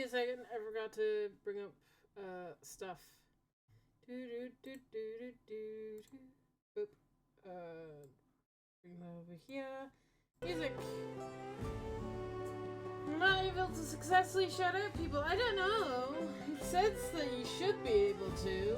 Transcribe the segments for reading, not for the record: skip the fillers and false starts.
a second. I forgot to bring up stuff. Oop. Bring that over here. Music. I'm not able to successfully shout out people. I don't know. It says that you should be able to.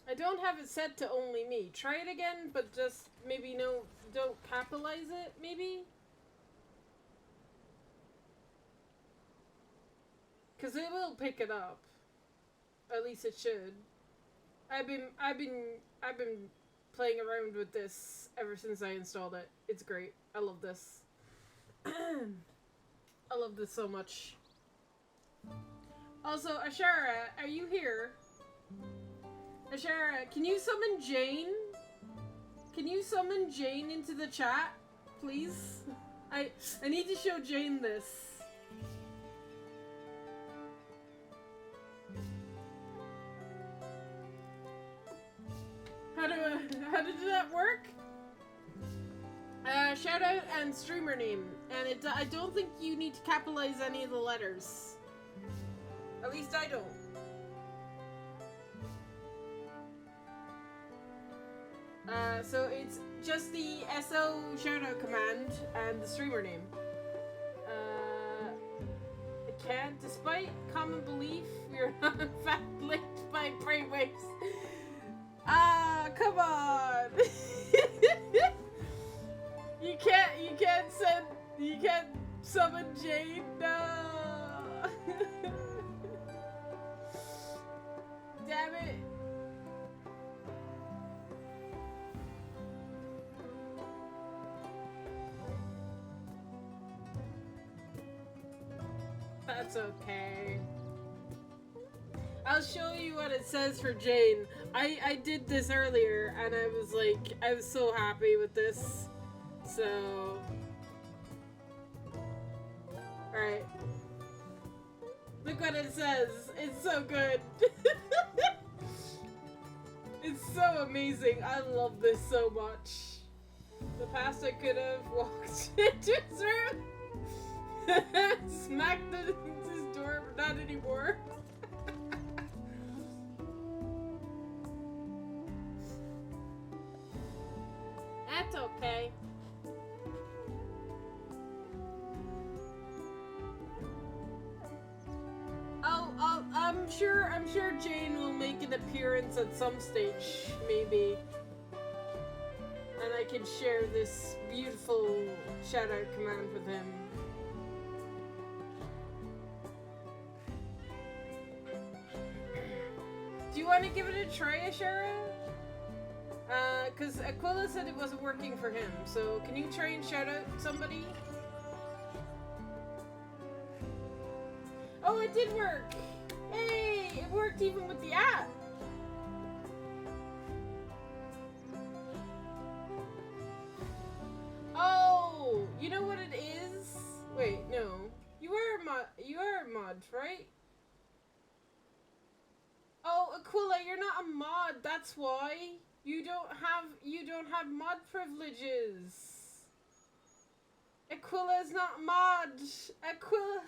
I don't have it set to only me. Try it again, but just maybe don't capitalize it, maybe? Cause it will pick it up. At least it should. I've been playing around with this ever since I installed it. It's great. I love this. I love this so much. Also, Ashara, are you here? Ashara, can you summon Jane? Can you summon Jane into the chat, please? I need to show Jane this. How did that work? Shout out and streamer name, and I don't think you need to capitalize any of the letters. At least I don't. So it's just the SO shoutout command and the streamer name. I can't, despite common belief, we are not in fact linked by brainwaves. Ah, come on! You can't summon Jane, no! Damn it! That's okay. I'll show you what it says for Jane. I did this earlier and I was like, I was so happy with this. So... Alright. Look what it says. It's so good. It's so amazing. I love this so much. The past I could have walked into his room. Smacked his door, but not anymore. That's okay. I'm sure Jane will make an appearance at some stage, maybe. And I can share this beautiful shout-out command with him. Do you want to give it a try, Ashara? Because Aquila said it wasn't working for him, so can you try and shout out somebody? Oh, it did work! Hey, it worked even with the app! Oh, you know what it is? Wait, no. You are a mod, right? Oh, Aquila, you're not a mod, that's why. You don't have mod privileges. Aquila's not mod. Aquila.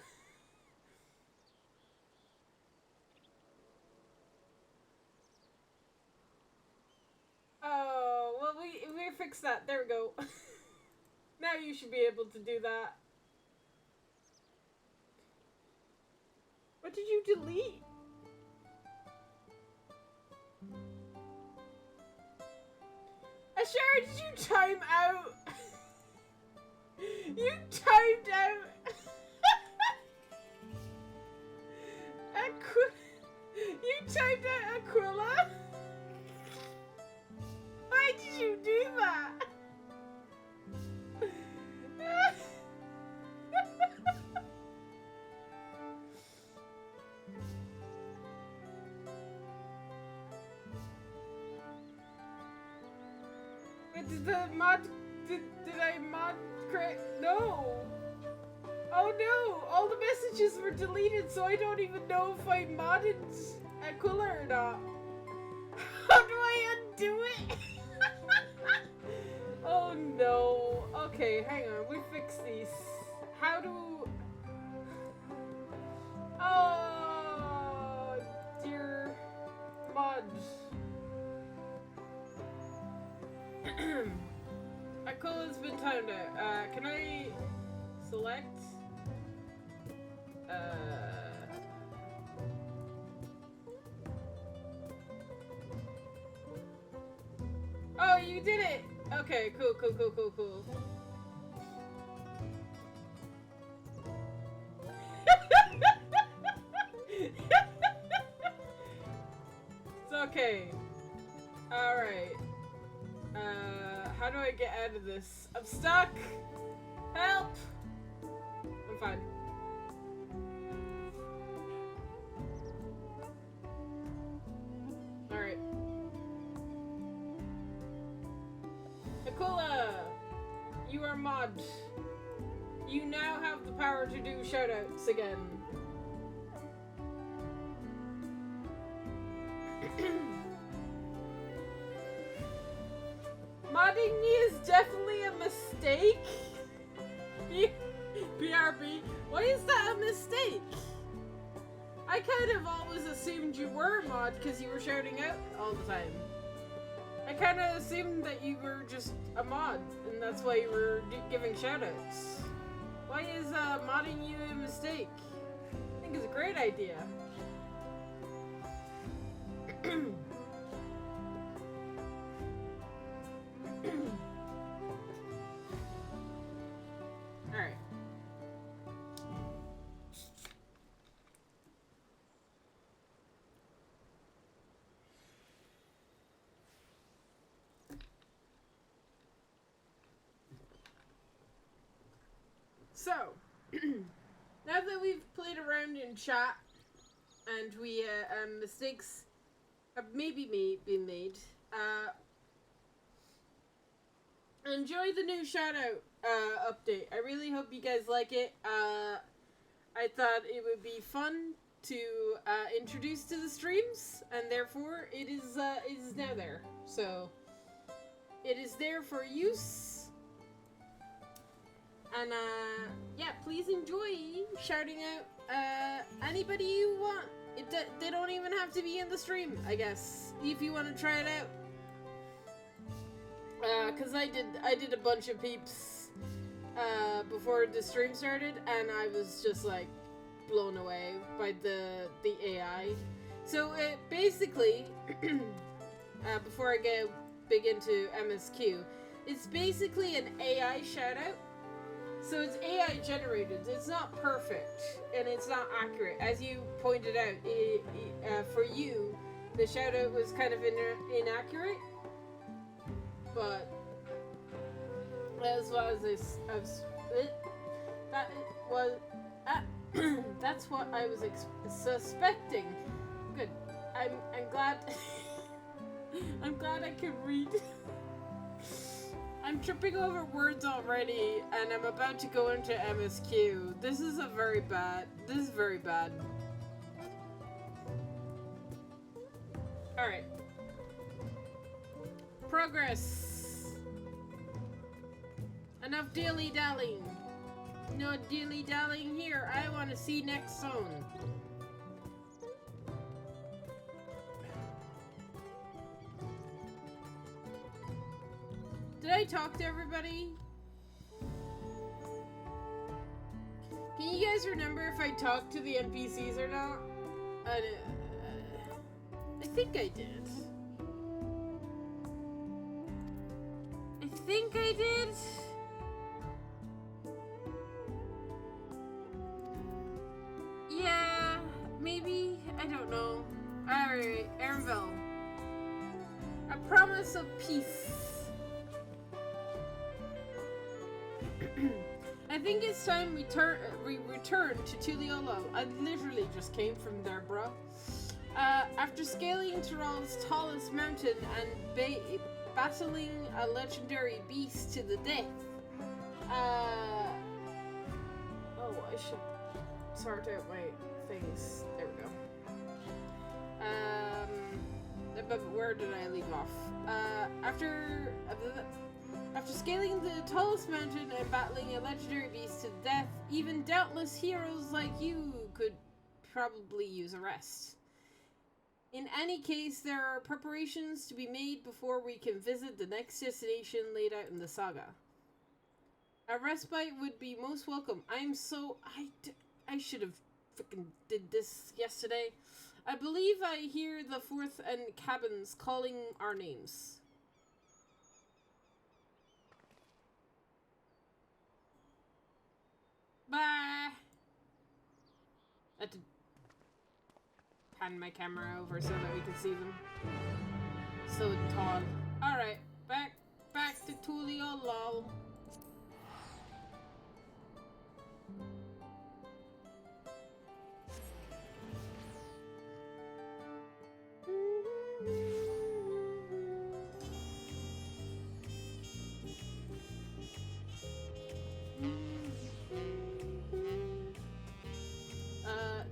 Oh, well we fixed that. There we go. Now you should be able to do that. What did you delete? Ashara, did you time out? You timed out. You timed out Aquila? Why did you do that? Did the mod... Did I mod... No! Oh no! All the messages were deleted, so I don't even know if I modded Aquila or not. How do I undo it? Oh no. Okay, hang on. We fixed these. How do... Oh, dear mods. Aquila's been timed out. Can I select? Oh, you did it! Okay, cool. It's okay. Alright. How do I get out of this? I'm stuck! Help! I'm fine. Alright. Aquila! You are mod. You now have the power to do shoutouts again. Modding me is definitely a mistake. BRB, why is that a mistake? I kind of always assumed you were a mod because you were shouting out all the time. I kind of assumed that you were just a mod and that's why you were giving shoutouts. Why is modding you a mistake? I think it's a great idea. Alright. So, now that we've played around in chat and we mistakes have maybe been made, enjoy the new shoutout update. I really hope you guys like it. I thought it would be fun to introduce to the streams, and therefore it is now there. So it is there for use. And yeah, please enjoy shouting out anybody you want. They don't even have to be in the stream, I guess, if you want to try it out. Cause I did a bunch of peeps before the stream started, and I was just like blown away by the AI. So basically, before I get big into MSQ, it's basically an AI shoutout. So it's AI generated. It's not perfect and it's not accurate, as you pointed out. For you, the shoutout was kind of inaccurate. But as well as this, that's what I was suspecting. Good. I'm glad. I'm glad I can read. I'm tripping over words already, and I'm about to go into MSQ. This is very bad. Alright. Progress. Enough dilly-dallying. No dilly-dallying here. I want to see next zone. Did I talk to everybody? Can you guys remember if I talked to the NPCs or not? I think I did. Yeah, maybe. I don't know. Alright, Aaronville. A promise of peace. I think it's time we return to Tuliolo. I literally just came from there, bro. After scaling Tyrol's tallest mountain and battling a legendary beast to the death. Oh, I should sort out my things. There we go. But where did I leave off? After scaling the tallest mountain and battling a legendary beast to the death, even doubtless heroes like you could probably use a rest. In any case, there are preparations to be made before we can visit the next destination laid out in the saga. A respite would be most welcome. I should have freaking did this yesterday. I believe I hear the fourth and cabins calling our names. Bye! I had to pan my camera over so that we could see them. So tall. Alright, back to Tulio lol.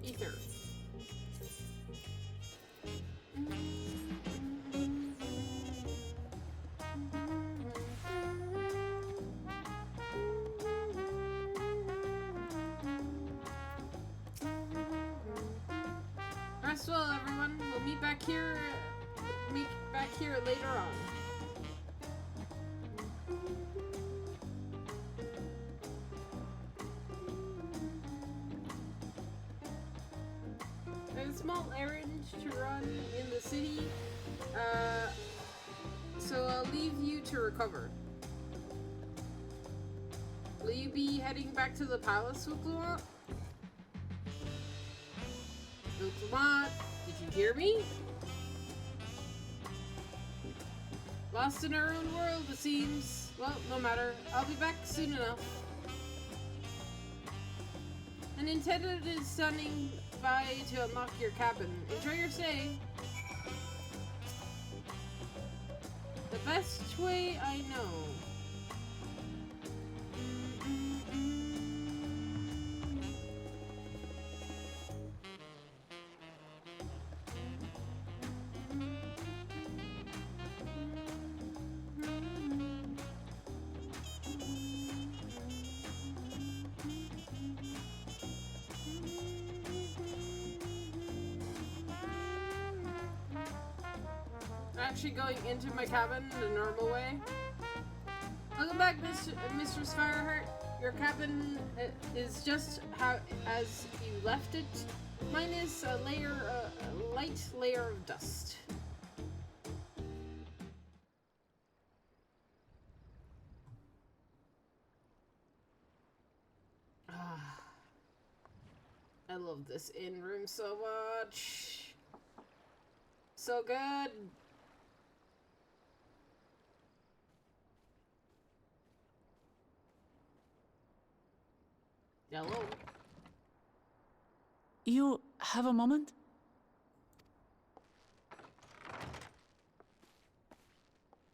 Ether. Rest well, everyone. We'll meet back here later on. I have a small errand to run in the city, so I'll leave you to recover. Will you be heading back to the palace, Ukluma? Ukluma, did you hear me? Lost in our own world, it seems. Well, no matter. I'll be back soon enough. An intendant is standing by to unlock your cabin. Enjoy your stay. The best way I know. Actually going into my cabin the normal way. Welcome back, Mistress Fireheart. Your cabin is just how as you left it, minus a light layer of dust. I love this inn room so much. So good. Hello. You have a moment?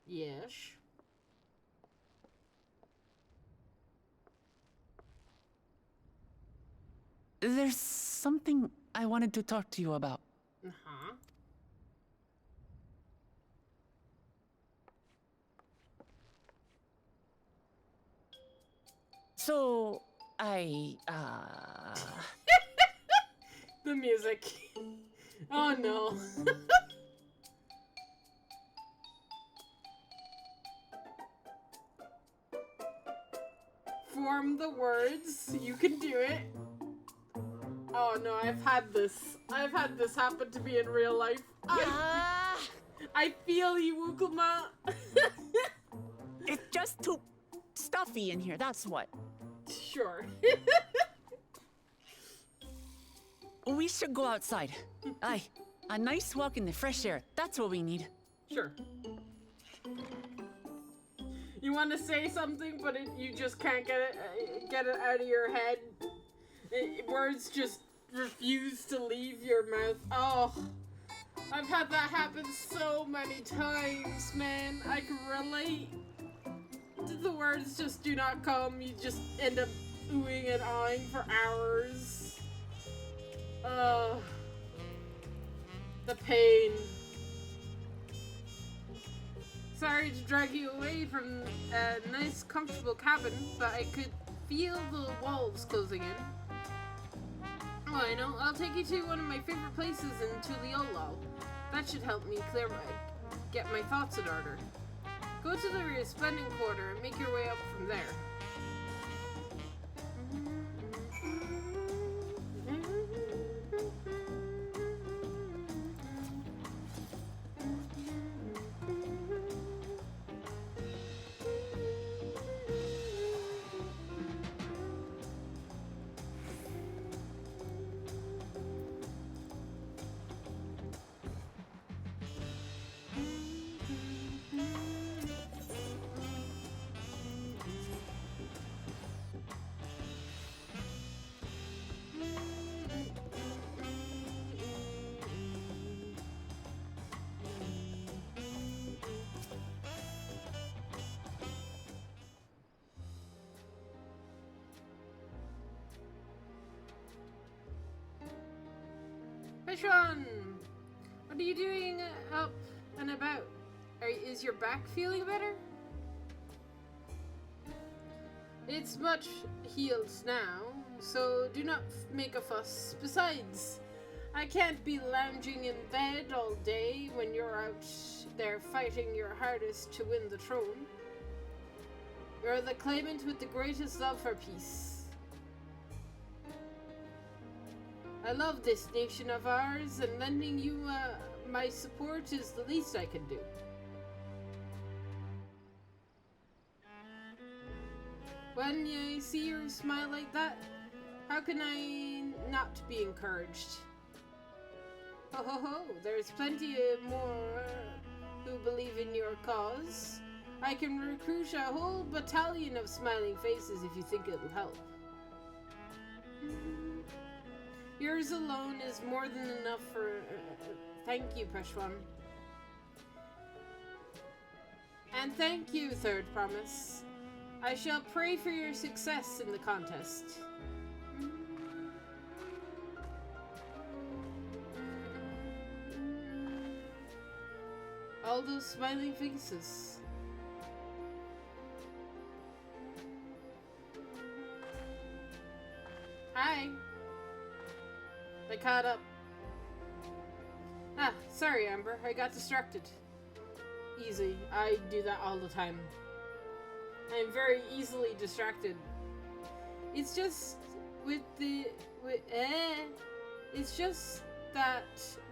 Yes. There's something I wanted to talk to you about. Uh-huh. So, The music. Oh no. Form the words. You can do it. Oh no, I've had this happen to me in real life. I feel you, Ukuma. it's just too stuffy in here, that's what. Sure. We should go outside. Aye, a nice walk in the fresh air. That's what we need. Sure. You want to say something, but you just can't get it out of your head. Words just refuse to leave your mouth. Oh, I've had that happen so many times, man. I can relate. The words just do not come. You just end up oohing and ahhing for hours. The pain. Sorry to drag you away from a nice, comfortable cabin, but I could feel the walls closing in. Oh, I know. I'll take you to one of my favorite places in Tuliolol. That should help me get my thoughts in order. Go to the resplendent quarter and make your way up from there. Peshwan! What are you doing up and about? Is your back feeling better? It's much healed now, so do not make a fuss. Besides, I can't be lounging in bed all day when you're out there fighting your hardest to win the throne. You're the claimant with the greatest love for peace. I love this nation of ours, and lending you my support is the least I can do. When I see you smile like that, how can I not be encouraged? Ho ho ho, there's plenty more who believe in your cause. I can recruit a whole battalion of smiling faces if you think it'll help. Yours alone is more than enough for... thank you, Peshwan. And thank you, Third Promise. I shall pray for your success in the contest. All those smiling faces. Hi. I caught up. Ah, sorry, Amber. I got distracted. Easy. I do that all the time. I'm very easily distracted. It's just it's just that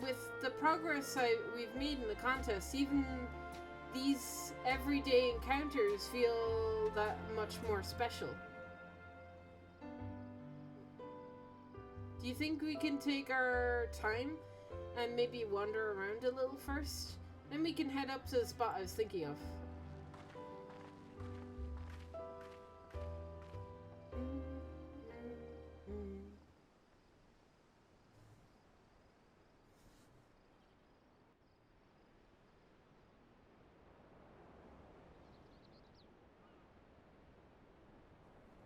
with the progress we've made in the contest, even these everyday encounters feel that much more special. Do you think we can take our time and maybe wander around a little first? Then we can head up to the spot I was thinking of.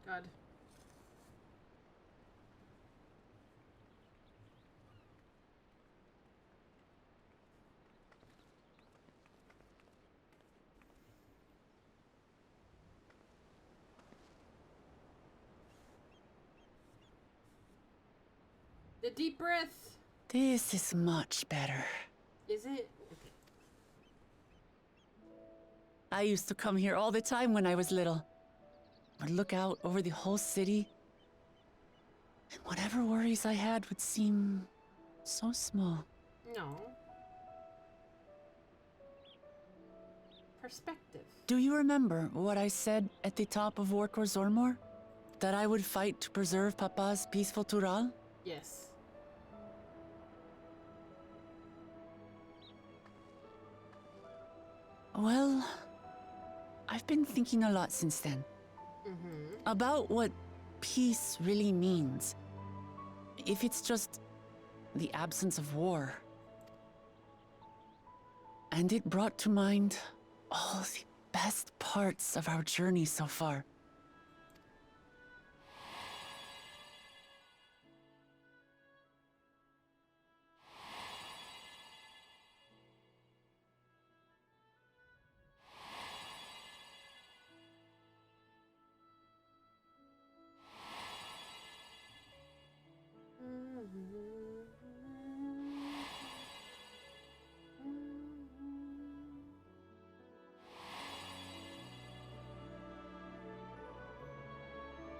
God. The deep breath. This is much better. Is it? I used to come here all the time when I was little. I'd look out over the whole city, and whatever worries I had would seem so small. No. Perspective. Do you remember what I said at the top of Warkor Zormor? That I would fight to preserve Papa's peaceful Tural? Yes. Well, I've been thinking a lot since then. About what peace really means. If it's just the absence of war. And it brought to mind all the best parts of our journey so far.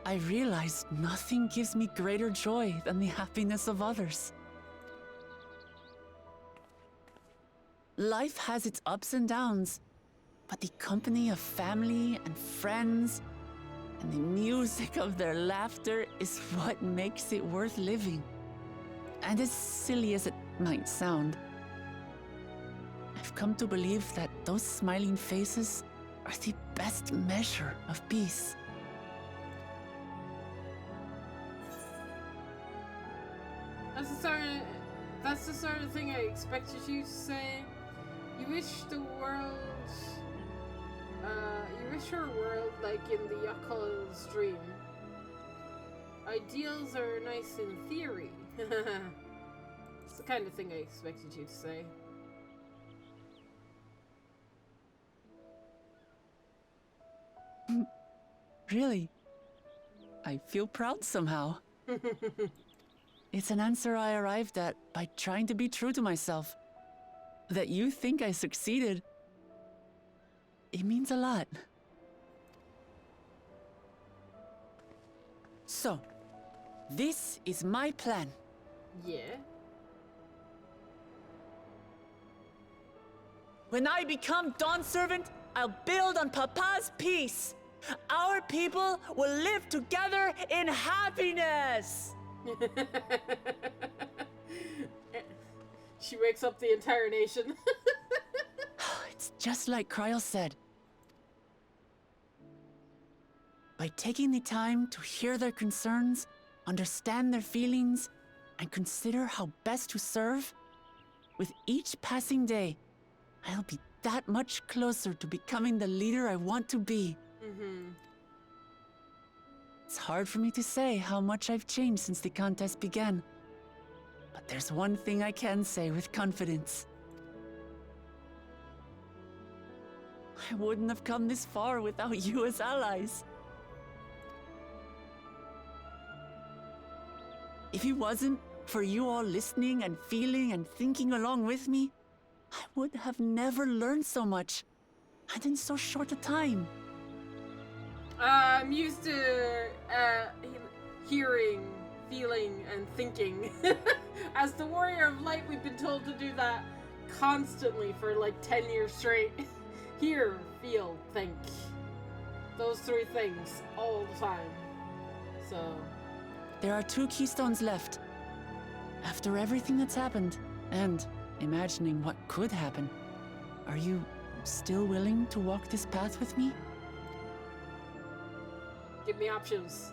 I realized nothing gives me greater joy than the happiness of others. Life has its ups and downs, but the company of family and friends and the music of their laughter is what makes it worth living. And as silly as it might sound, I've come to believe that those smiling faces are the best measure of peace. That's the sort of thing I expected you to say. You wish the world, you wish your world like in the Yakul's dream. Ideals are nice in theory. It's the kind of thing I expected you to say. Really? I feel proud somehow. It's an answer I arrived at by trying to be true to myself. That you think I succeeded, it means a lot. So, this is my plan. Yeah? When I become Dawn Servant, I'll build on Papa's peace. Our people will live together in happiness. She wakes up the entire nation. It's just like Kryl said. By taking the time to hear their concerns, understand their feelings, and consider how best to serve, with each passing day, I'll be that much closer to becoming the leader I want to be. It's hard for me to say how much I've changed since the contest began. But there's one thing I can say with confidence. I wouldn't have come this far without you as allies. If it wasn't for you all listening and feeling and thinking along with me, I would have never learned so much, and in so short a time. I'm used to hearing, feeling, and thinking. As the Warrior of Light, we've been told to do that constantly for like 10 years straight. Hear, feel, think. Those three things all the time. So... There are 2 keystones left. After everything that's happened, and imagining what could happen, are you still willing to walk this path with me? Give me options.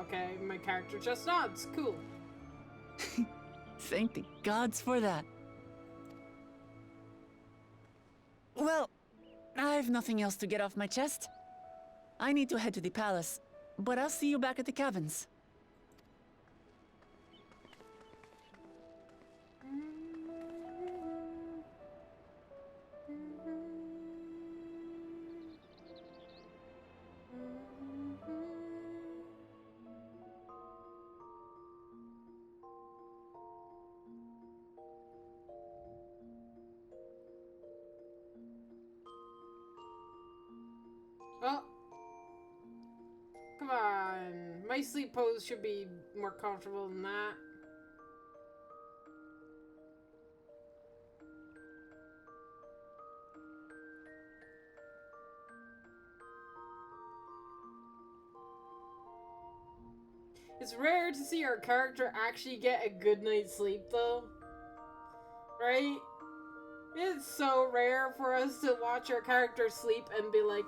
Okay, my character just nods. Cool. Thank the gods for that. Well, I've nothing else to get off my chest. I need to head to the palace, but I'll see you back at the cabins. Oh. Come on. My sleep pose should be more comfortable than that. It's rare to see our character actually get a good night's sleep, though. Right? It's so rare for us to watch our character sleep and be like,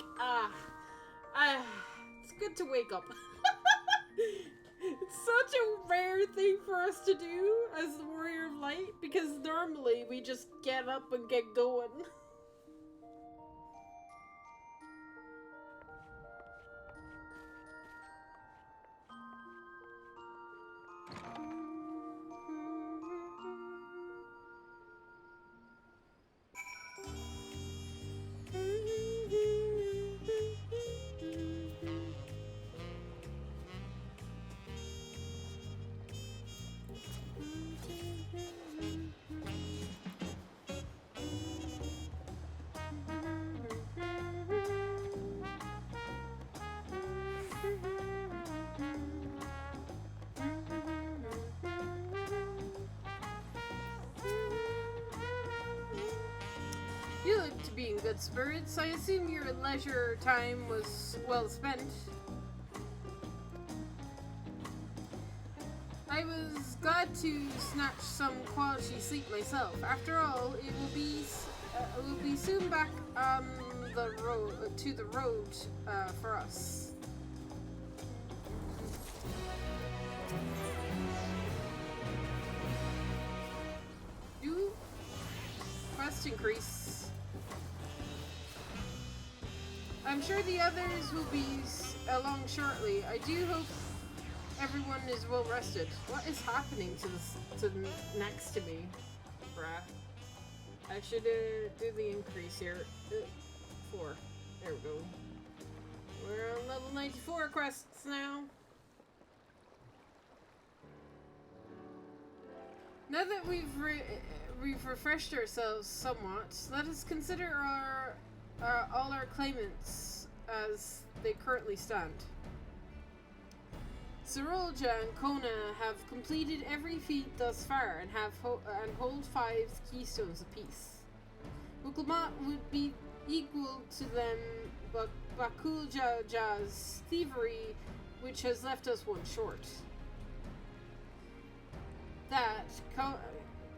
it's good to wake up. It's such a rare thing for us to do as the Warrior of Light, because normally we just get up and get going. You look to be in good spirits. I assume your leisure time was well spent. I was glad to snatch some quality sleep myself. After all, it will be soon back on the road to the road for us. Do quest increase. I'm sure the others will be along shortly. I do hope everyone is well rested. What is happening to next to me, bruh? I should do the increase here. 4. There we go. We're on level 94 quests now. Now that we've refreshed ourselves somewhat, let us consider all our claimants as they currently stand. Sorolja and Kona have completed every feat thus far and hold 5 keystones apiece. Muklamat would be equal to them, but Bakulja's thievery, which has left us 1 short. That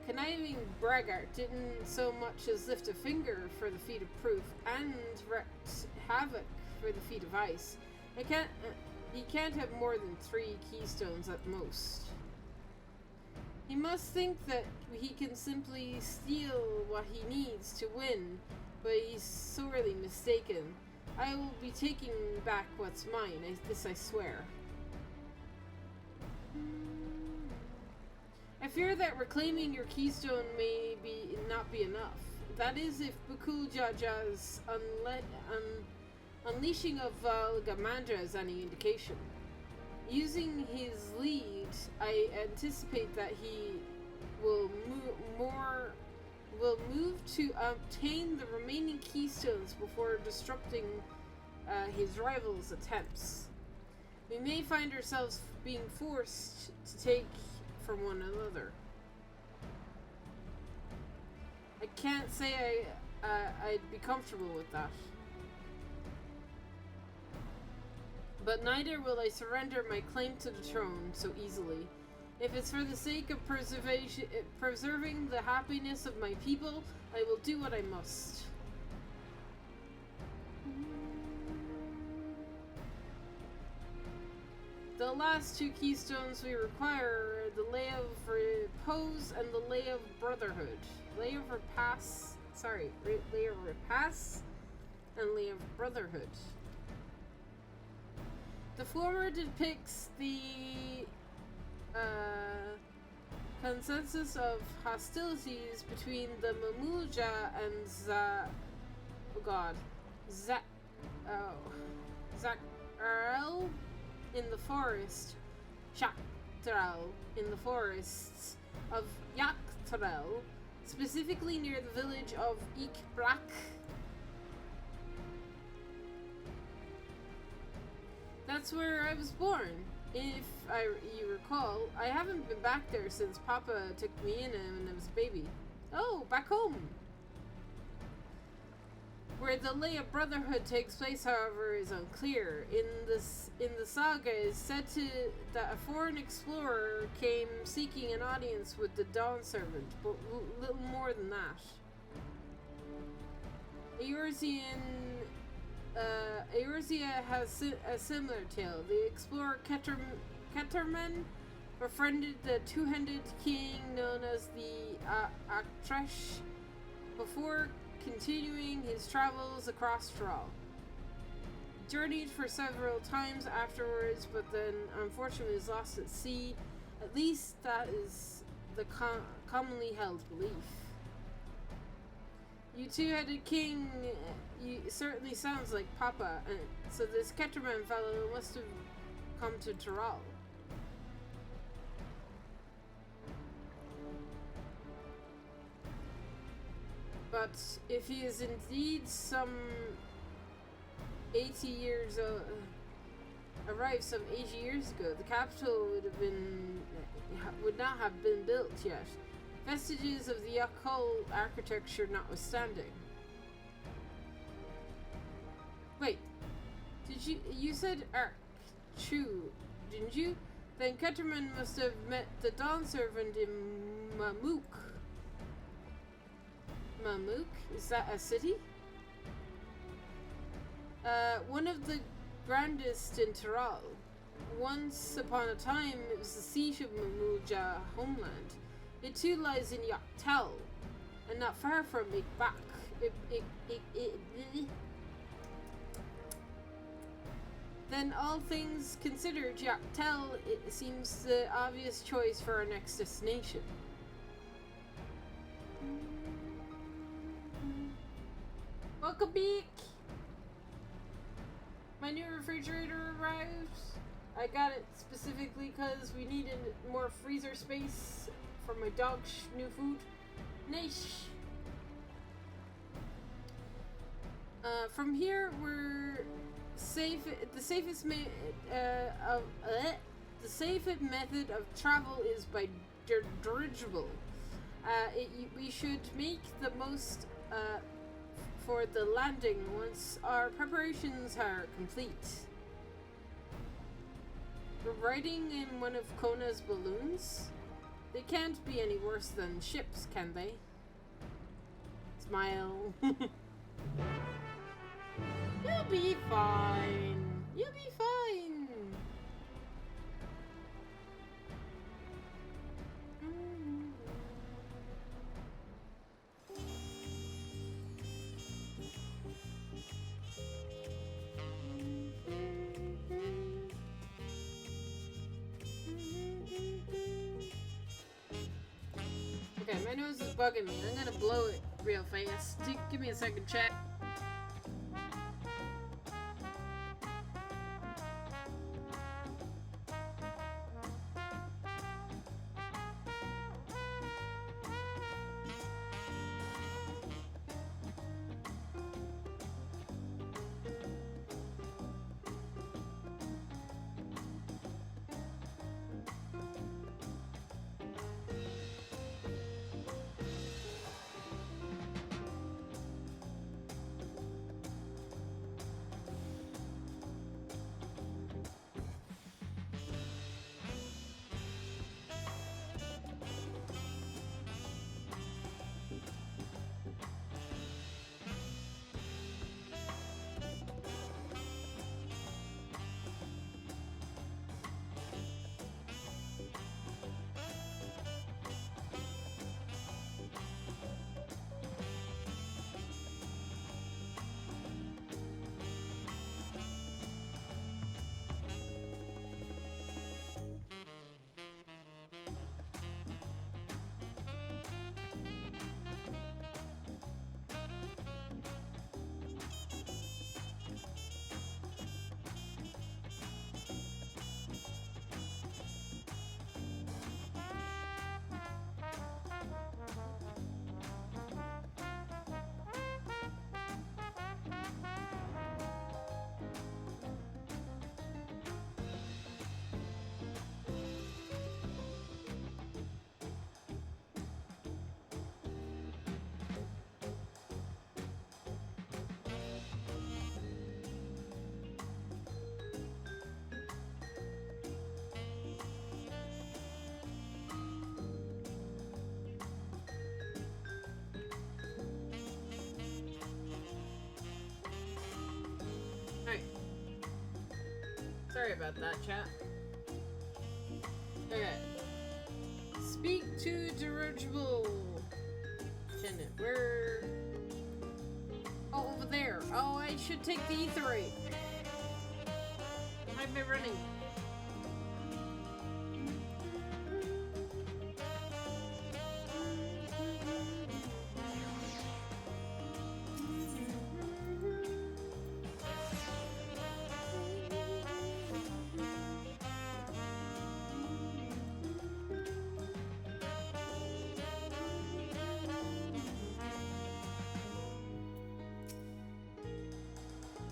conniving braggart didn't so much as lift a finger for the feat of proof, and wreaked havoc for the feat of ice. He can't have more than 3 keystones at most. He must think that he can simply steal what he needs to win, but he's sorely mistaken. I will be taking back what's mine, this I swear. I fear that reclaiming your keystone may not be enough. That is, if Bakul Jaja's unleashing of Valgamandra is any indication. Using his lead, I anticipate that he will move to obtain the remaining keystones before disrupting his rival's attempts. We may find ourselves being forced to take from one another. I can't say I'd be comfortable with that. But neither will I surrender my claim to the throne so easily. If it's for the sake of preserving the happiness of my people, I will do what I must. The last 2 keystones we require are the Lay of Repose and the Lay of Brotherhood. Lay of Repass and Lay of Brotherhood. The former depicts the consensus of hostilities between the Mamulja and Zakrel in the forest, Shaktral in the forests of Yaktrel, specifically near the village of Ikbrak. That's where I was born. If you recall, I haven't been back there since Papa took me in when I was a baby. Oh, back home! Where the Lay of Brotherhood takes place, however, is unclear. In the saga, it is said that a foreign explorer came seeking an audience with the Dawn Servant, but little more than that. Eorzea has a similar tale. The explorer Keterman befriended the two-handed king known as the Aktresh before continuing his travels across Thrall. Journeyed for several times afterwards, but then unfortunately was lost at sea. At least that is the commonly held belief. You two-headed king, you certainly sounds like Papa, and so this Keterman fellow must have come to Thrall. But if he is indeed some 80 years arrived some 80 years ago, the capital would not have been built yet. Vestiges of the occult architecture notwithstanding. Wait, you said Archu, didn't you? Then Keterman must have met the Dawn servant in Mamuk. Mamuk? Is that a city? One of the grandest in Thrall. Once upon a time, it was the seat of Mamuja homeland. It too lies in Yaktel, and not far from Igbak. Then, all things considered, Yaktel it seems the obvious choice for our next destination. Welcome back! My new refrigerator arrived. I got it specifically because we needed more freezer space for my dog's new food. Nice. From here, we're safe. The safest method of travel is by dirigible. We should make the most for the landing once our preparations are complete. We're riding in one of Kona's balloons. They can't be any worse than ships, can they? Smile. You'll be fine. You'll be fine. Okay, my nose is bugging me. I'm gonna blow it real fast. Give me a second, chat. Sorry about that, chat. Okay. Speak to dirigible. Lieutenant, where? Oh, over there. Oh, I should take the etherite. Might be running.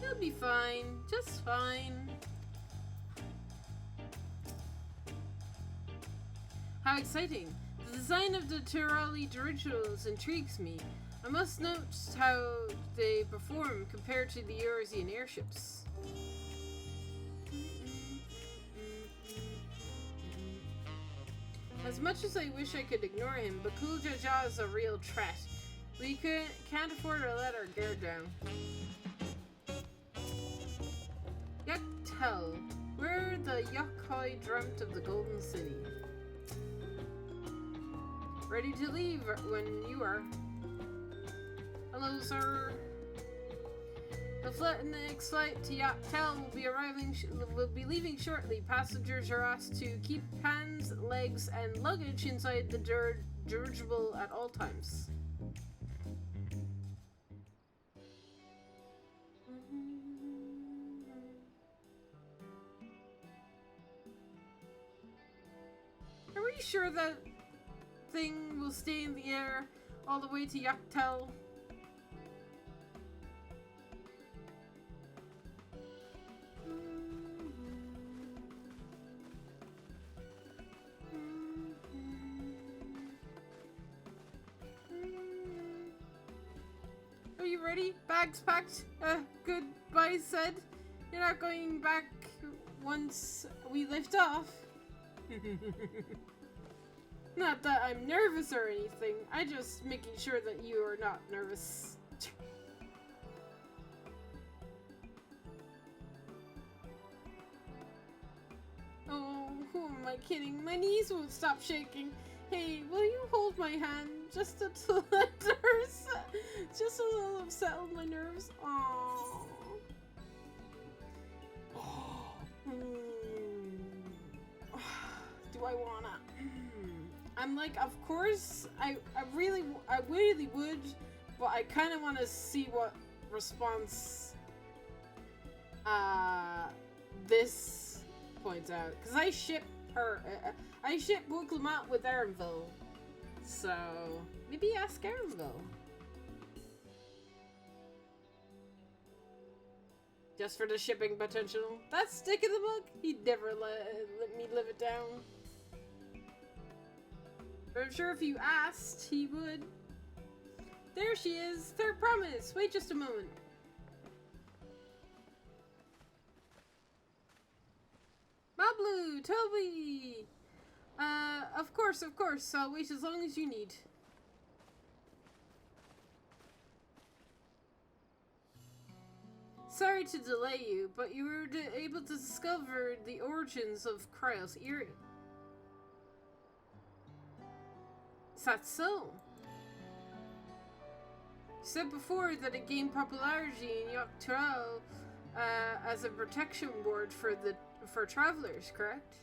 He'll be fine. Just fine. How exciting! The design of the Tirali dirigibles intrigues me. I must note how they perform compared to the Eurasian airships. As much as I wish I could ignore him, Bakul Jaja is a real threat. We can't afford to let our guard down. Yaktel, where the Yakhoi dreamt of the Golden City. Ready to leave when you are. Hello, sir. The next flight to Yaktel will be leaving shortly. Passengers are asked to keep hands, legs, and luggage inside the dirigible at all times. Are we sure that thing will stay in the air all the way to Yaktel? Are you ready? Bags packed? Goodbye said. You're not going back once we lift off? Not that I'm nervous or anything. I'm just making sure that you are not nervous. Oh, who am I kidding? My knees won't stop shaking. Hey, will you hold my hand? Just a little just a little upset with my nerves. Aww. Do I wanna? I'm like, of course, I really would, but I kind of want to see what response this points out, because I ship Booklemat with Arenville, so maybe ask Arenville. Just for the shipping potential. That stick in the book, he'd never let me live it down. But I'm sure if you asked, he would. There she is. Third promise. Wait just a moment. Mablu, Toby. Of course. I'll wait as long as you need. Sorry to delay you, but you were able to discover the origins of Cryos Earring. Is that so? You said before that it gained popularity in Dawntrail as a protection ward for travelers, correct?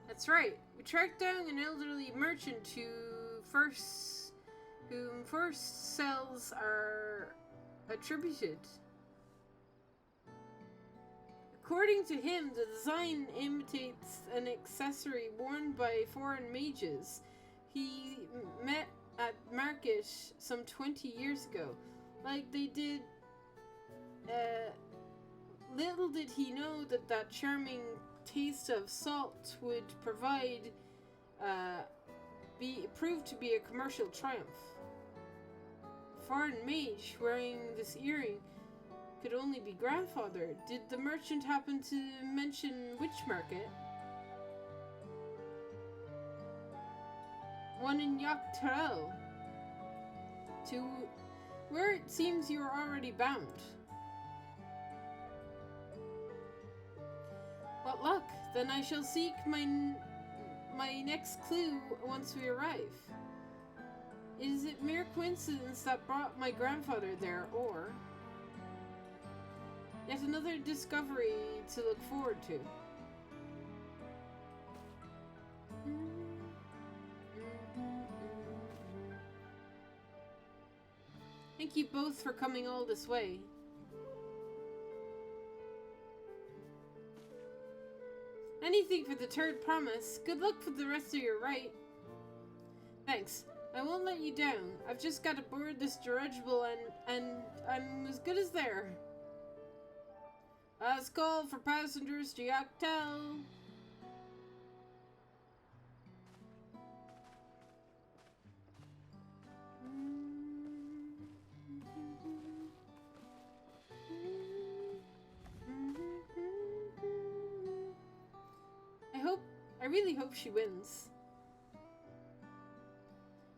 That's right. We tracked down an elderly merchant whom first sales are attributed. According to him, the design imitates an accessory worn by foreign mages he met at market some 20 years ago. Like they did. Little did he know that charming taste of salt would prove to be a commercial triumph. Foreign mage wearing this earring could only be grandfather. Did the merchant happen to mention which market? One in Yaktarel. To where it seems you are already bound. What luck! Then I shall seek my next clue once we arrive. Is it mere coincidence that brought my grandfather there, or yet another discovery to look forward to? Thank you both for coming all this way. Anything for the third promise. Good luck for the rest of your rite. Thanks. I won't let you down. I've just got to board this dirigible and I'm as good as there. Last call for passengers to Yaktel. I really hope she wins.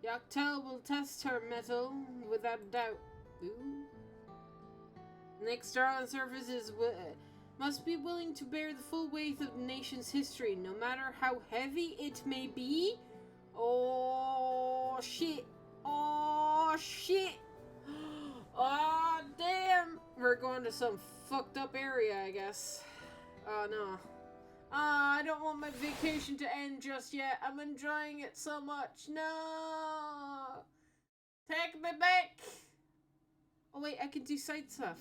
Yaktel will test her mettle without a doubt. Ooh. Next star on surface must be willing to bear the full weight of the nation's history, no matter how heavy it may be. Oh shit! Oh shit! Oh damn! We're going to some fucked up area, I guess. Oh no. I don't want my vacation to end just yet. I'm enjoying it so much. No! Take me back! Oh wait, I can do side stuff.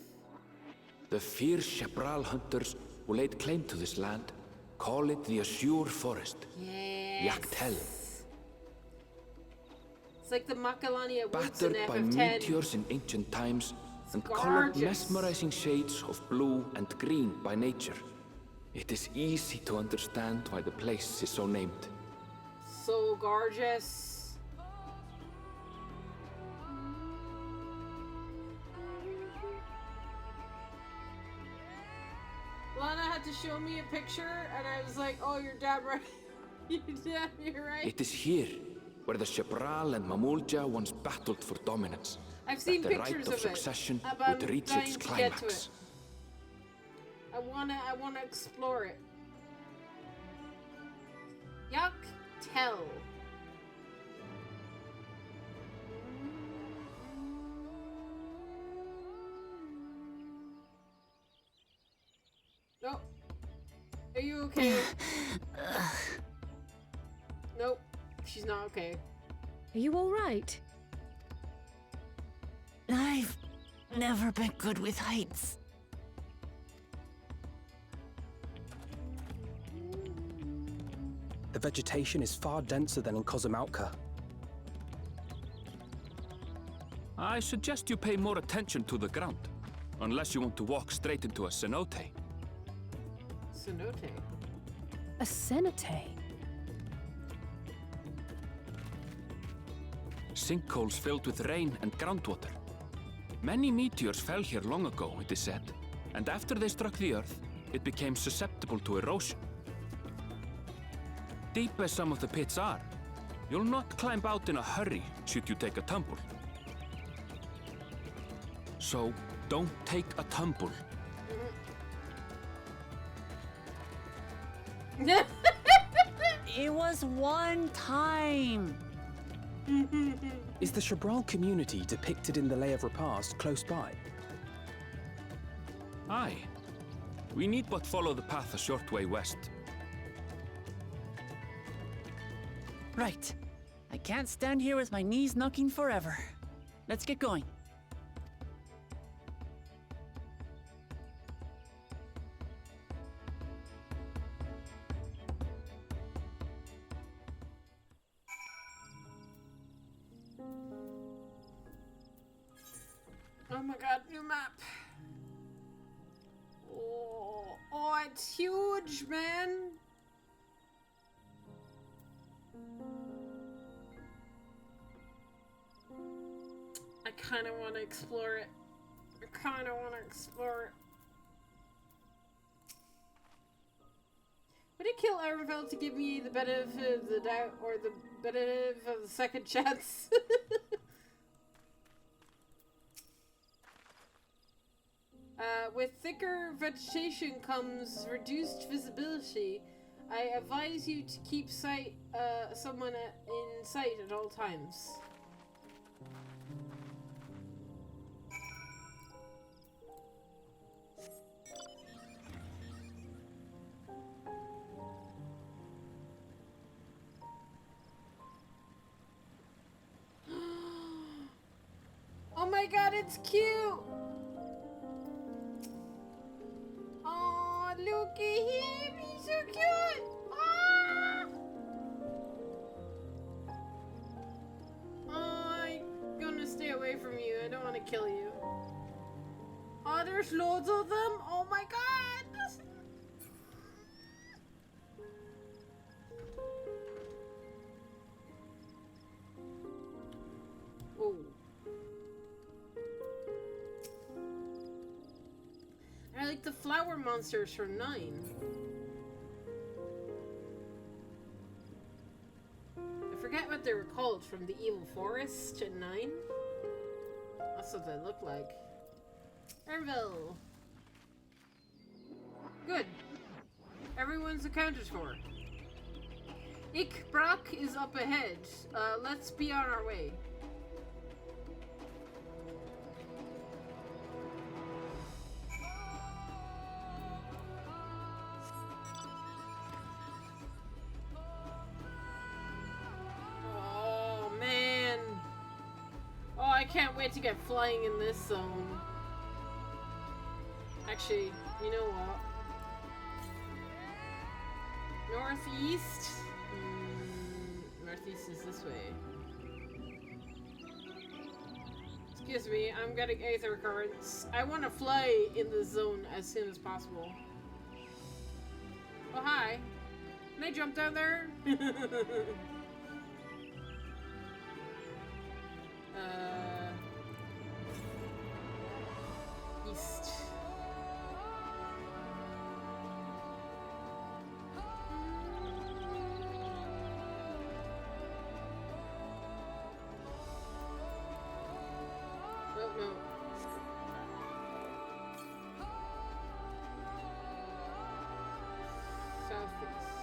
The fierce Chapral hunters who laid claim to this land call it the Azure Forest. Yes. Yaktel. It's like the Macalania woods in Battered by FF10. meteors in ancient times and colored mesmerizing shades of blue and green by nature. It is easy to understand why the place is so named. So gorgeous. Lana had to show me a picture and I was like, oh, you're damn right. You're right. It is here where the Chapral and Mamulja once battled for dominance. I've seen that pictures the right of succession would reach its climax. I wanna explore it. Yaktel. Nope. Are you okay? Nope. She's not okay. Are you all right? I've never been good with heights. The vegetation is far denser than in Kozumautka. I suggest you pay more attention to the ground, unless you want to walk straight into a cenote. Cenote. A cenote? Sinkholes filled with rain and groundwater. Many meteors fell here long ago, it is said, and after they struck the earth, it became susceptible to erosion. Deep as some of the pits are, you'll not climb out in a hurry should you take a tumble. So, don't take a tumble. It was one time. Is the Chapral community depicted in the Lay of Repast close by? Aye. We need but follow the path a short way west. Right. I can't stand here with my knees knocking forever. Let's get going. Oh my god, new map. Oh, it's huge, man. I kind of want to explore it. Would it kill Ironfell to give me the benefit of the doubt or the benefit of the second chance? With thicker vegetation comes reduced visibility. I advise you to keep someone in sight at all times. Oh my god, it's cute! Oh, look at him! He's so cute! Ah! Oh, I'm gonna stay away from you. I don't want to kill you. Oh, there's loads of them! Oh my god! Oh. I like the flower monsters from 9. I forget what they were called from the Evil Forest in 9. That's what they look like. Erville. Good. Everyone's accounted for. Ik Brak is up ahead. Let's be on our way. I can't wait to get flying in this zone. Actually, you know what? Northeast? Northeast is this way. Excuse me, I'm getting aether currents. I want to fly in this zone as soon as possible. Oh, hi. Can I jump down there? East. Oh, no. Southeast.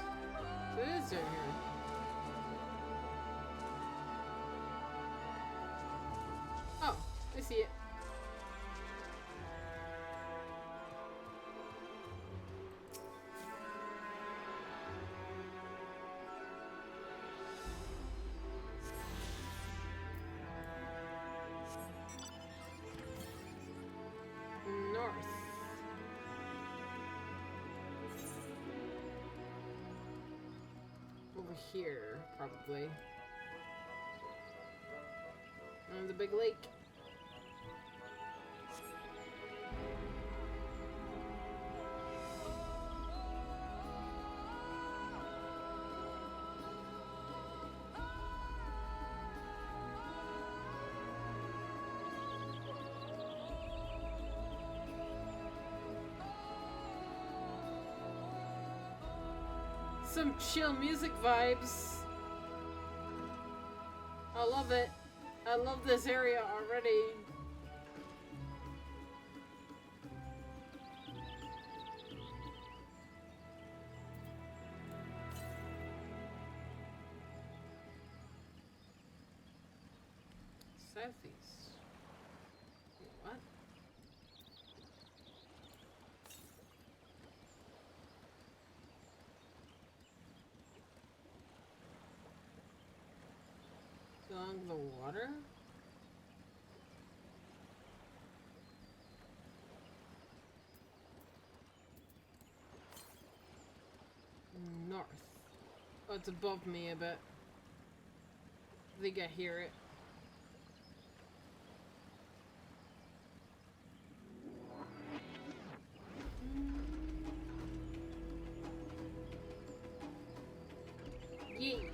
So it is down here. Oh, I see it. North. Over here, probably. On the big lake. Some chill music vibes. I love it. I love this area already. Southeast. What? Along the water? North. Oh, it's above me a bit. I think I hear it. Yay.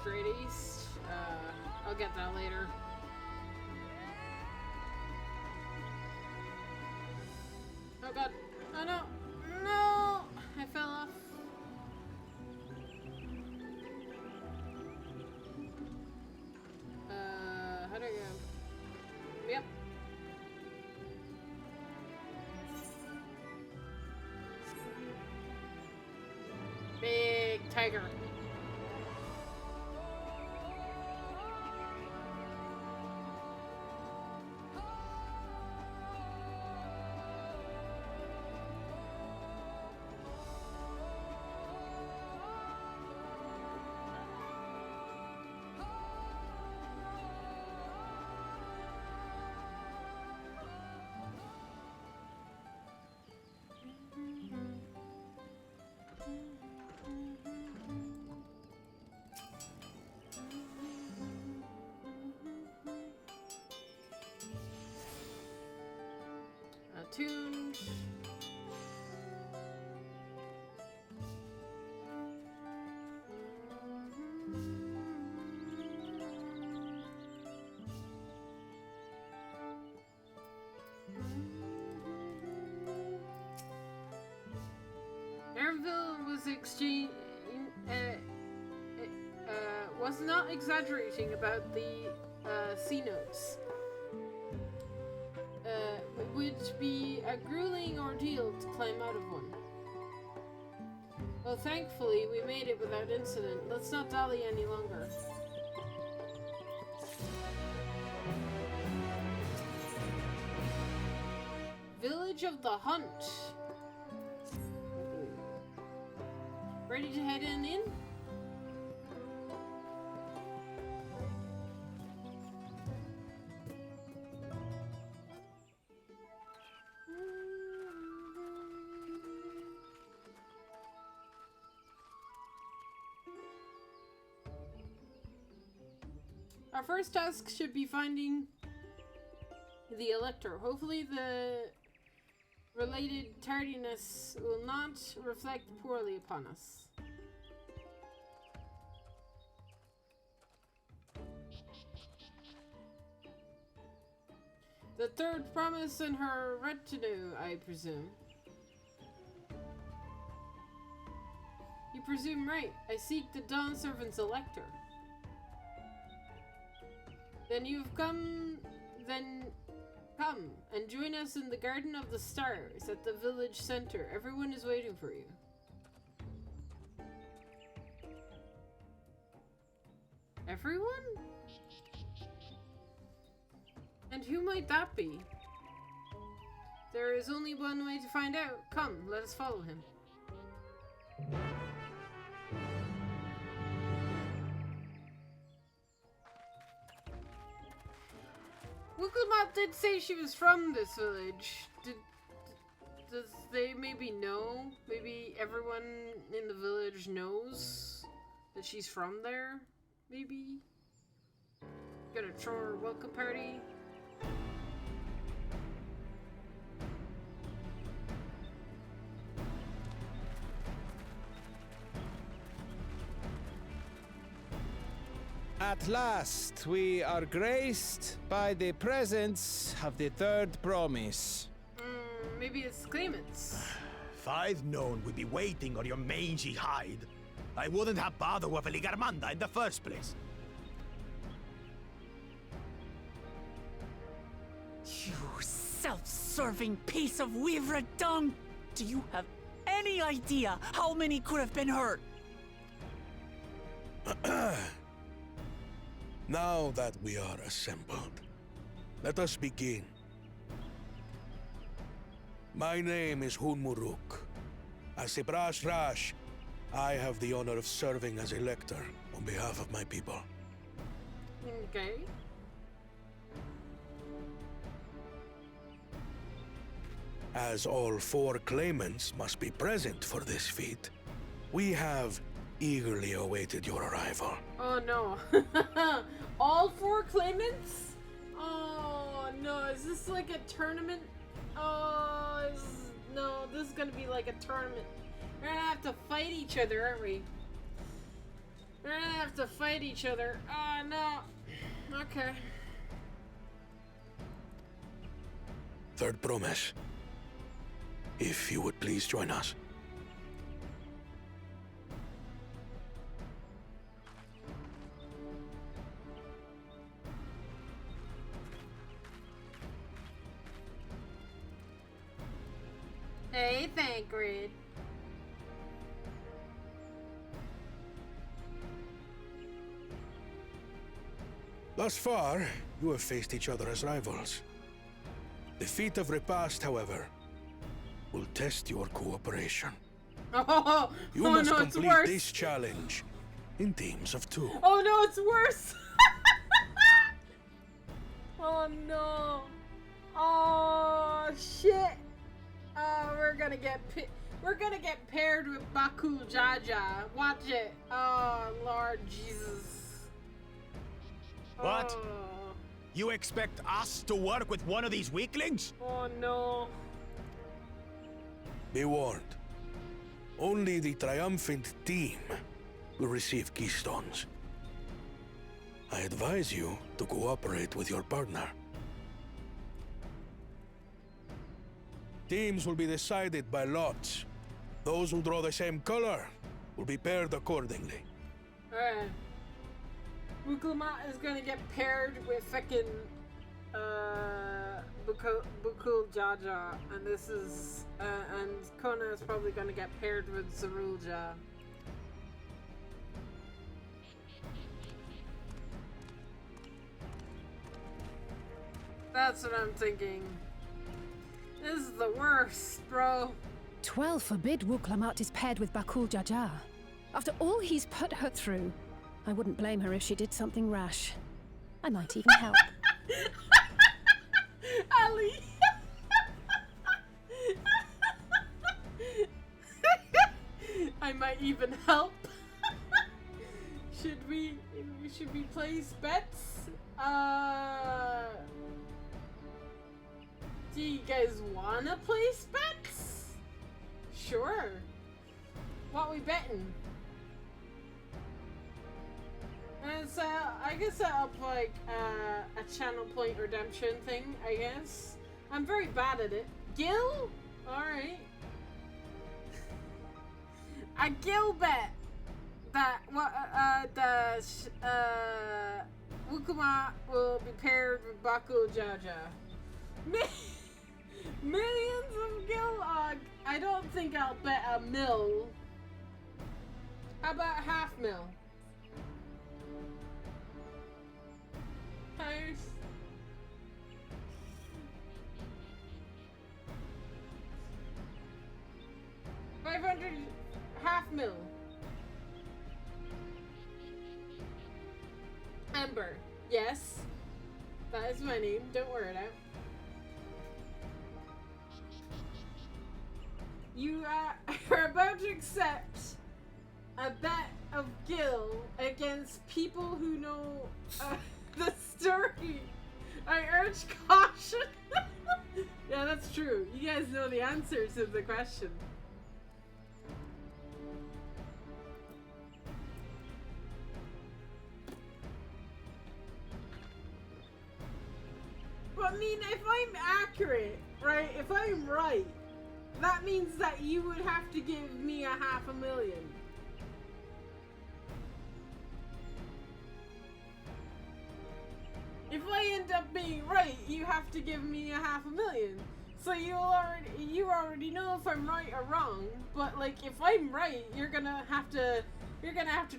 Straight east. I'll get that later. Oh god. Oh no. No! I fell off. How do I go? Yep. Big tiger. Attuned. Airville was not exaggerating about the C notes. It would be a grueling ordeal to climb out of one. Well, thankfully, we made it without incident. Let's not dally any longer. Village of the Hunt. Ready to head in? Our first task should be finding the Elector. Hopefully the related tardiness will not reflect poorly upon us. The third promise and her retinue, I presume. You presume right. I seek the Dawn Servant's Elector. Then come and join us in the Garden of the Stars at the village center. Everyone is waiting for you. Everyone? And who might that be? There is only one way to find out. Come, let us follow him. Wigglemot did say she was from this village. Does they maybe know? Maybe everyone in the village knows that she's from there? Maybe? Gonna throw her a welcome party? At last, we are graced by the presence of the third promise. Maybe it's claimants. If I'd known we'd be waiting on your mangy hide, I wouldn't have bothered with Ligarmanda in the first place. You self-serving piece of weaver dung! Do you have any idea how many could have been hurt? Now that we are assembled, let us begin. My name is Hunmuruk. As a Brash Rash, I have the honor of serving as Elector on behalf of my people. Okay. As all 4 claimants must be present for this feat, we have eagerly awaited your arrival. Oh no. All 4 claimants? Oh no, is this like a tournament? Oh, no, this is gonna be like a tournament. We're gonna have to fight each other, aren't we? We're gonna have to fight each other. Oh no. Okay. Third promise. if you would please join us. Hey, Thancred. Thus far, you have faced each other as rivals. The feat of repast, however, will test your cooperation. Oh, You oh must no, it's complete worse. this challenge in teams of 2. Oh no, it's worse. Oh no. Oh shit. Oh, we're gonna get paired with Bakul Jaja. Watch it. Oh Lord Jesus. What? Oh, You expect us to work with one of these weaklings? oh no. Be warned. Only the triumphant team will receive keystones. I advise you to cooperate with your partner. Teams will be decided by lots. Those who draw the same color will be paired accordingly. Alright. Bukulmat is gonna get paired with fucking Bukul Jaja, and this is and Kona is probably gonna get paired with Zarulja. That's what I'm thinking. This is the worst, bro. 12 forbid Wuklamat is paired with Bakul Jaja. After all he's put her through, I wouldn't blame her if she did something rash. I might even help. Ali. I might even help. Should we place bets? Do you guys wanna place bets? Sure. What we betting? And so I guess set up like a channel point redemption thing, I guess. I'm very bad at it. Gil? Alright. A Gil bet that Wukuma will be paired with Baku Jaja. Millions of Gil? I don't think I'll bet a mil. How about half mil? Tires. $500, half mil. Amber, yes, that is my name. Don't wear it out. You are about to accept a bet of Gil against people who know the story. I urge caution. Yeah, that's true. You guys know the answer to the question. But I mean, if I'm accurate, right? If I'm right, that means that you would have to give me $500,000. If I end up being right, you have to give me $500,000. So you already know if I'm right or wrong. But like, if I'm right, you're gonna have to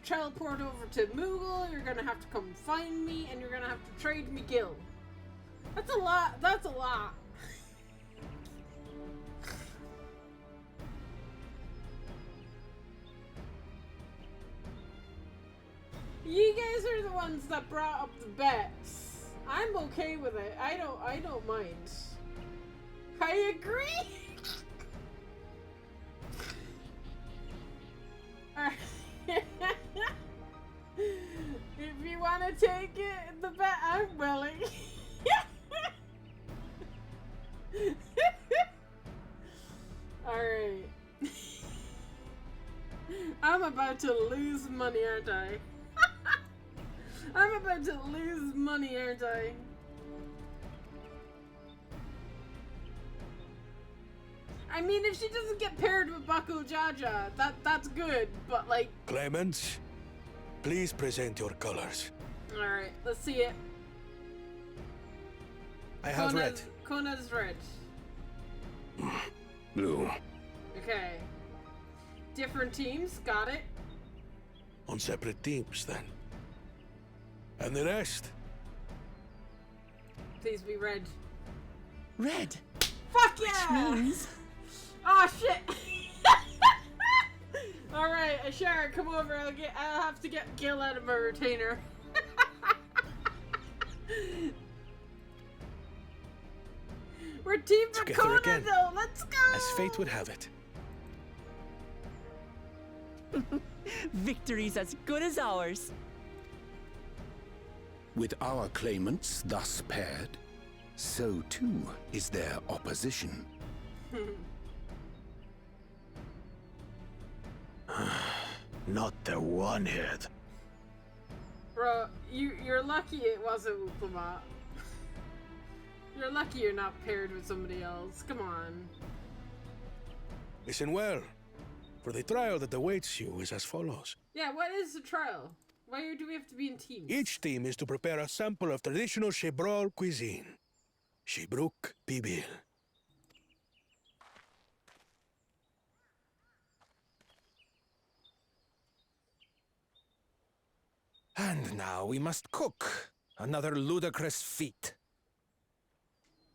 teleport over to Moogle. You're gonna have to come find me, and you're gonna have to trade me Gil. That's a lot. That's a lot. You guys are the ones that brought up the bets. I'm okay with it. I don't mind. I agree. If you want to take it, the bet, I'm willing. Alright. I'm about to lose money, aren't I? I'm about to lose money, aren't I? I mean, if she doesn't get paired with Baku Jaja, that's good, but like... Claimants, please present your colors. Alright, let's see it. I have red. Kona's red. Blue. Okay. Different teams, got it. On separate teams, then. And the rest? Please be red. Red. Fuck yeah! Which means... Oh shit! Alright, Ashara, come over. I'll have to get Gil out of my retainer. We're team for Together Kona again. though. Let's go. As fate would have it. Victory's as good as ours. With our claimants thus paired, so too is their opposition. Not the one-head. Bro, you're lucky it wasn't Uplama. You're lucky you're not paired with somebody else. Come on. Listen well, for the trial that awaits you is as follows. Yeah, what is the trial? Why do we have to be in teams? Each team is to prepare a sample of traditional Chebral cuisine. Shibruk Pibil. And now we must cook. Another ludicrous feat.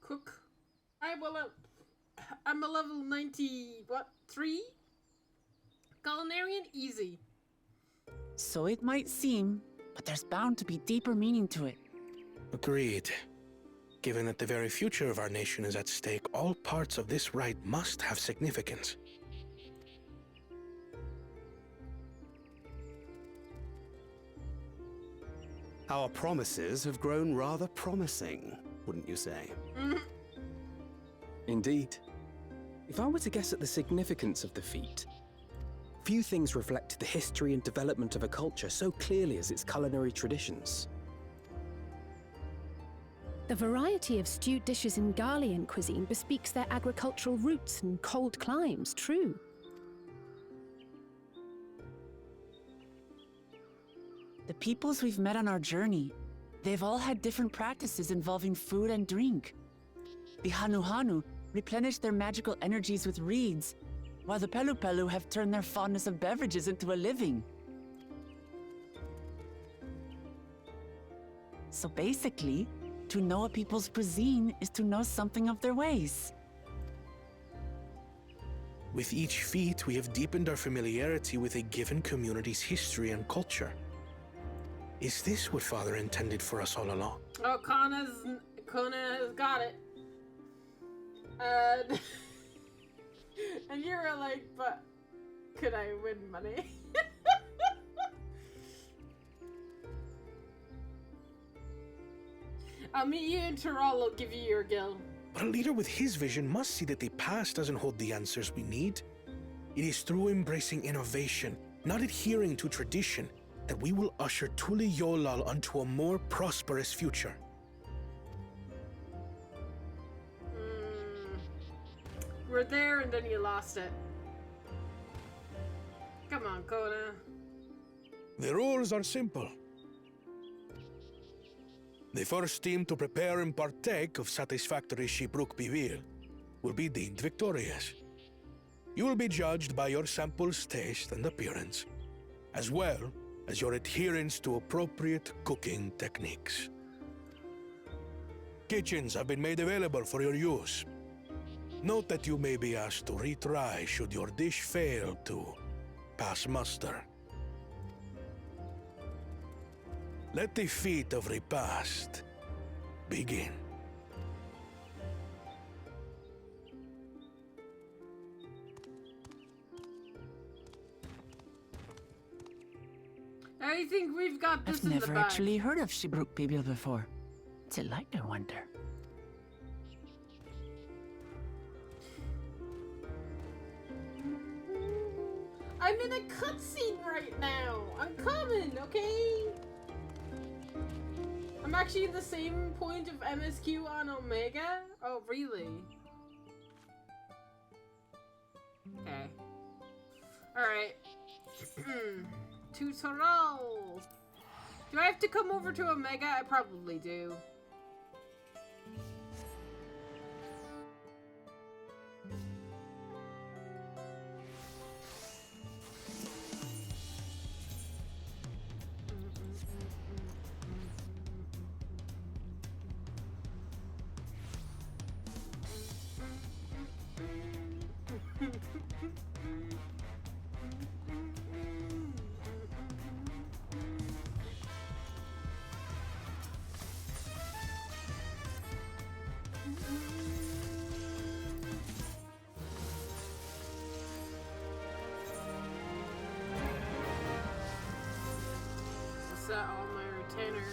Cook. I'm a level 90, what, 3? Culinarian? Easy. So it might seem, but there's bound to be deeper meaning to it. Agreed. Given that the very future of our nation is at stake, all parts of this rite must have significance. Our promises have grown rather promising, wouldn't you say? Indeed. If I were to guess at the significance of the feat, few things reflect the history and development of a culture so clearly as its culinary traditions. The variety of stewed dishes in Garlean cuisine bespeaks their agricultural roots and cold climes, true. The peoples we've met on our journey, they've all had different practices involving food and drink. The Hanu replenish their magical energies with reeds, while the Pelu have turned their fondness of beverages into a living. So basically, to know a people's cuisine is to know something of their ways. With each feat, we have deepened our familiarity with a given community's history and culture. Is this what Father intended for us all along? Oh, Kona's got it. And you were like, but could I win money? I'll meet you in Tyrol, I'll give you your gil. But a leader with his vision must see that the past doesn't hold the answers we need. It is through embracing innovation, not adhering to tradition, that we will usher Tuli Yolal onto a more prosperous future. We're there and then you lost it. Come on, Kona. The rules are simple. The first team to prepare and partake of satisfactory Shibruk Bivir will be deemed victorious. You will be judged by your sample's taste and appearance, as well as your adherence to appropriate cooking techniques. Kitchens have been made available for your use. Note that you may be asked to retry should your dish fail to pass muster. Let the feat of repast begin. I think we've got this I've in the never bag. actually heard of Shibruk Bibil before. What's it like, I wonder? I'm in a cutscene right now. I'm coming, okay? I'm actually at the same point of MSQ on Omega. Oh, really? Okay. Alright. Tutorial! Do I have to come over to Omega? I probably do. Set all my retainers.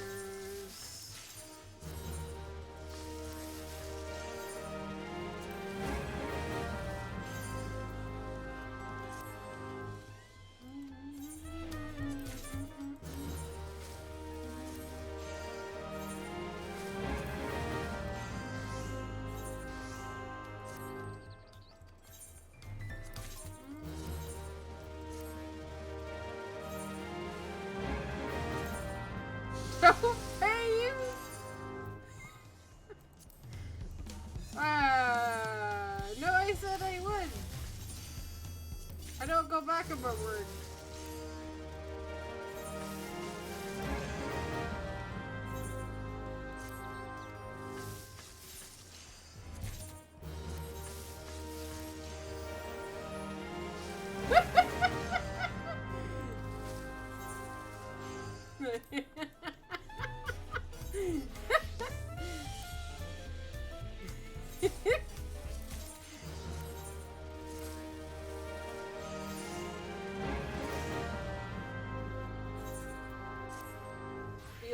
Don't pay you! No, I said I would. I don't go back on my word.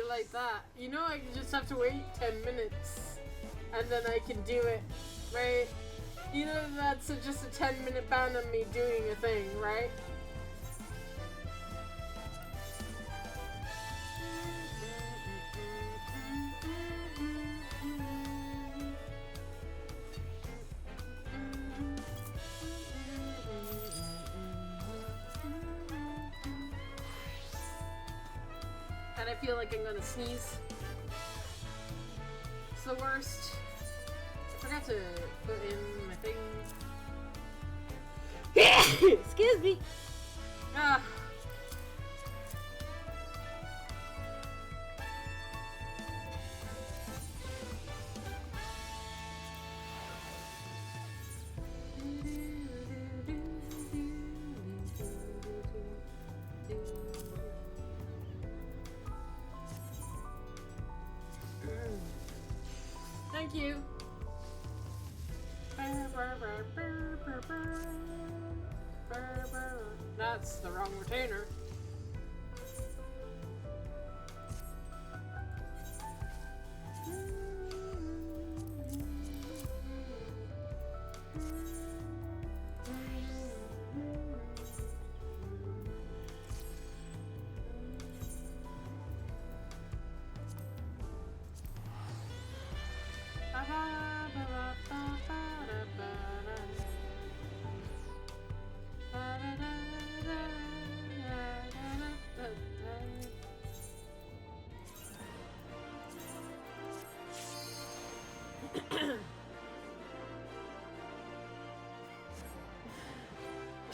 Like that. You know, I just have to wait 10 minutes and then I can do it, right? You know, that's just a 10-minute ban on me doing a thing, right? And I feel like I'm gonna sneeze. It's the worst. I forgot to put in my thing. Excuse me! Ah. Thank you. That's the wrong retainer.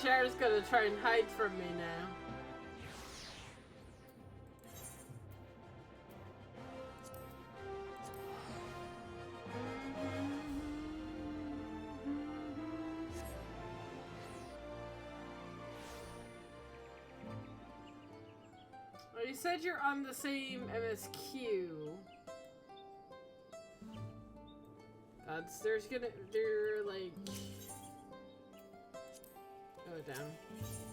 Cher's gonna try and hide from me now. Well, you said you're on the same MSQ. They're like... Oh, down.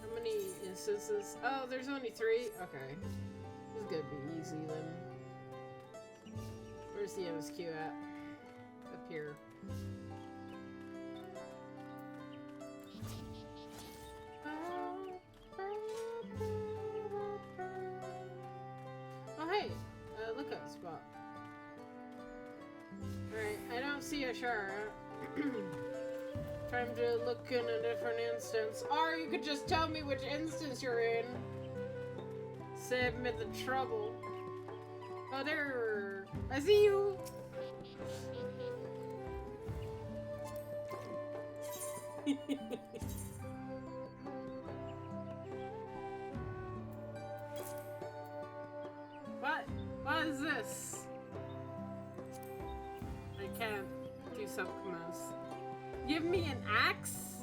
How many instances? Oh, there's only 3? Okay. This is gonna be easy then. Where's the MSQ at? Up here. Oh, hey! Lookout spot. Alright, I don't see a Shara. Time to look in a different instance. Or you could just tell me which instance you're in. Save me the trouble. Oh, there. I see you. What is this? I can't do subcommands. Give me an axe?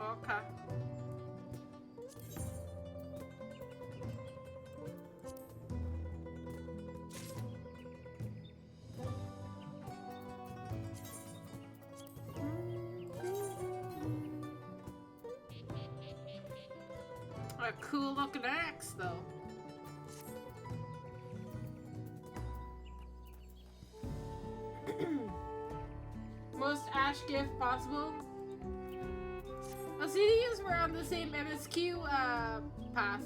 Okay. A cool looking axe, though. Most ash gift possible. Well, CDs were on the same MSQ path,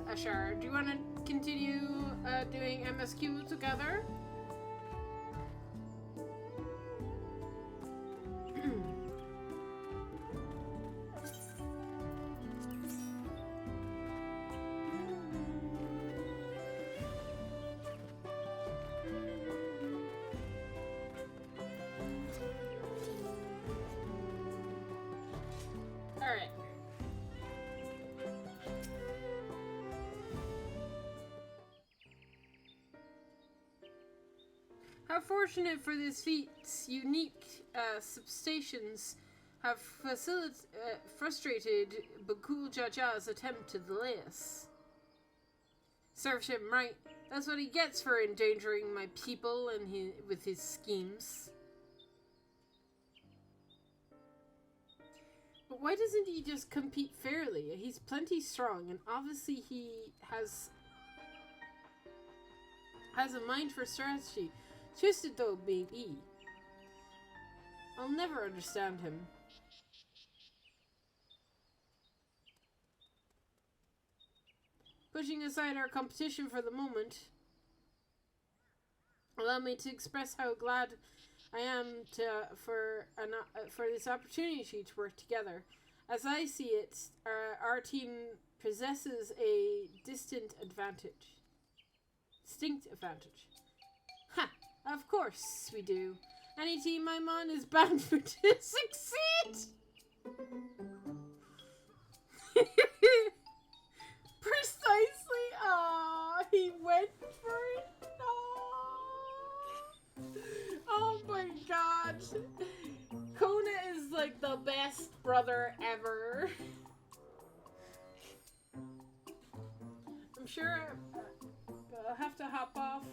Ashar. Do you want to continue doing MSQ together? Alright. How fortunate for this feat's unique substations have frustrated Bakul Jaja's attempt to delay us. Serves him right. That's what he gets for endangering my people and with his schemes. But why doesn't he just compete fairly? He's plenty strong, and obviously he has a mind for strategy. Twisted though, baby. I'll never understand him. Pushing aside our competition for the moment, allow me to express how glad I am for this opportunity to work together. As I see it, our team possesses a distinct advantage. Ha! Of course we do. Any team I'm on is bound to succeed! Precisely! Aww, he went for it. Aww. Oh my god. Kona is like the best brother ever. I'm sure I'll have to hop off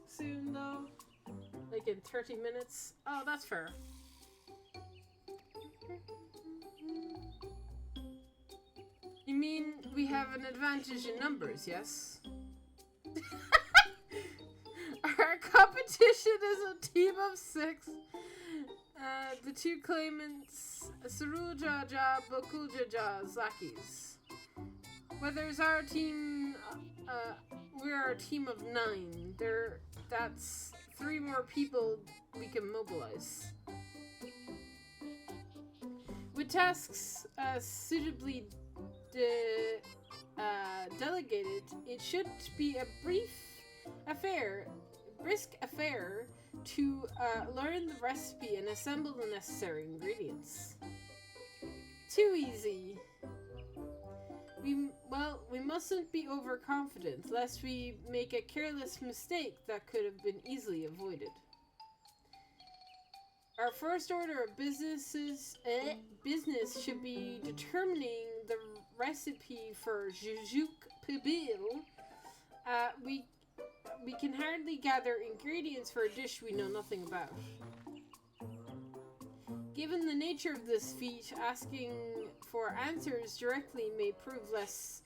soon though. Like in 30 minutes. Oh, that's fair. You mean we have an advantage in numbers, yes? Our competition is a team of 6. The two claimants, Sarujaja, Bakuljaja, Zakis. Whether it's our team, we're a team of 9. That's 3 more people we can mobilize. With tasks suitably delegated, it should be a brisk affair to learn the recipe and assemble the necessary ingredients. Too easy. We mustn't be overconfident, lest we make a careless mistake that could have been easily avoided. Our first order of business should be determining the recipe for Jujuk Pibil. We can hardly gather ingredients for a dish we know nothing about. Given the nature of this feat, asking for answers directly may prove less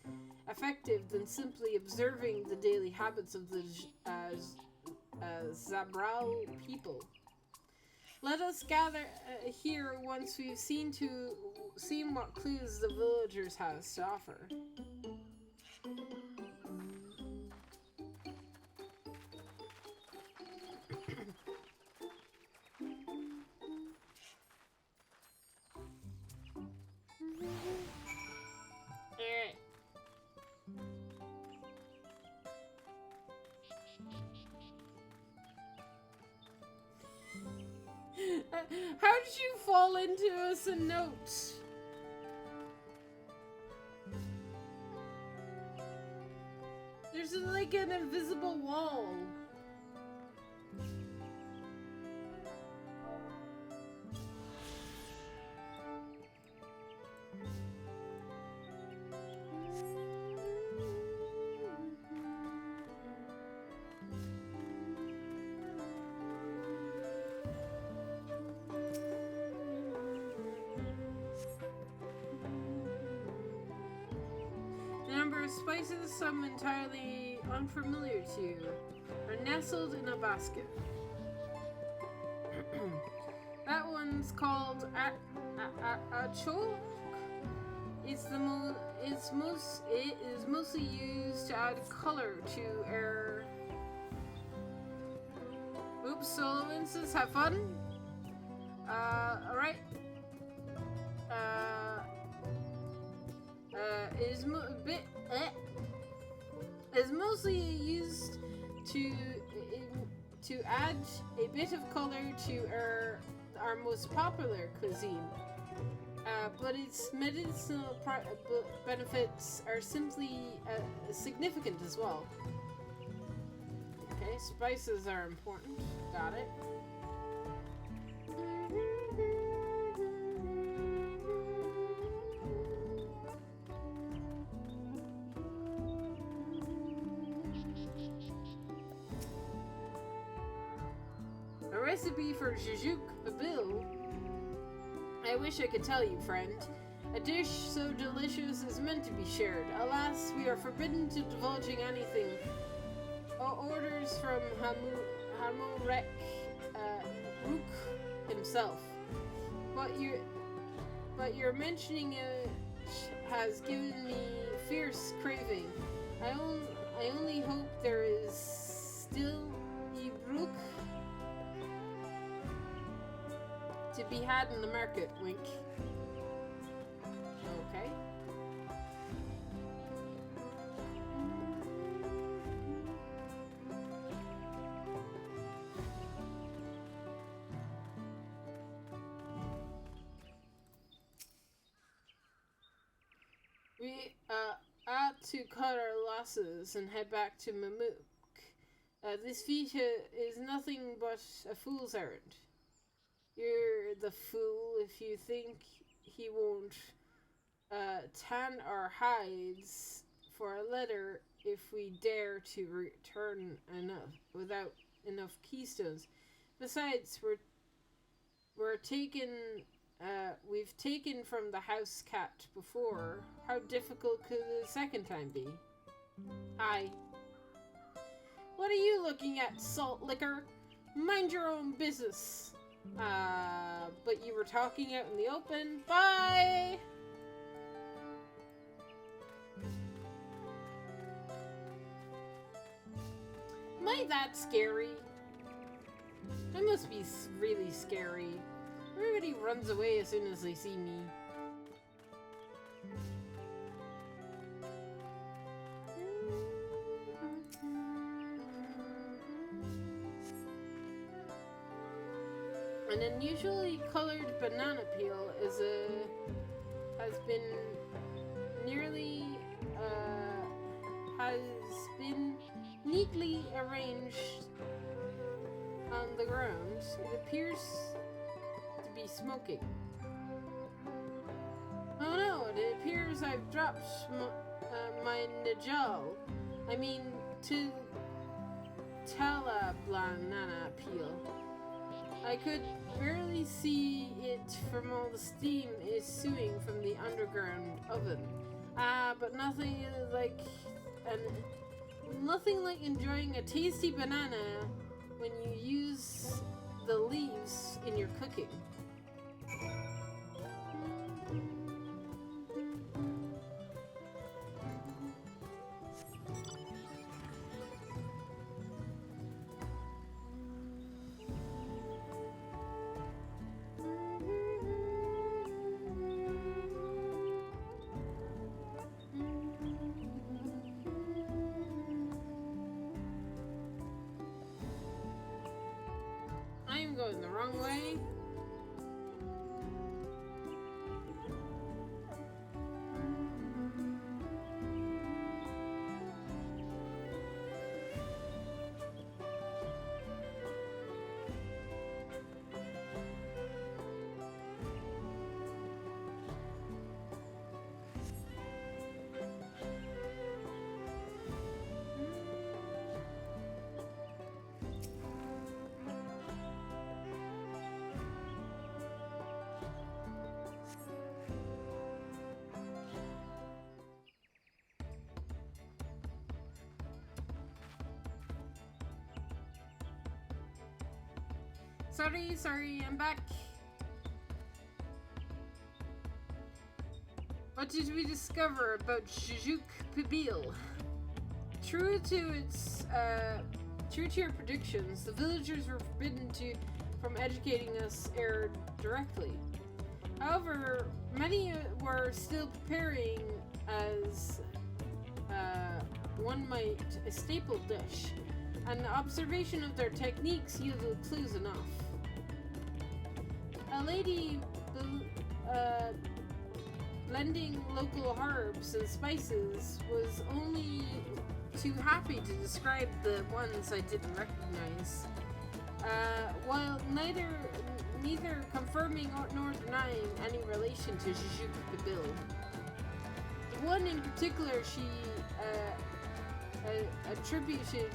effective than simply observing the daily habits of the Zabral people. Let us gather here once we've seen what clues the villagers has to offer. How did you fall into us a note? There's like an invisible wall. The number of spices, some entirely unfamiliar to you, are nestled in a basket. That one's called Achol. It is mostly used to add color to air. Oops, solo instance, have fun. Alright. Is mostly used to add a bit of color to our most popular cuisine. But its medicinal benefits are simply significant as well. Okay, spices are important. Got it. A recipe for Jujuk Babil. I wish I could tell you, friend. A dish so delicious is meant to be shared. Alas, we are forbidden to divulging anything. Orders from Hamurek Rook himself. But your mentioning it has given me fierce craving. I only hope there is still Ibruk to be had in the market, wink. Okay. We ought to cut our losses and head back to Mamuk. This feat is nothing but a fool's errand. You're the fool if you think he won't tan our hides for a letter if we dare to return without enough keystones. Besides, we've taken from the house cat before. How difficult could the second time be? Hi. What are you looking at, salt liquor? Mind your own business. But you were talking out in the open. Bye! Am I that scary? I must be really scary. Everybody runs away as soon as they see me. An unusually colored banana peel has been neatly arranged on the ground. It appears to be smoking. Oh no, it appears I've dropped my Najal. I mean, to Tala banana peel. I could barely see it from all the steam issuing from the underground oven. But nothing like enjoying a tasty banana when you use the leaves in your cooking. I'm going the wrong way. Sorry, I'm back. What did we discover about Jujuk Pibil? True to your predictions, the villagers were forbidden from educating us directly. However, many were still preparing as one might a staple dish, and observation of their techniques yielded clues enough. A lady blending local herbs and spices was only too happy to describe the ones I didn't recognize, while neither confirming nor denying any relation to Jujuk Pibil. The one in particular she attributed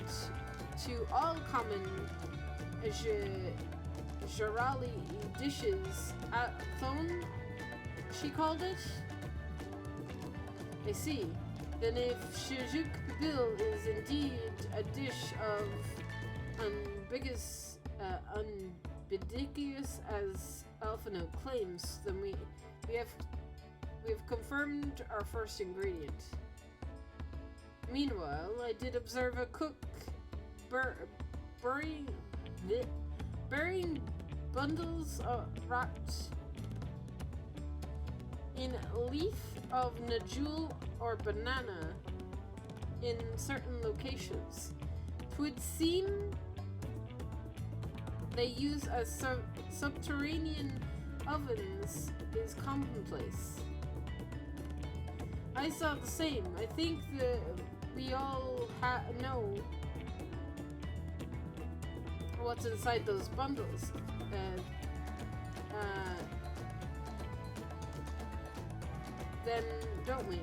to all common Jarali dishes, thon, she called it. I see. Then if Jujuk Pibil is indeed a dish of unambiguous as Alphino claims, then we have confirmed our first ingredient. Meanwhile, I did observe a cook burying bundles wrapped in leaf of najul or banana in certain locations. 'Twould seem they use as subterranean ovens is commonplace. I saw the same. I think that we all know what's inside those bundles. Then don't we?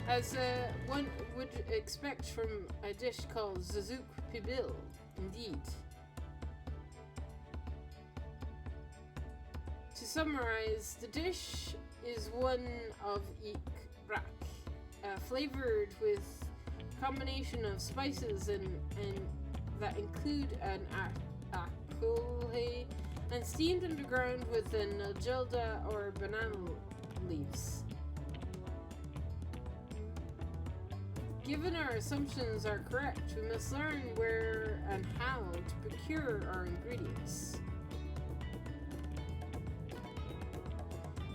As one would expect from a dish called Jujuk Pibil, indeed. To summarize, the dish is one of ikrak, flavored with a combination of spices and that include an akulhe and steamed underground with an algelda or banana leaves. Given our assumptions are correct, we must learn where and how to procure our ingredients.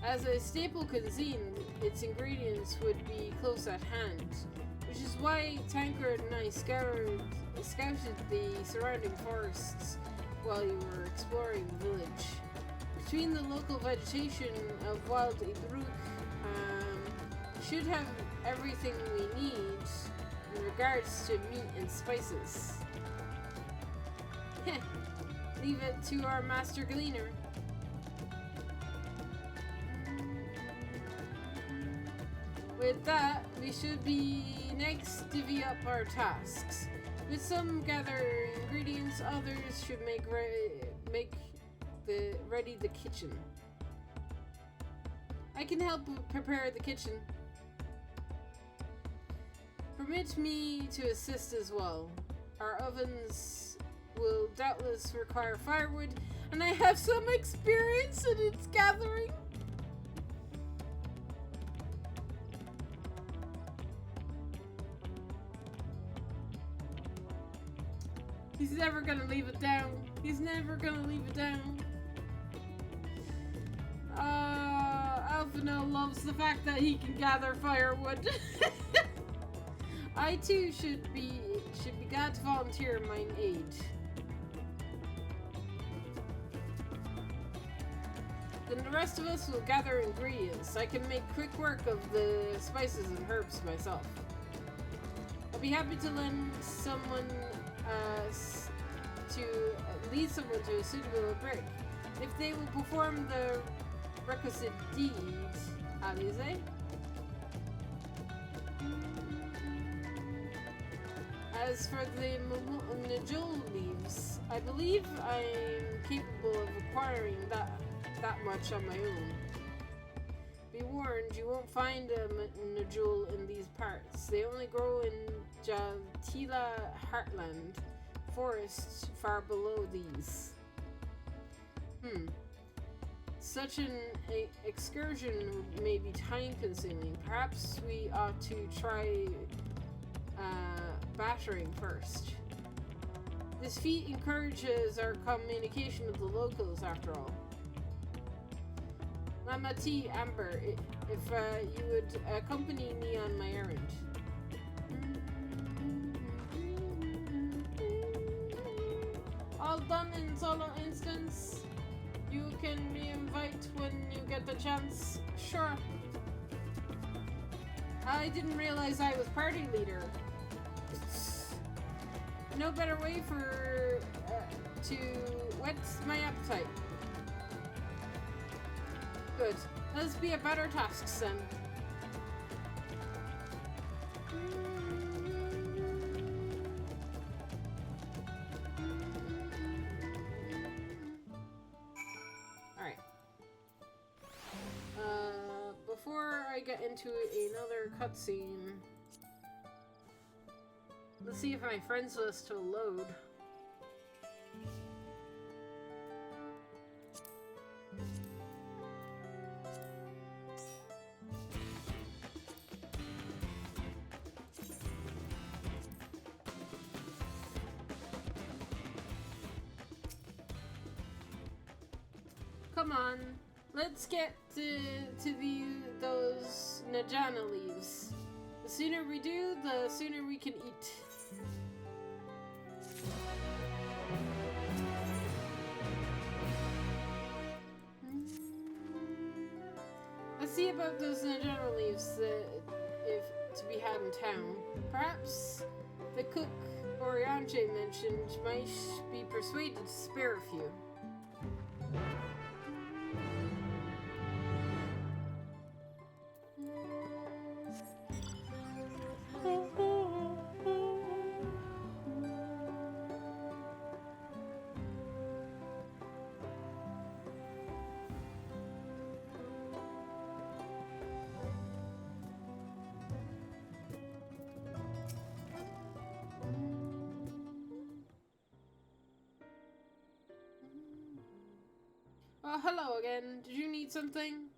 As a staple cuisine, its ingredients would be close at hand, which is why Tancred and I scouted the surrounding forests while you were exploring the village. Between the local vegetation of wild Ibruk, should have everything we need in regards to meat and spices. Leave it to our master gleaner. With that, we should be next divvy up our tasks. With some gather ingredients, others should make ready the kitchen. I can help prepare the kitchen. Permit me to assist as well. Our ovens will doubtless require firewood, and I have some experience in its gathering. He's never gonna leave it down. He's never gonna leave it down. Alphino loves the fact that he can gather firewood. I too should be glad to volunteer in mine aid. Then the rest of us will gather ingredients. I can make quick work of the spices and herbs myself. I'll be happy to lend someone lead someone to a suitable break. If they will perform the requisite deed, Alize. As for the Najul leaves, I believe I'm capable of acquiring that much on my own. Be warned, you won't find a Najul in these parts. They only grow in Jaltila Heartland forests far below these. Such an excursion may be time-consuming. Perhaps we ought to try battering first. This feat encourages our communication with the locals, after all. Lamati Amber, if you would accompany me on my errand. All done in solo instance. You can re-invite when you get the chance. Sure. I didn't realize I was party leader. No better way to whet my appetite. Good. Let's be a better tasks then. Alright. Before I get into another cutscene, let's see if my friends list will load. Come on, let's get to those Najana leaves. The sooner we do, the sooner we can eat. Let's see about those Najana leaves if to be had in town. Perhaps the cook Orianche mentioned might be persuaded to spare a few. Oh, hello again. Did you need something?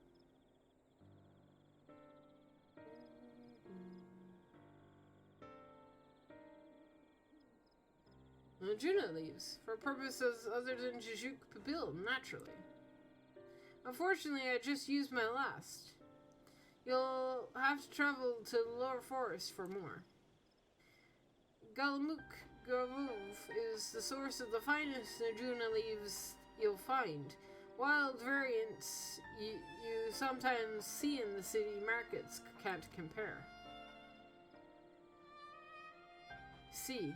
Juno leaves, for purposes other than Jijuk Pabil, naturally. Unfortunately, I just used my last. You'll have to travel to the lower forest for more. Galamuk Gavuv is the source of the finest Najuna leaves you'll find. Wild variants you sometimes see in the city markets can't compare. See,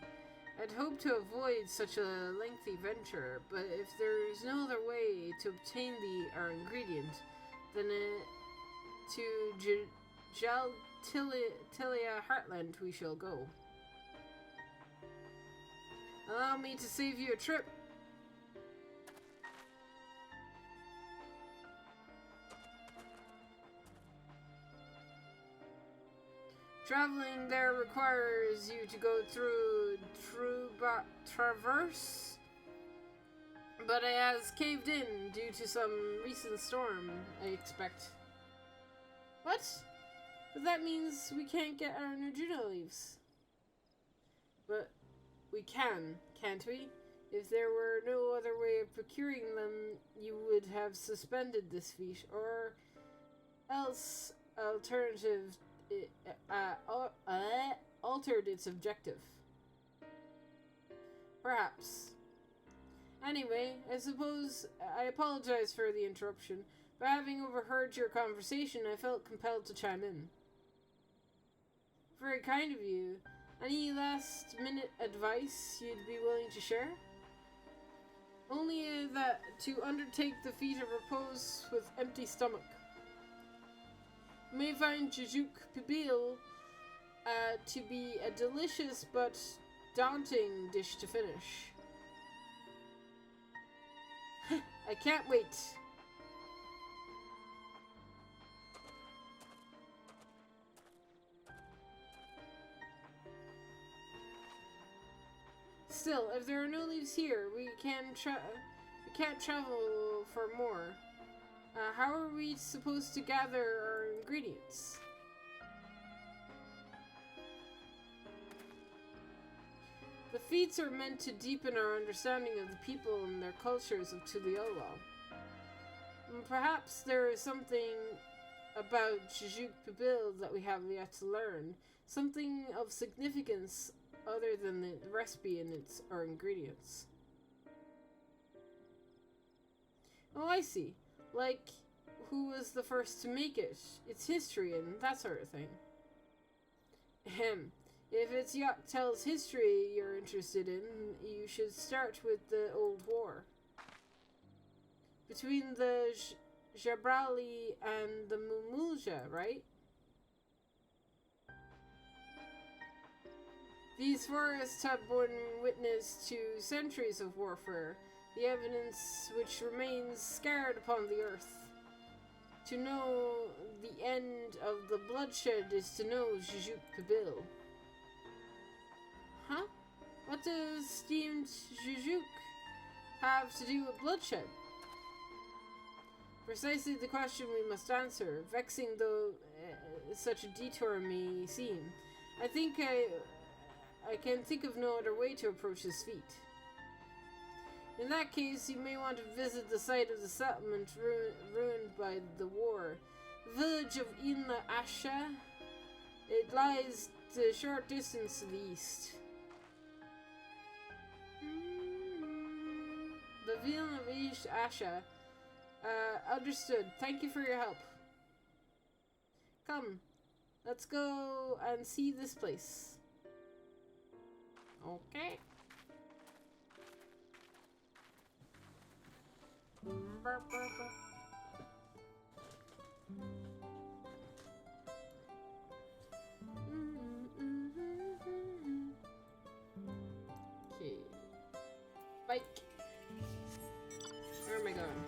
I'd hoped to avoid such a lengthy venture, but if there is no other way to obtain our ingredient, then to Jaltilia Heartland we shall go. Allow me to save you a trip. Traveling there requires you to go through Traverse, but it has caved in due to some recent storm, I expect. What? But that means we can't get our Najuna leaves. But we can, can't we? If there were no other way of procuring them, you would have suspended this feat, or else altered its objective. Perhaps. Anyway, I apologize for the interruption, but having overheard your conversation, I felt compelled to chime in. Very kind of you. Any last-minute advice you'd be willing to share? Only that to undertake the feat of repose with empty stomach. You may find Jujuk Pibil to be a delicious but daunting dish to finish. I can't wait. Still, if there are no leaves here, we can't travel for more. How are we supposed to gather our ingredients? The feats are meant to deepen our understanding of the people and their cultures of Tuliolo. Perhaps there is something about Jujuk Pibil that we have yet to learn. Something of significance other than the recipe and our ingredients. Oh, I see. Like, who was the first to make it, its history, and that sort of thing. Ahem. If it's Yoktel's history you're interested in, you should start with the Old War. Between the Jabrali and the Mumulja, right? These forests have borne witness to centuries of warfare, the evidence which remains scarred upon the earth. To know the end of the bloodshed is to know Jujuk Pibil. Huh? What does steamed Jujuk have to do with bloodshed? Precisely the question we must answer, vexing though such a detour may seem. I think I can think of no other way to approach this feat. In that case, you may want to visit the site of the settlement ruined by the war. The village of Inla Asha. It lies a short distance to the east. The village of Ish Asha. Understood. Thank you for your help. Come, let's go and see this place. Okay. Okay. Bike. Where am I going?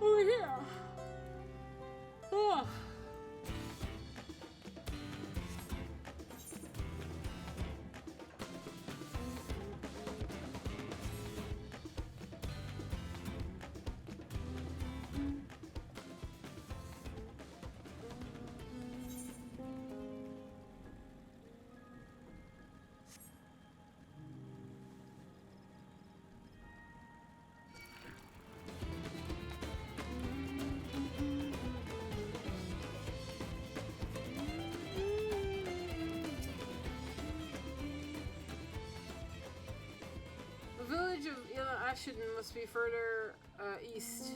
Over here. Oh. The village of Ashen must be further east.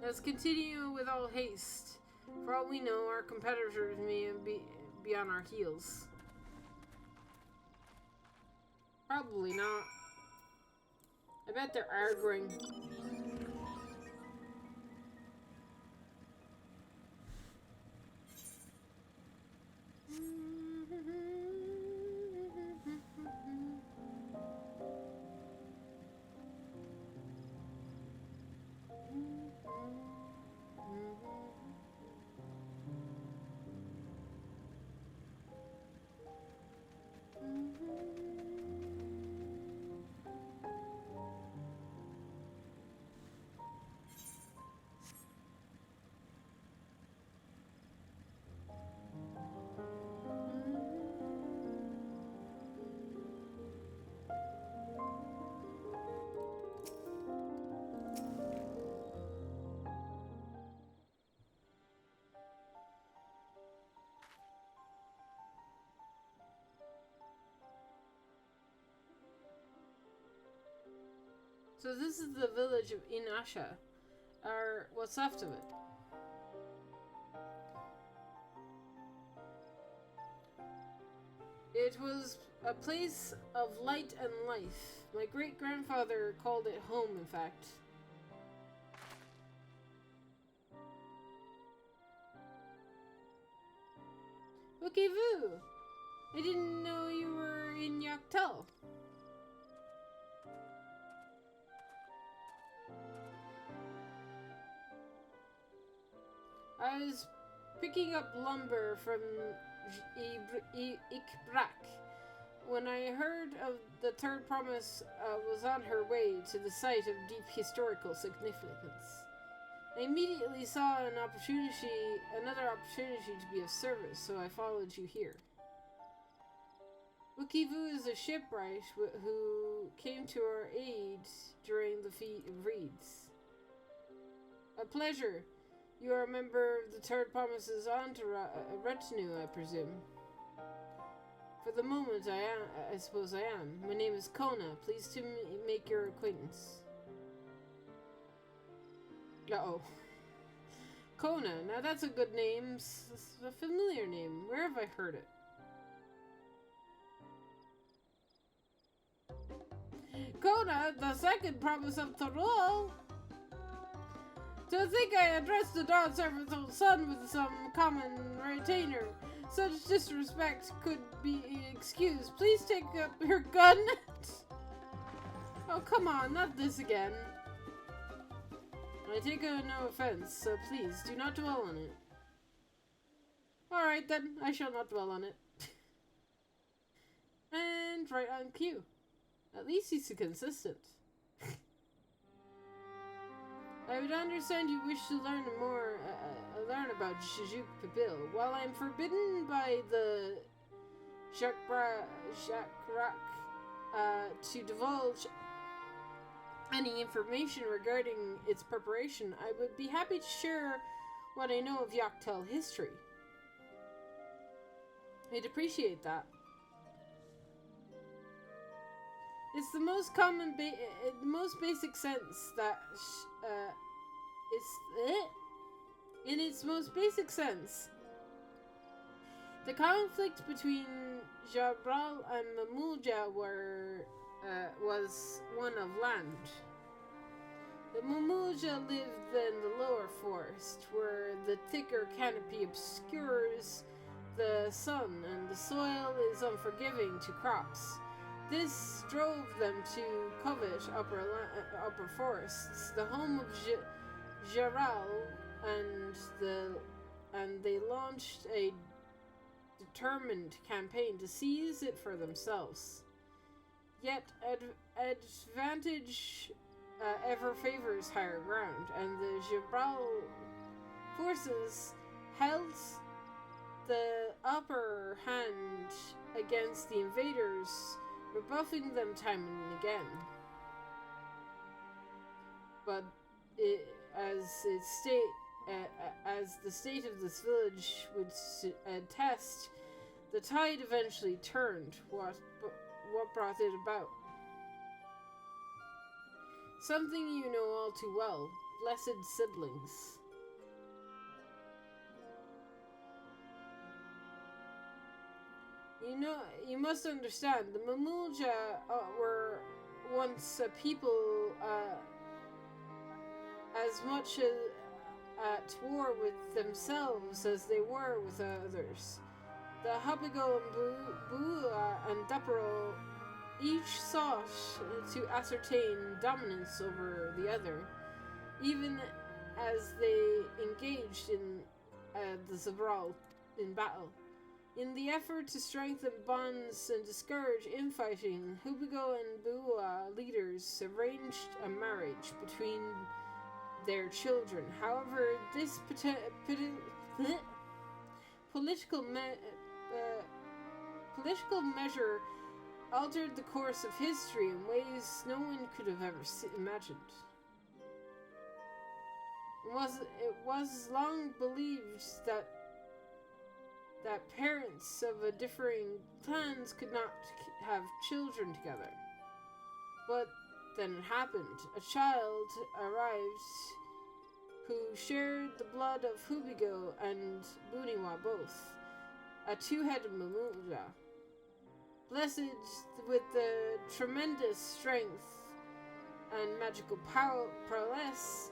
Let's continue with all haste. For all we know, our competitors may be on our heels. Probably not. I bet they're arguing. So this is the village of Inasha, or what's left of it. It was a place of light and life. My great-grandfather called it home, in fact. Wookie-voo! I didn't know you were in Yaktel. I was picking up lumber from Ikbrak when I heard of the third promise was on her way to the site of deep historical significance. I immediately saw another opportunity to be of service, so I followed you here. Wookie-voo is a shipwright who came to our aid during the feat of reeds. A pleasure. You are a member of the Third Promise's retinue, I presume. For the moment, I suppose I am. My name is Kona. Pleased to make your acquaintance. Uh-oh. Kona. Now that's a good name. It's a familiar name. Where have I heard it? Kona, the second promise of Torul. To think I addressed the Dawn Servant's old son with some common retainer. Such disrespect could be excused. Please take up your gun. Oh, come on, not this again. I take no offense, so please do not dwell on it. Alright then, I shall not dwell on it. And right on cue. At least he's consistent. I would understand you wish to learn more, learn about Shijuk Pibil. While I am forbidden by the Jakrak to divulge any information regarding its preparation, I would be happy to share what I know of Yaktel history. I'd appreciate that. It's the most common, the most basic sense that in its most basic sense, the conflict between Jabral and Mamulja was one of land. The Mamulja lived in the lower forest, where the thicker canopy obscures the sun and the soil is unforgiving to crops. This drove them to covet upper forests, the home of Jaral, and they launched a determined campaign to seize it for themselves. Yet advantage ever favors higher ground, and the Jabral forces held the upper hand against the invaders, rebuffing them time and again. But as the state of this village would attest, the tide eventually turned. What brought it about? Something you know all too well. Blessed siblings. You must understand, the Mamulja were once a people as much at war with themselves as they were with others. The Habigo and Bua and Daparo each sought to ascertain dominance over the other, even as they engaged in the Zabral in battle. In the effort to strengthen bonds and discourage infighting, Hubigo and Bua leaders arranged a marriage between their children. However, this political measure altered the course of history in ways no one could have ever imagined. It was long believed that parents of differing clans could not have children together. But then it happened. A child arrived who shared the blood of Hubigo and Buniwa both, a two-headed Mamulja. Blessed with the tremendous strength and magical prowess,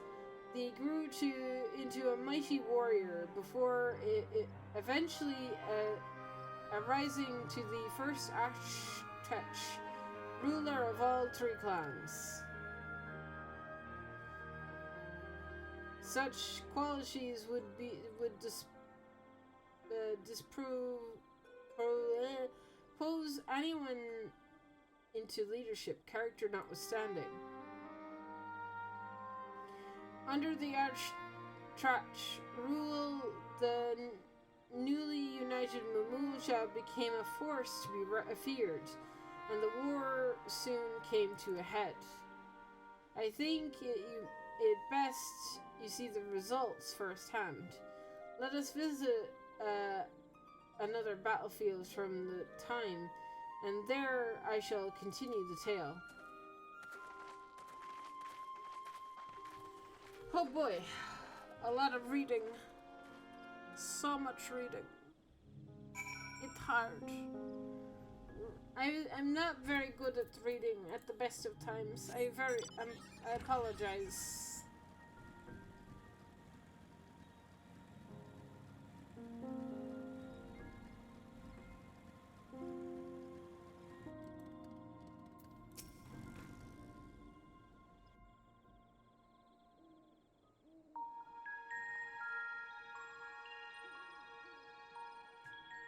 they grew into a mighty warrior before it eventually arising to the first Archtech, ruler of all three clans. Such qualities would dispose anyone into leadership, character notwithstanding. Under the Archtech rule, the newly united Mamuja became a force to be feared, and the war soon came to a head. I think it best you see the results firsthand. Let us visit another battlefield from the time, and there I shall continue the tale. Oh boy, a lot of reading. So much reading. It's hard. I'm not very good at reading at the best of times. I apologize.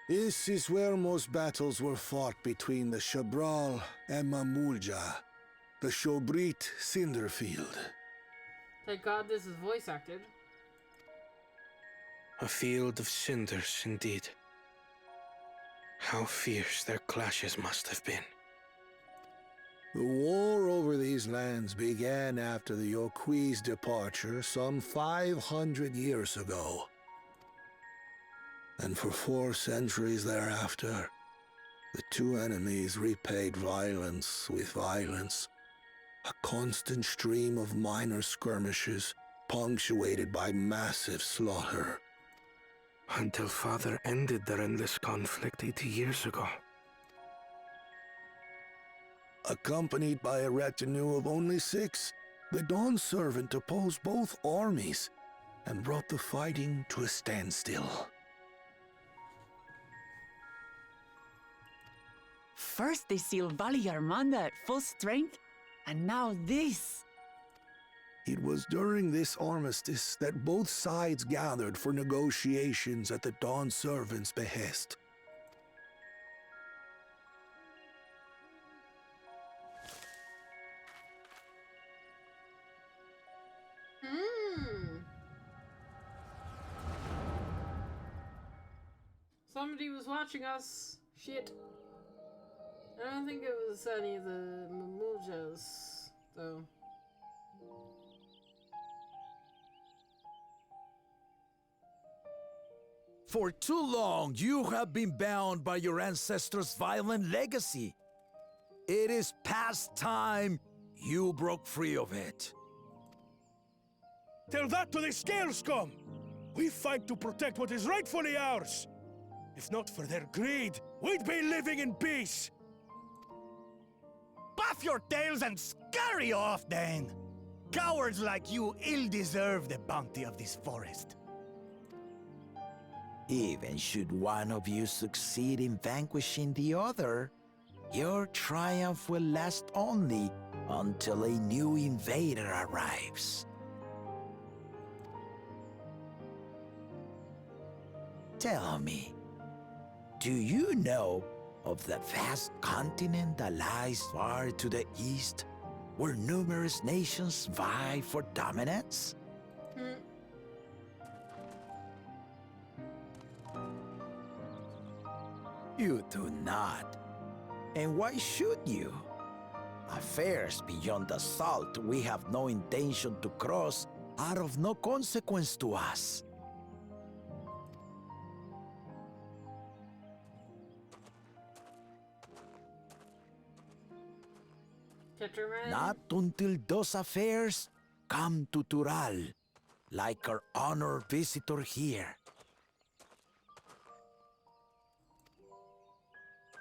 This is where most battles were fought between the Shabral and Mamulja, the Shobrit Cinderfield. Thank God this is voice acted. A field of cinders, indeed. How fierce their clashes must have been. The war over these lands began after the Yokui's departure some 500 years ago. And for 4 centuries thereafter, the two enemies repaid violence with violence. A constant stream of minor skirmishes, punctuated by massive slaughter. Until Father ended their endless conflict 80 years ago. Accompanied by a retinue of only 6, the Dawn Servant opposed both armies and brought the fighting to a standstill. First they sealed Valley Armanda at full strength, and now this. It was during this armistice that both sides gathered for negotiations at the Dawn Servant's behest. Somebody was watching us. Shit. I don't think it was any of the Mamujas, though. For too long, you have been bound by your ancestors' violent legacy. It is past time you broke free of it. Tell that to the Scale Scum! We fight to protect what is rightfully ours! If not for their greed, we'd be living in peace! Puff your tails and scurry off, then! Cowards like you ill deserve the bounty of this forest. Even should one of you succeed in vanquishing the other, your triumph will last only until a new invader arrives. Tell me, do you know of the vast continent that lies far to the east, where numerous nations vie for dominance? You do not. And why should you? Affairs beyond the salt we have no intention to cross are of no consequence to us. Not until those affairs come to Tural, like our honored visitor here.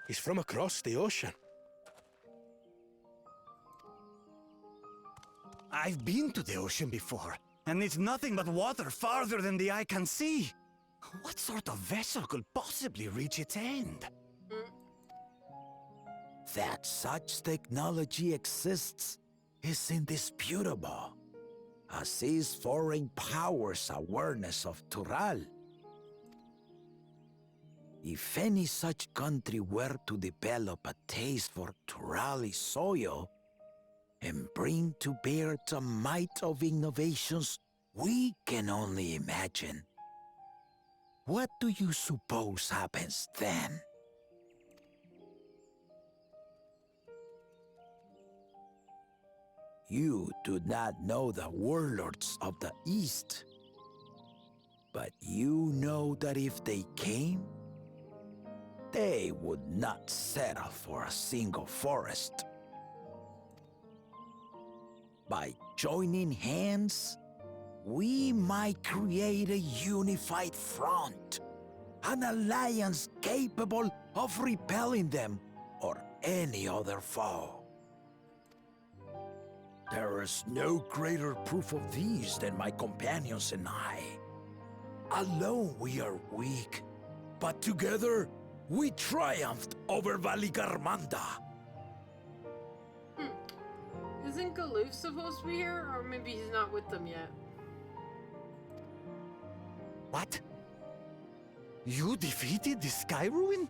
He's from across the ocean. I've been to the ocean before, and it's nothing but water farther than the eye can see. What sort of vessel could possibly reach its end? That such technology exists is indisputable, as is foreign powers' awareness of Tural. If any such country were to develop a taste for Turali soil and bring to bear the might of innovations we can only imagine, what do you suppose happens then? You do not know the warlords of the East, but you know that if they came, they would not settle for a single forest. By joining hands, we might create a unified front, an alliance capable of repelling them or any other foe. There is no greater proof of these than my companions and I. Alone we are weak, but together we triumphed over Valigarmanda. Isn't Galoof supposed to be here? Or maybe he's not with them yet. What? You defeated the Sky Ruin?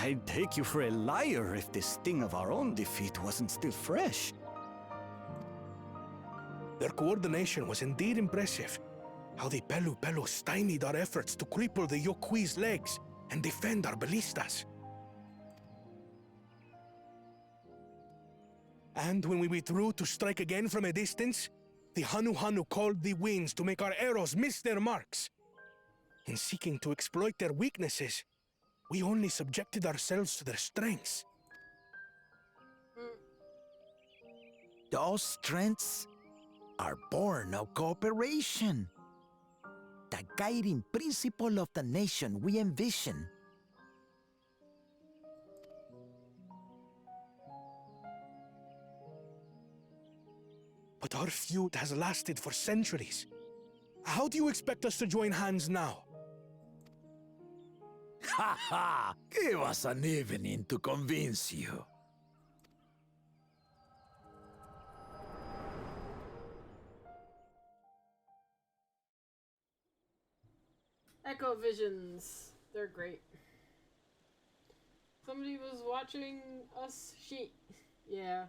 I'd take you for a liar if the sting of our own defeat wasn't still fresh. Their coordination was indeed impressive. How the Pelu stymied our efforts to cripple the Yokui's legs and defend our ballistas. And when we withdrew to strike again from a distance, the Hanu called the winds to make our arrows miss their marks. In seeking to exploit their weaknesses, we only subjected ourselves to their strengths. Those strengths are born of cooperation. The guiding principle of the nation we envision. But our feud has lasted for centuries. How do you expect us to join hands now? Ha ha! Give us an evening to convince you. Echo Visions. They're great. Somebody was watching us sheet. Yeah.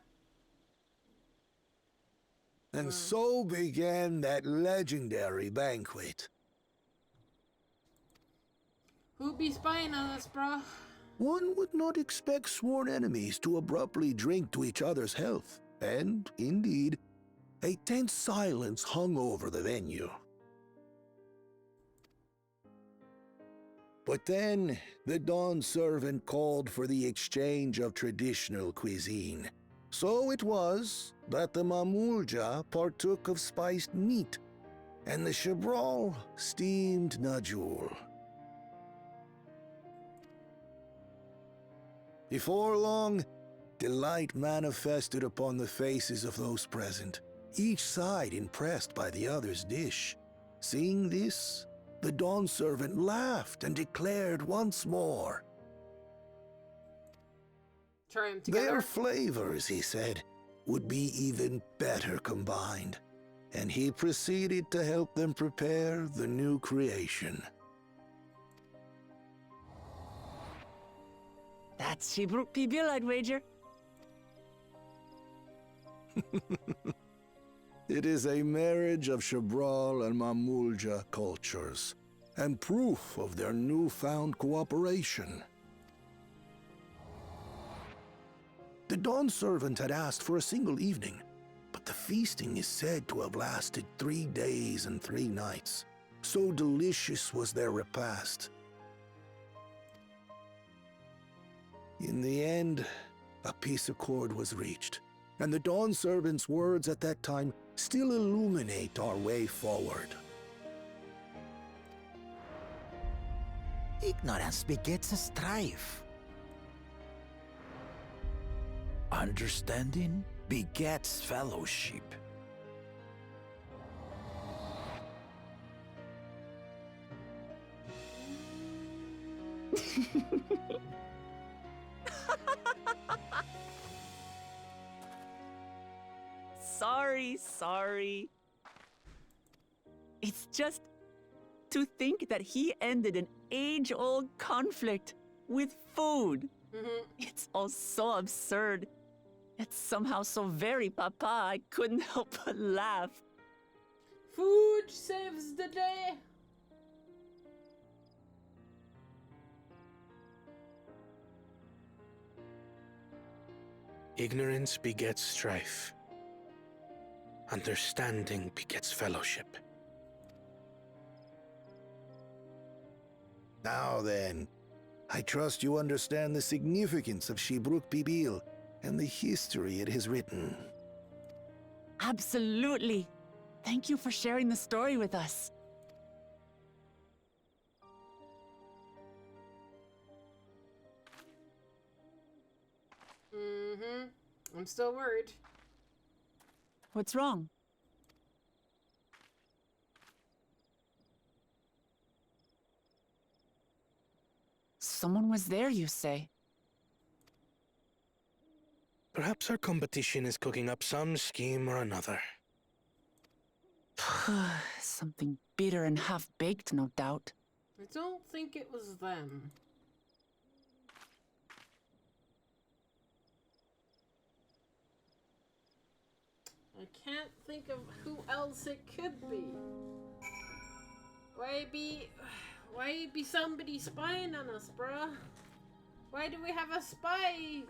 And so began that legendary banquet. Who be spying on us, bruh? One would not expect sworn enemies to abruptly drink to each other's health, and, indeed, a tense silence hung over the venue. But then, the Dawn servant called for the exchange of traditional cuisine. So it was that the Mamulja partook of spiced meat, and the Chebral steamed Najul. Before long, delight manifested upon the faces of those present, each side impressed by the other's dish. Seeing this, the Dawn servant laughed and declared once more, Try them together. their flavors, he said, would be even better combined, and he proceeded to help them prepare the new creation. That's Shibruk Pibil, I'd wager. It is a marriage of Chebral and Mamulja cultures, and proof of their newfound cooperation. The Dawn servant had asked for a single evening, but the feasting is said to have lasted 3 days and 3 nights. So delicious was their repast. In the end, a peace accord was reached, and the Dawn servant's words at that time still illuminate our way forward. Ignorance begets strife. Understanding begets fellowship. Sorry. It's just to think that he ended an age-old conflict with food. It's all so absurd. It's somehow so very papa, I couldn't help but laugh. Food saves the day. Ignorance begets strife. Understanding begets fellowship. Now then, I trust you understand the significance of Shibruk Bibil and the history it has written. Absolutely. Thank you for sharing the story with us. I'm still worried. What's wrong? Someone was there, you say? Perhaps our competition is cooking up some scheme or another. Something bitter and half-baked, no doubt. I don't think it was them. I can't think of who else it could be. Why be somebody spying on us, bruh? Why do we have a spy?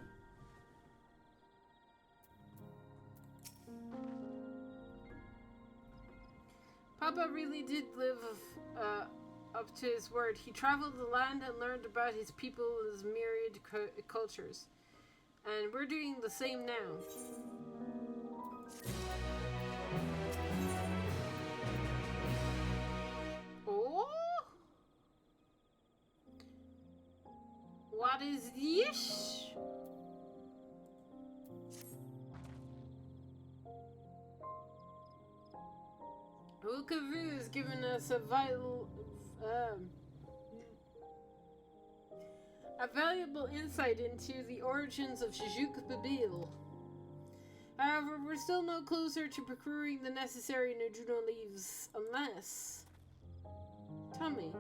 Papa really did live up to his word. He traveled the land and learned about his people's myriad cultures. And we're doing the same now. Oh? What is this? Ukavu has given us a valuable insight into the origins of Shijuk Babil. However, we're still no closer to procuring the necessary Najuno leaves unless... Tell me,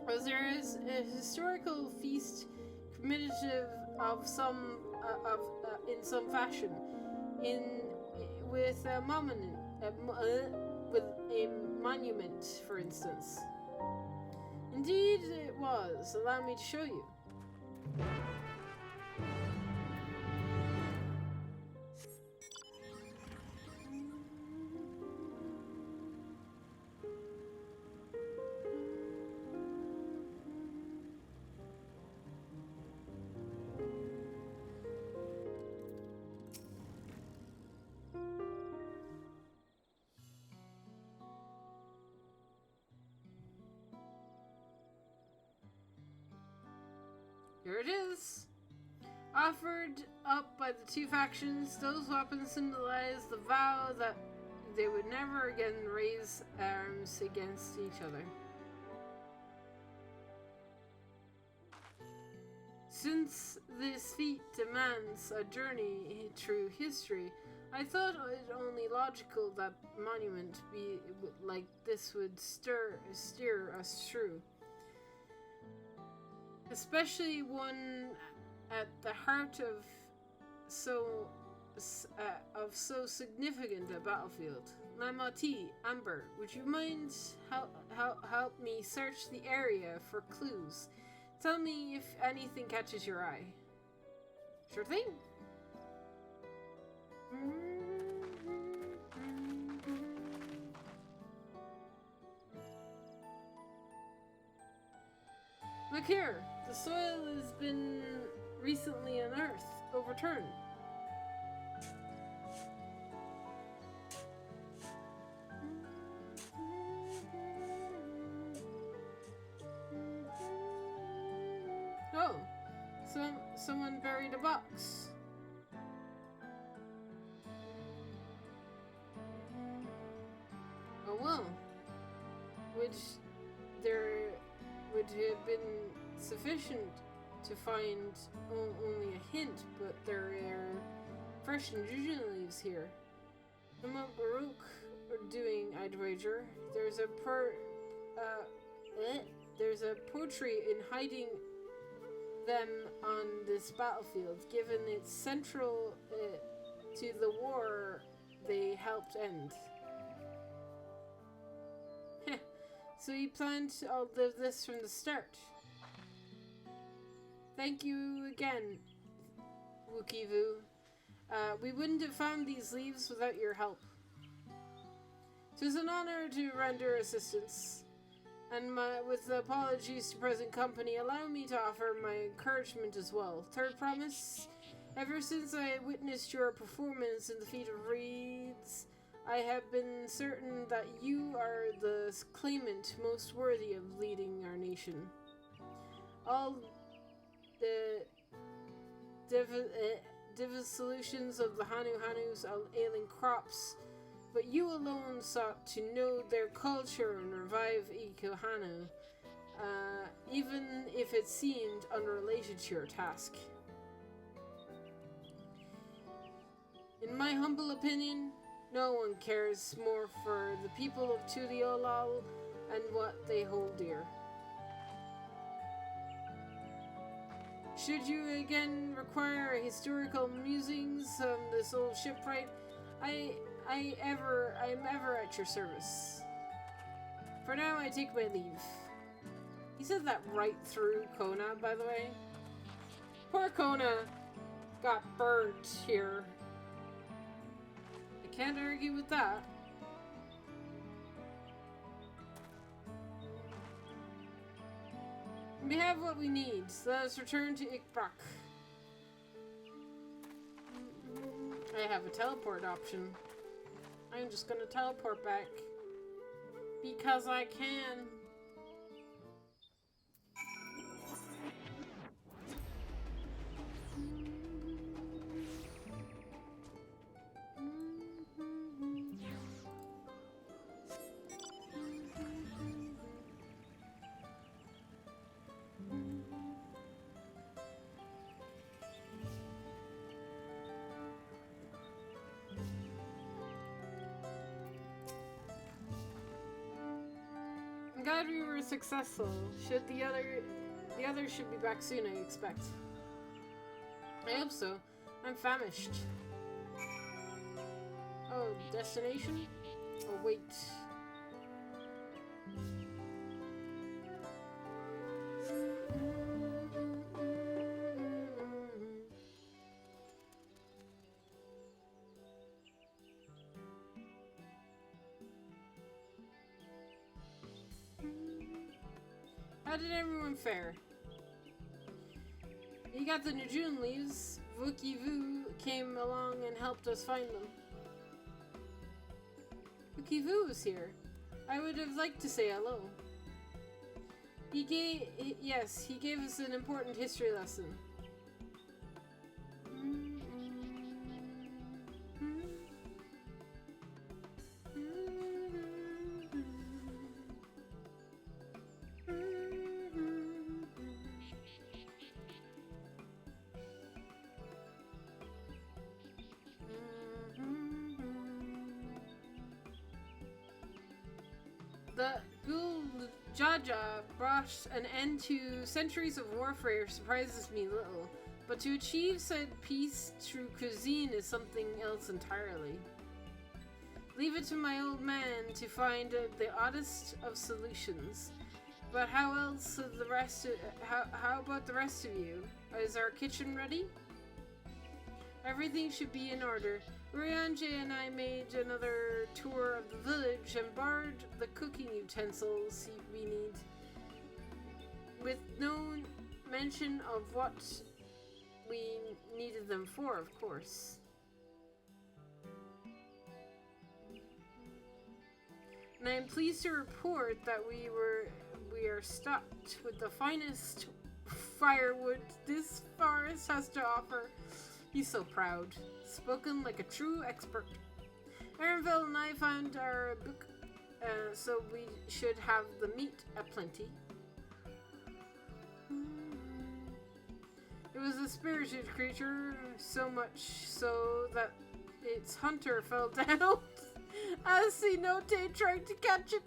was there a historical feast commemorative of some in some fashion with a monument, for instance? Indeed it was. Allow me to show you. Here it is. Offered up by the two factions, those weapons symbolize the vow that they would never again raise arms against each other. Since this feat demands a journey through history, I thought it only logical that monument be like this would steer us through. Especially one at the heart of so significant a battlefield. Namati, Amber, would you mind help me search the area for clues? Tell me if anything catches your eye. Sure thing. Look here, the soil has been recently overturned. Oh, someone buried a box. Oh well, would have been sufficient to find only a hint, but there are fresh Jujun leaves here. The Mount Baruch are doing, I'd wager. There's a poetry in hiding them on this battlefield, given it's central to the war they helped end. So you planned to outlive this from the start. Thank you again, Wookiee-Vu. We wouldn't have found these leaves without your help. It was an honor to render assistance, and with the apologies to present company, allow me to offer my encouragement as well. Third promise, ever since I witnessed your performance in the Feat of Reeds, I have been certain that you are the claimant most worthy of leading our nation. All the solutions of the Hanu's ailing crops, but you alone sought to know their culture and revive Ikohanu, even if it seemed unrelated to your task. In my humble opinion, no one cares more for the people of Tudiolal and what they hold dear. Should you again require historical musings on this old shipwright, I'm ever at your service. For now, I take my leave. He said that right through Kona, by the way. Poor Kona got burnt here. I can't argue with that. We have what we need, so let us return to Ikbrak. I have a teleport option. I'm just gonna teleport back. Because I can. I'm glad we were successful. The others should be back soon, I expect. I hope so. I'm famished. Oh, destination? Oh, wait. How did everyone fare? You got the Najun leaves. Wookiee-Vu came along and helped us find them. Wookiee-Vu was here. I would have liked to say hello. He gave us an important history lesson. The Gul Jaja brought an end to centuries of warfare surprises me little, but to achieve said peace through cuisine is something else entirely. Leave it to my old man to find the oddest of solutions. But how else the rest? How about the rest of you? Is our kitchen ready? Everything should be in order. Ryanje and I made another tour of the village and borrowed the cooking utensils we need, with no mention of what we needed them for, of course. And I am pleased to report that we are stocked with the finest firewood this forest has to offer. He's so proud. Spoken like a true expert. Aaronville and I found our book, so we should have the meat aplenty. a spirited creature, so much so that its hunter fell down as Sinote tried to catch it.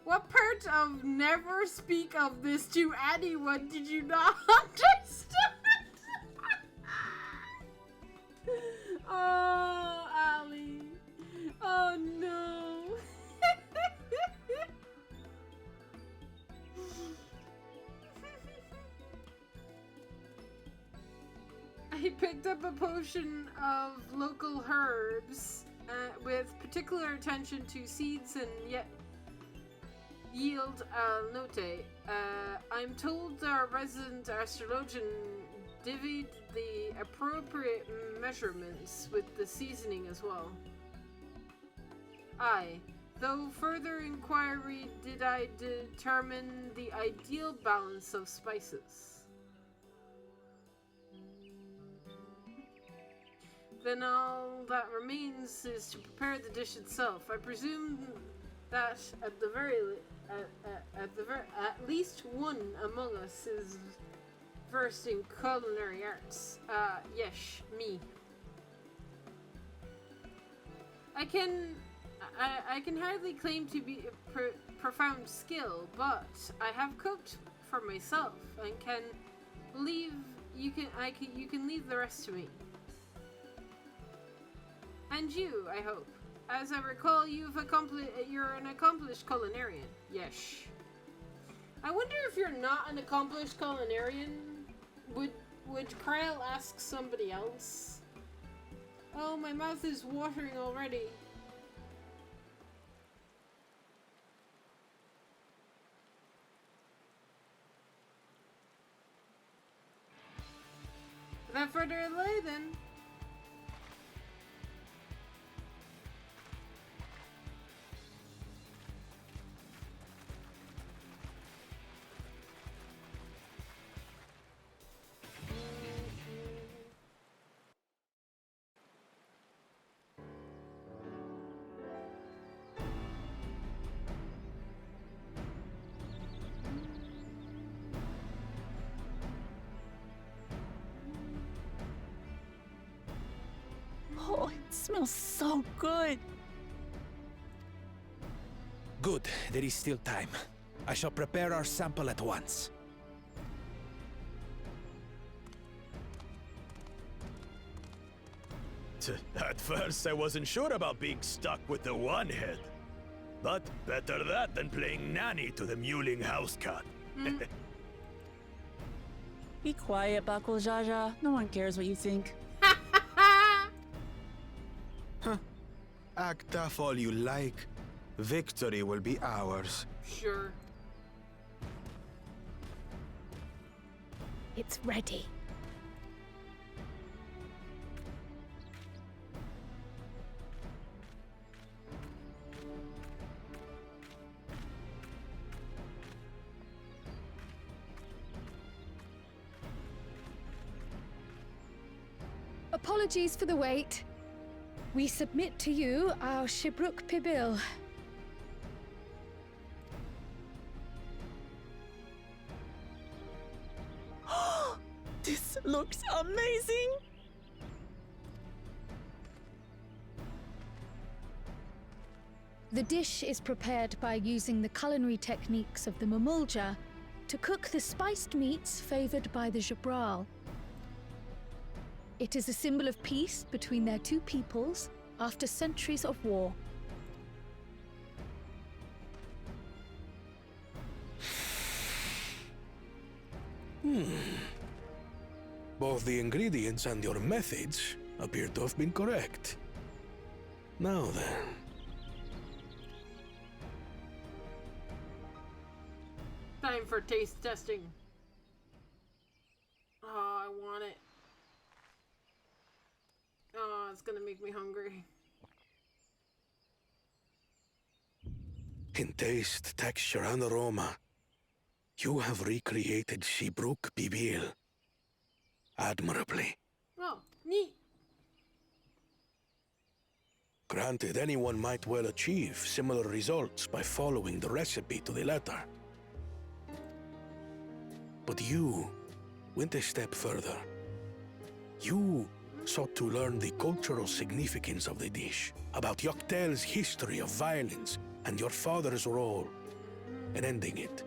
What part of never speak of this to anyone did you not understand? Oh, Ali. Oh, no. I picked up a potion of local herbs with particular attention to seeds and yet yield note. I'm told our resident astrologian divvied the appropriate measurements with the seasoning as well. Aye, though further inquiry did I determine the ideal balance of spices. Then all that remains is to prepare the dish itself. I presume that at least one among us is versed in culinary arts. Yes, me. I can hardly claim to be a profound skill, but I have cooked for myself and can leave. You can leave the rest to me. And you, I hope. As I recall, you're an accomplished culinarian. Yes. I wonder if you're not an accomplished culinarian, would Kyle ask somebody else? Oh, my mouth is watering already. Without further delay, then. Oh, it smells so good. Good, there is still time. I shall prepare our sample at once. At first, I wasn't sure about being stuck with the one head. But better that than playing nanny to the mewling house cat. Be quiet, Bakul Jaja. No one cares what you think. Act tough all you like. Victory will be ours. Sure. It's ready. Apologies for the wait. We submit to you our Shibruk Pibil. This looks amazing! The dish is prepared by using the culinary techniques of the Mamulja to cook the spiced meats favored by the Jabral. It is a symbol of peace between their two peoples after centuries of war. Both the ingredients and your methods appear to have been correct. Now then. Time for taste testing. Oh, I want it. Oh, it's gonna make me hungry. In taste, texture, and aroma, you have recreated Shibruk Bibil admirably. Oh, neat. Granted, anyone might well achieve similar results by following the recipe to the letter. But you went a step further. You sought to learn the cultural significance of the dish, about Yoctel's history of violence and your father's role in ending it.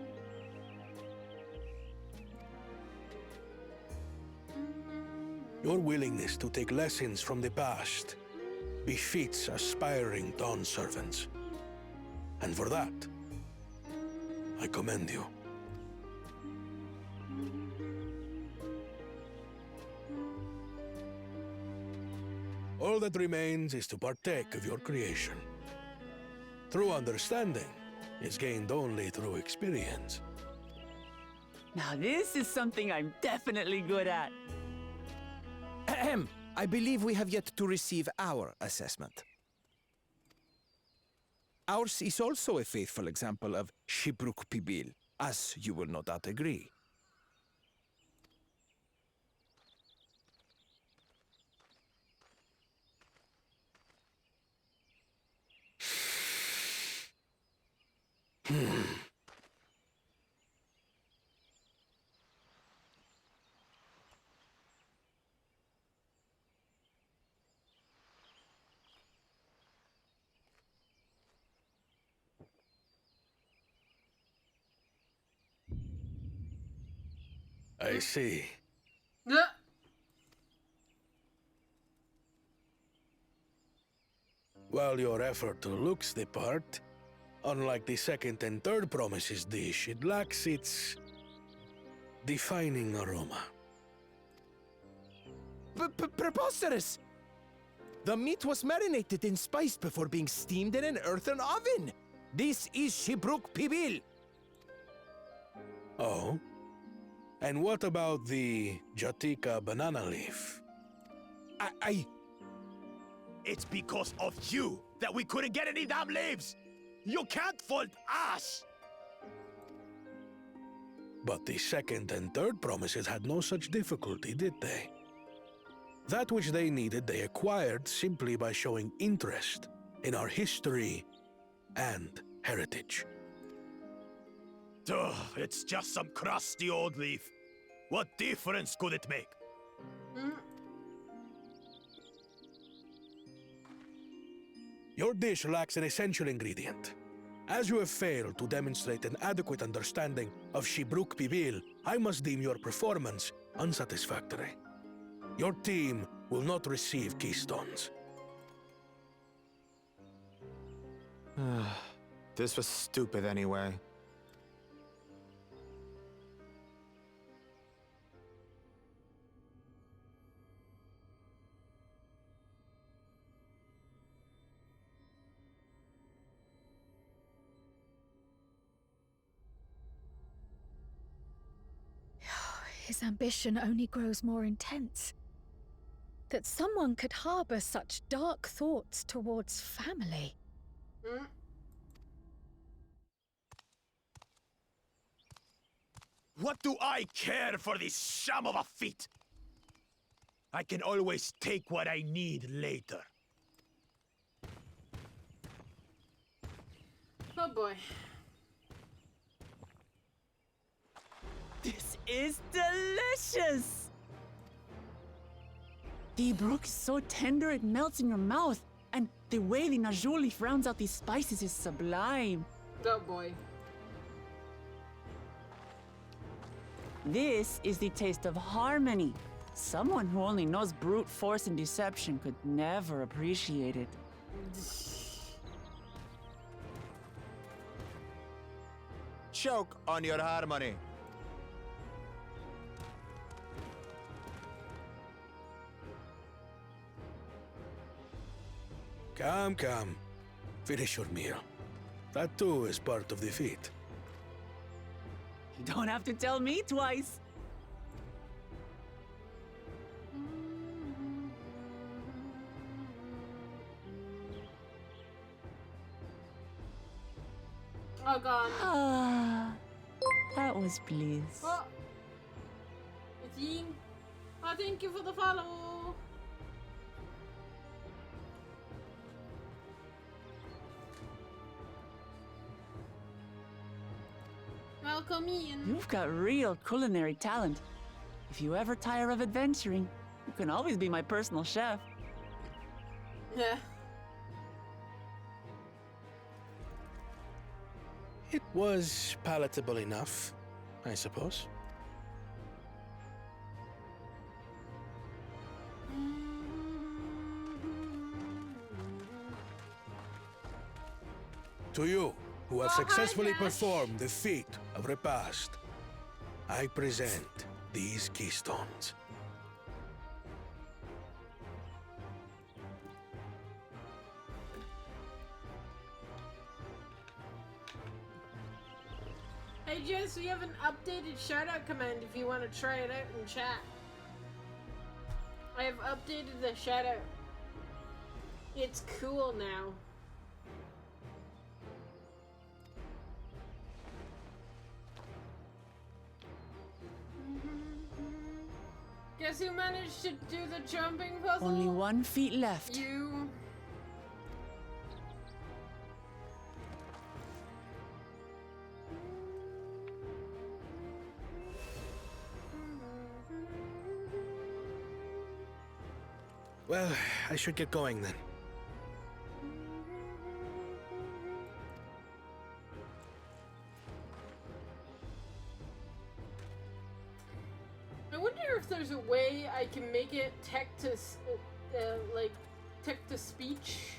Your willingness to take lessons from the past befits aspiring Dawn servants. And for that, I commend you. All that remains is to partake of your creation. True understanding is gained only through experience. Now this is something I'm definitely good at. Ahem. I believe we have yet to receive our assessment. Ours is also a faithful example of Shibruk Pibil, as you will no doubt agree. I see. Yeah. While your effort looks the part, unlike the second and third promises dish, it lacks its defining aroma. Preposterous! The meat was marinated and spiced before being steamed in an earthen oven. This is Shibruk Pibil. Oh? And what about the Jatika banana leaf? It's because of you that we couldn't get any damn leaves! You can't fault us! But the second and third promises had no such difficulty, did they? That which they needed, they acquired simply by showing interest in our history and heritage. Ugh, it's just some crusty old leaf. What difference could it make? Your dish lacks an essential ingredient. As you have failed to demonstrate an adequate understanding of Shibruk Pibil, I must deem your performance unsatisfactory. Your team will not receive keystones. This was stupid anyway. His ambition only grows more intense. That someone could harbor such dark thoughts towards family. What do I care for this sham of a feat? I can always take what I need later. Oh boy. This is delicious! The brook is so tender it melts in your mouth, and the way the najou leaf rounds out these spices is sublime. Oh boy. This is the taste of harmony. Someone who only knows brute force and deception could never appreciate it. Choke on your harmony. Come. Finish your meal. That too is part of the feat. You don't have to tell me twice. Oh god. Ah, that was bliss. Oh. It's Ying. Oh, thank you for the follow. welcome in. You've got real culinary talent. If you ever tire of adventuring, you can always be my personal chef. Yeah. It was palatable enough, I suppose. To you, who have successfully performed the feat of repast, I present these keystones. Hey Jess, we have an updated shoutout command if you want to try it out in chat. I have updated the shoutout. It's cool now. Guess who managed to do the jumping puzzle? Only 1 feet left. You. Well, I should get going then. I wonder if there's a way I can make it text to speech.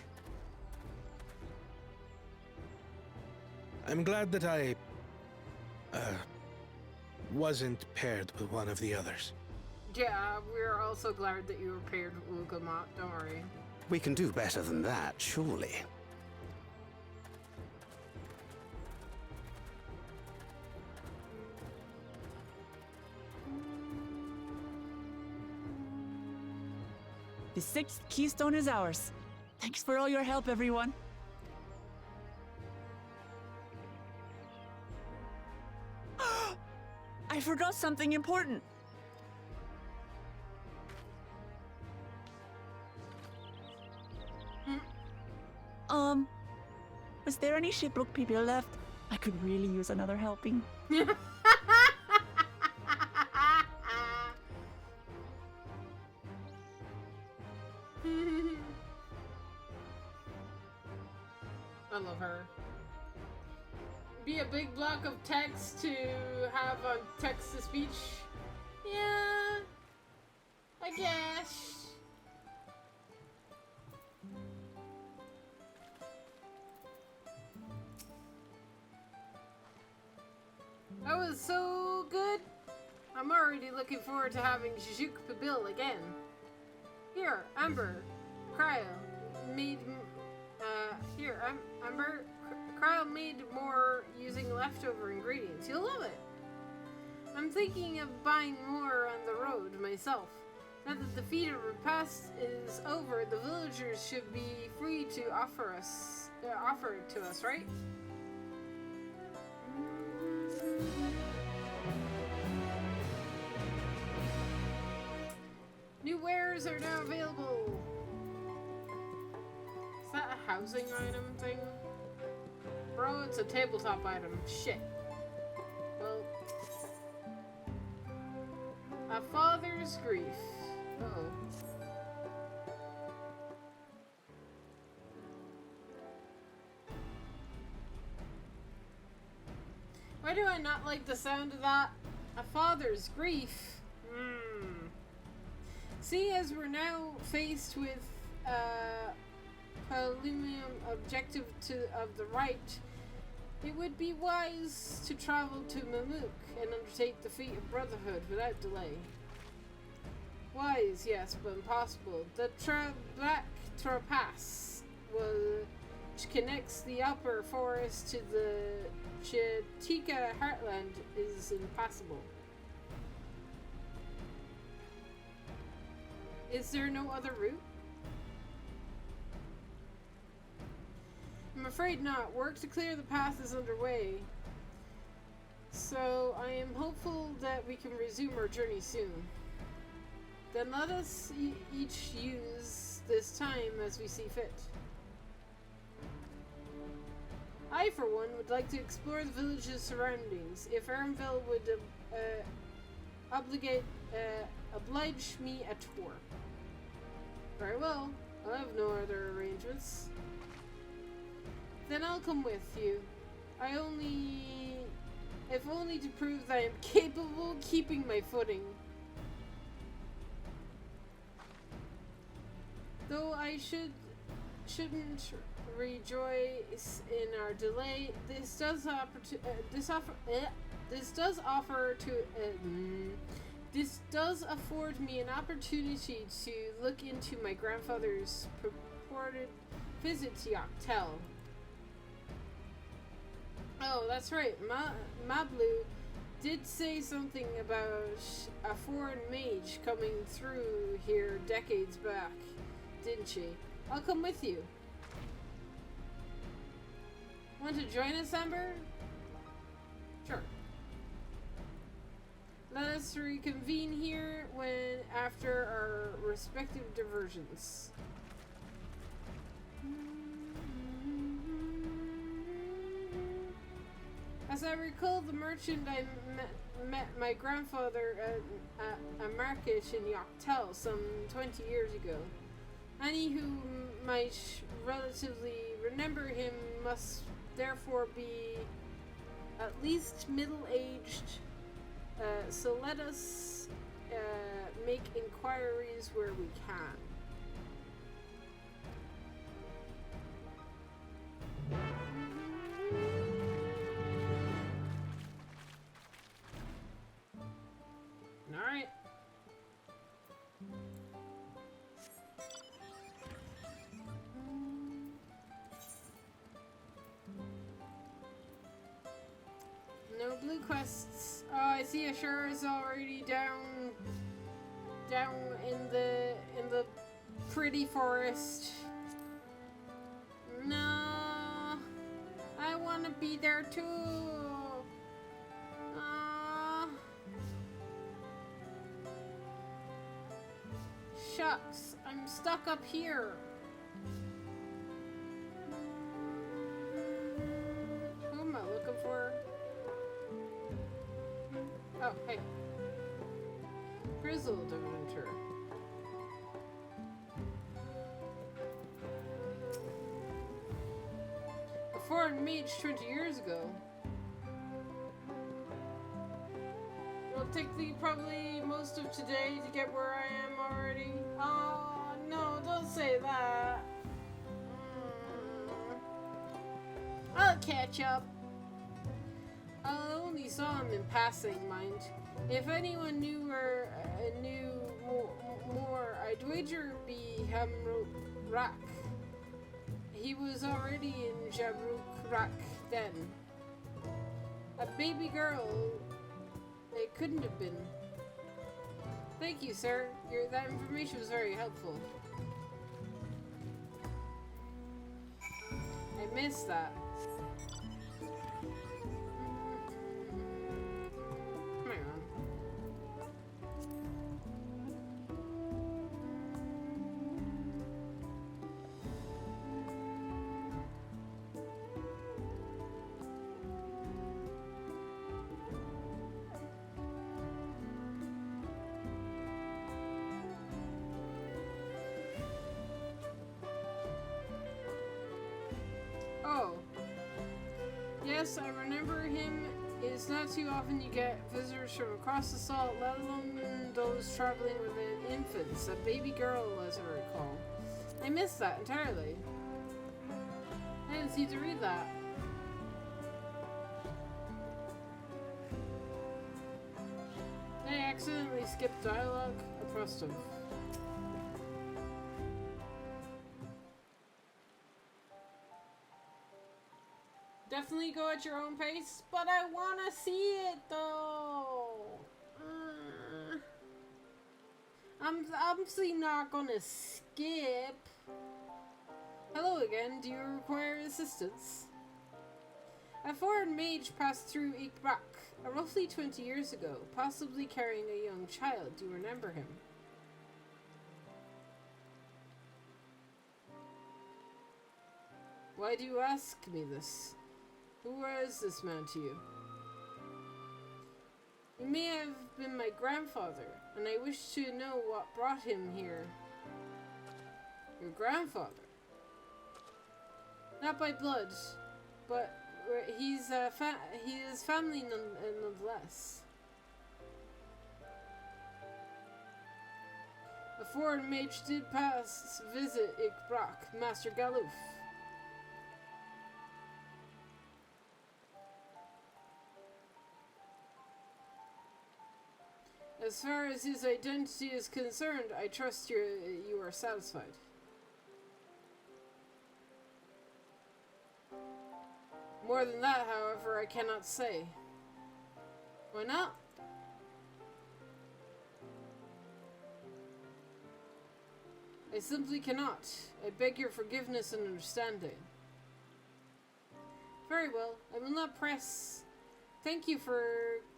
I'm glad that I wasn't paired with one of the others. Yeah, we're also glad that you were paired with Ugamat, don't worry. We can do better than that, surely. The 6th keystone is ours. Thanks for all your help, everyone. I forgot something important. Was there any Shipbrook people left? I could really use another helping. I love her. Be a big block of text to have on text to speech. Yeah, I guess. That was so good. I'm already looking forward to having Jujuk Pabil again. Here, Amber, Cryo made. Amber, Cryo made more using leftover ingredients. You'll love it. I'm thinking of buying more on the road myself. Now that the feat of repast is over, the villagers should be free to offer it to us, right? New wares are now available. Is that a housing item thing? Bro, it's a tabletop item. Shit. Well. A father's grief. Uh-oh. Why do I not like the sound of that? A father's grief? See, as we're now faced with Pallumium objective of the right, it would be wise to travel to Mamuk and undertake the feat of brotherhood without delay. Wise, yes, but impossible. The Black Trapass, which connects the upper forest to the Chitika heartland, is impassable. Is there no other route? I'm afraid not. Work to clear the path is underway. So I am hopeful that we can resume our journey soon. Then let us each use this time as we see fit. I I, for one, would like to explore the village's surroundings. If Ermville would oblige me a tour. Very well. I have no other arrangements. Then I'll come with you. If only to prove that I am capable of keeping my footing. Though I shouldn't rejoice in our delay, this does afford me an opportunity to look into my grandfather's purported visit to Yoctel. Oh, that's right. Mablu did say something about a foreign mage coming through here decades back, didn't she? I'll come with you. Want to join us, Amber? Sure. Let us reconvene here after our respective diversions. As I recall, the merchant I met my grandfather at a market in Yoctel some 20 years ago. Any who might relatively remember him must therefore be at least middle-aged, so let us make inquiries where we can. Alright. No blue quests. Oh, I see Ashura is already down in the pretty forest. No, I want to be there too. Shucks, I'm stuck up here. Who am I looking for? Oh, hey. Grizzled Adventure. A foreign mage 20 years ago. It'll take me probably most of today to get where I am already. Oh, no, don't say that. I'll catch up. I only saw him in passing, mind. If anyone knew more, I'd wager it'd be Hamrak. He was already in Jabruk then. A baby girl. It couldn't have been. Thank you, sir. That information was very helpful. I missed that. Come on. Oh. Yes, I remember him. It's not too often you get visitors from across the salt, let alone those traveling with infants, a baby girl, as I recall. I missed that entirely. I didn't see to read that. I accidentally skipped dialogue. I pressed him. Definitely go at your own pace, but I want to see it though. I'm obviously not gonna skip. Hello again, do you require assistance? A foreign mage passed through Ikbrak roughly 20 years ago, possibly carrying a young child. Do you remember him? Why do you ask me this? Who was this man to you? He may have been my grandfather, and I wish to know what brought him here. Your grandfather? Not by blood, but he is family nonetheless. A foreign mage did pass visit Ikbrak, Master Galuf. As far as his identity is concerned, I trust you are satisfied. More than that, however, I cannot say. Why not? I simply cannot. I beg your forgiveness and understanding. Very well, I will not press. Thank you for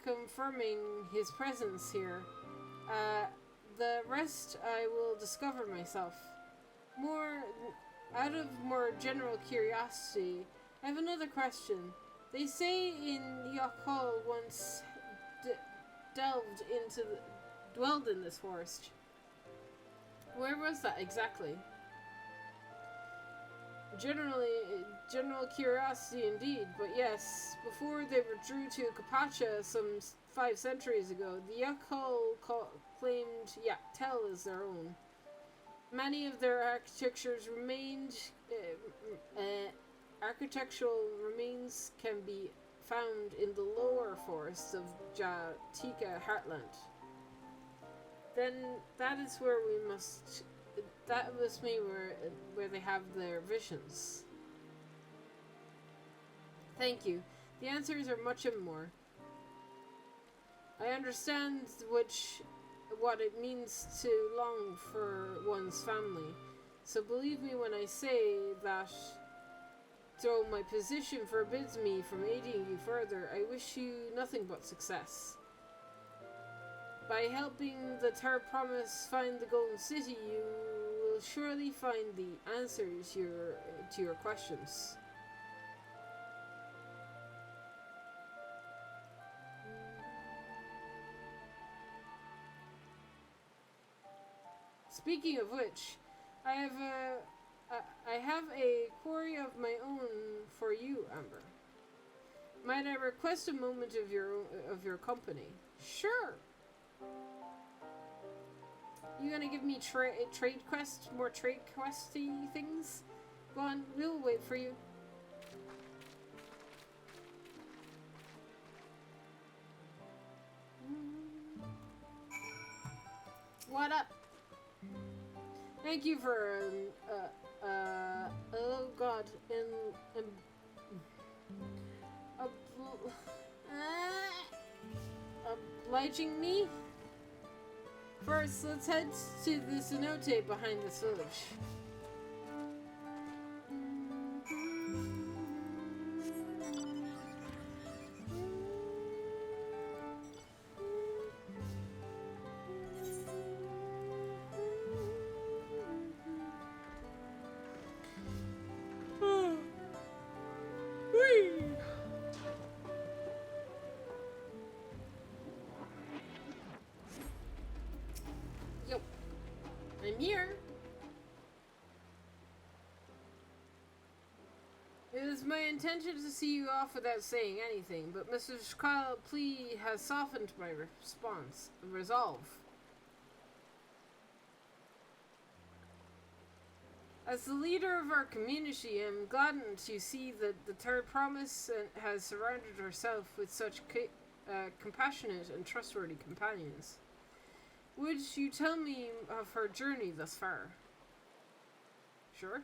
confirming his presence here. The rest I will discover myself. Out of more general curiosity, I have another question. They say in Yokhol once dwelled in this forest. Where was that exactly? General curiosity indeed, but yes, before they withdrew to Kapacha some 5 centuries ago, the Yokhol claimed Yaktel as their own. Many of their architectural remains can be found in the lower forests of Jatika Heartland. Then that is where we must. That must be where they have their visions. Thank you. The answers are much and more. I understand what it means to long for one's family. So believe me when I say that, though my position forbids me from aiding you further, I wish you nothing but success. By helping the Third Promise find the Golden City, you will surely find the answers to your questions. Speaking of which, I have a quarry of my own for you, Amber. Might I request a moment of your company? Sure. You gonna give me more trade questy things? Go on, we'll wait for you. What up? Thank you for oh god, obliging me. First, let's head to the cenote behind this village. I'm here. It is my intention to see you off without saying anything, but Mr. Shkala's plea has softened my resolve. As the leader of our community, I am gladdened to see that the Third Promise has surrounded herself with such compassionate and trustworthy companions. Would you tell me of her journey thus far? Sure.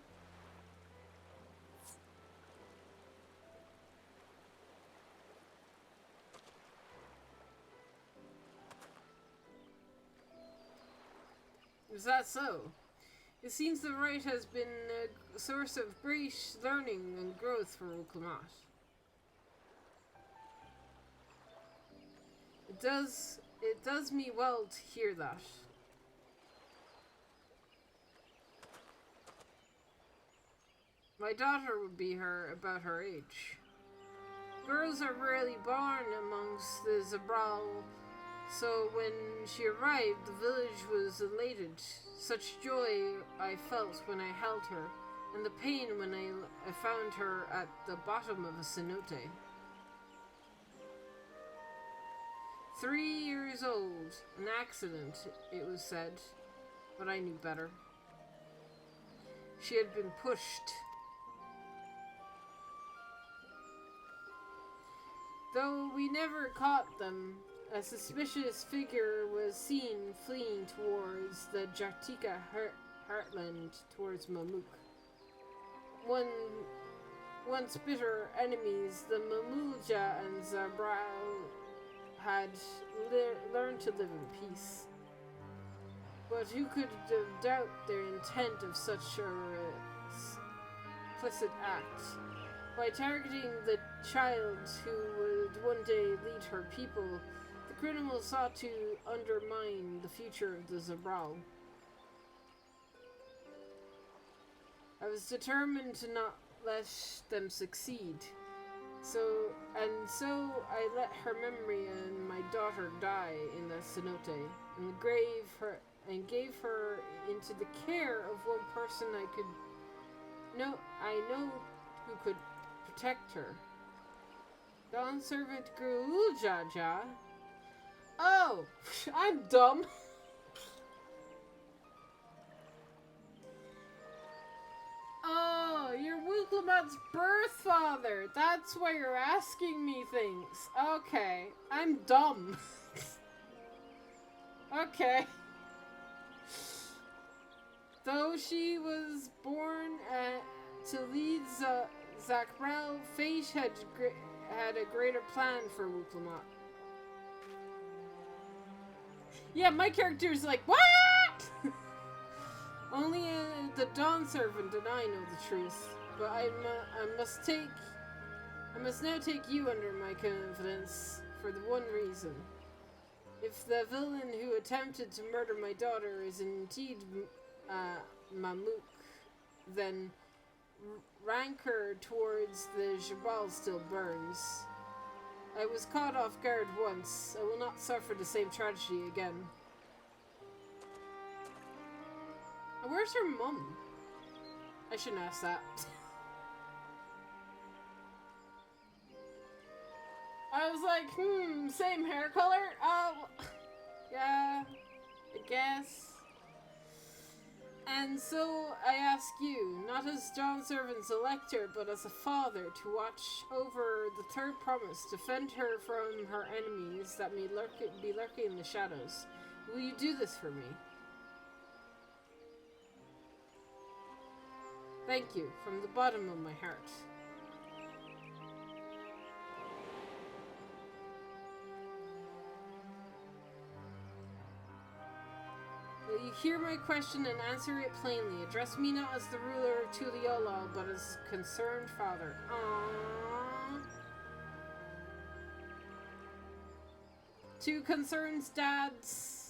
Is that so? It seems the rite has been a source of great learning and growth for Uklamat. It does me well to hear that. My daughter would be about her age. Girls are rarely born amongst the Zabral, so when she arrived, the village was elated. Such joy I felt when I held her, and the pain when I found her at the bottom of a cenote. 3 years old, an accident, it was said, but I knew better. She had been pushed. Though we never caught them, a suspicious figure was seen fleeing towards the Jartika heartland, towards Mamuk. Once bitter enemies, the Mamulja and Zabral had learned to live in peace. But who could doubt their intent of such a implicit act? By targeting the child who would one day lead her people, the criminal sought to undermine the future of the Zabral. I was determined to not let them succeed. So I let her memory and my daughter die in the cenote, and gave her into the care of one person I know who could protect her. Dawn servant Guljaja. Oh, I'm dumb. Oh, you're Wuklamat's birth father. That's why you're asking me things. Okay, I'm dumb. Okay. Though she was born to lead Zakral, fate had a greater plan for Wuklamat. Yeah, my character's like, what? Only the Dawn servant and I know the truth, but I must now take you under my confidence for the one reason. If the villain who attempted to murder my daughter is indeed Mamuk, then rancor towards the Jabal still burns. I was caught off guard once. I will not suffer the same tragedy again. Where's her mum? I shouldn't ask that. I was like, same hair color? Oh, yeah, I guess. And so I ask you, not as Dawn Servant's elector, but as a father, to watch over the third promise, defend her from her enemies that may be lurking in the shadows. Will you do this for me? Thank you, from the bottom of my heart. Will you hear my question and answer it plainly? Address me not as the ruler of Tuliolal, but as concerned father. Aww. Two concerns, dads.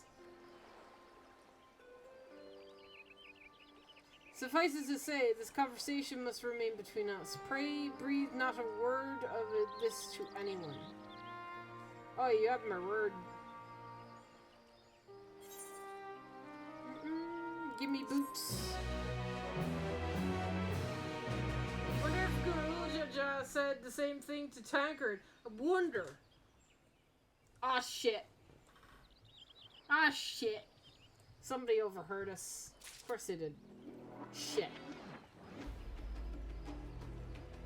Suffice it to say, this conversation must remain between us. Pray, breathe not a word of this to anyone. Oh, you have my word. Give me boots. Wonder if Guru Jaja said the same thing to Tankard. I wonder. Ah, shit. Ah, shit. Somebody overheard us. Of course they did. Shit.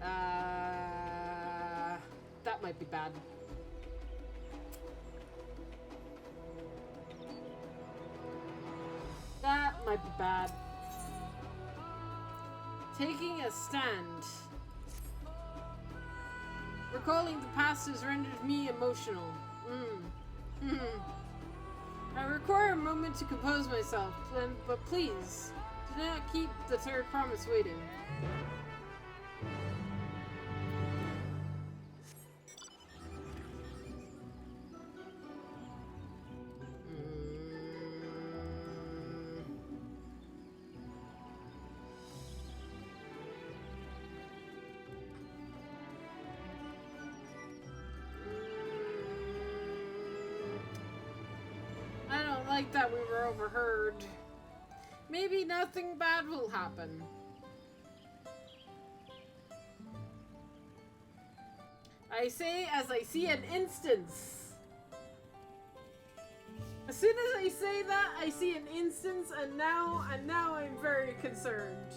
That might be bad. That might be bad. Taking a stand. Recalling the past has rendered me emotional. I require a moment to compose myself, but please, do not keep the third promise waiting. great that we were overheard. Maybe nothing bad will happen. I say as I see an instance. As soon as I say that, I see an instance, and now I'm very concerned.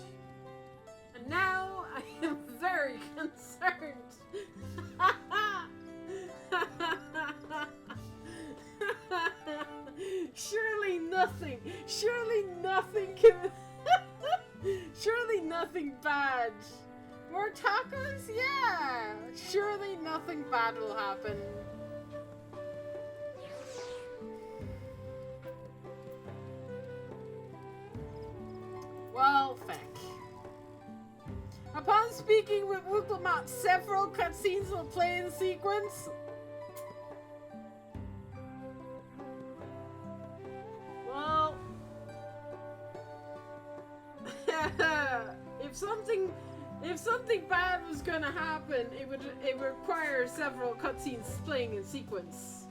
And now I am very concerned. Surely nothing can surely nothing bad. More tacos? Yeah! Surely nothing bad will happen. Well, feck. Upon speaking with Wuklamat, several cutscenes will play in sequence. Well, if something bad was gonna happen, it would require several cutscenes playing in sequence.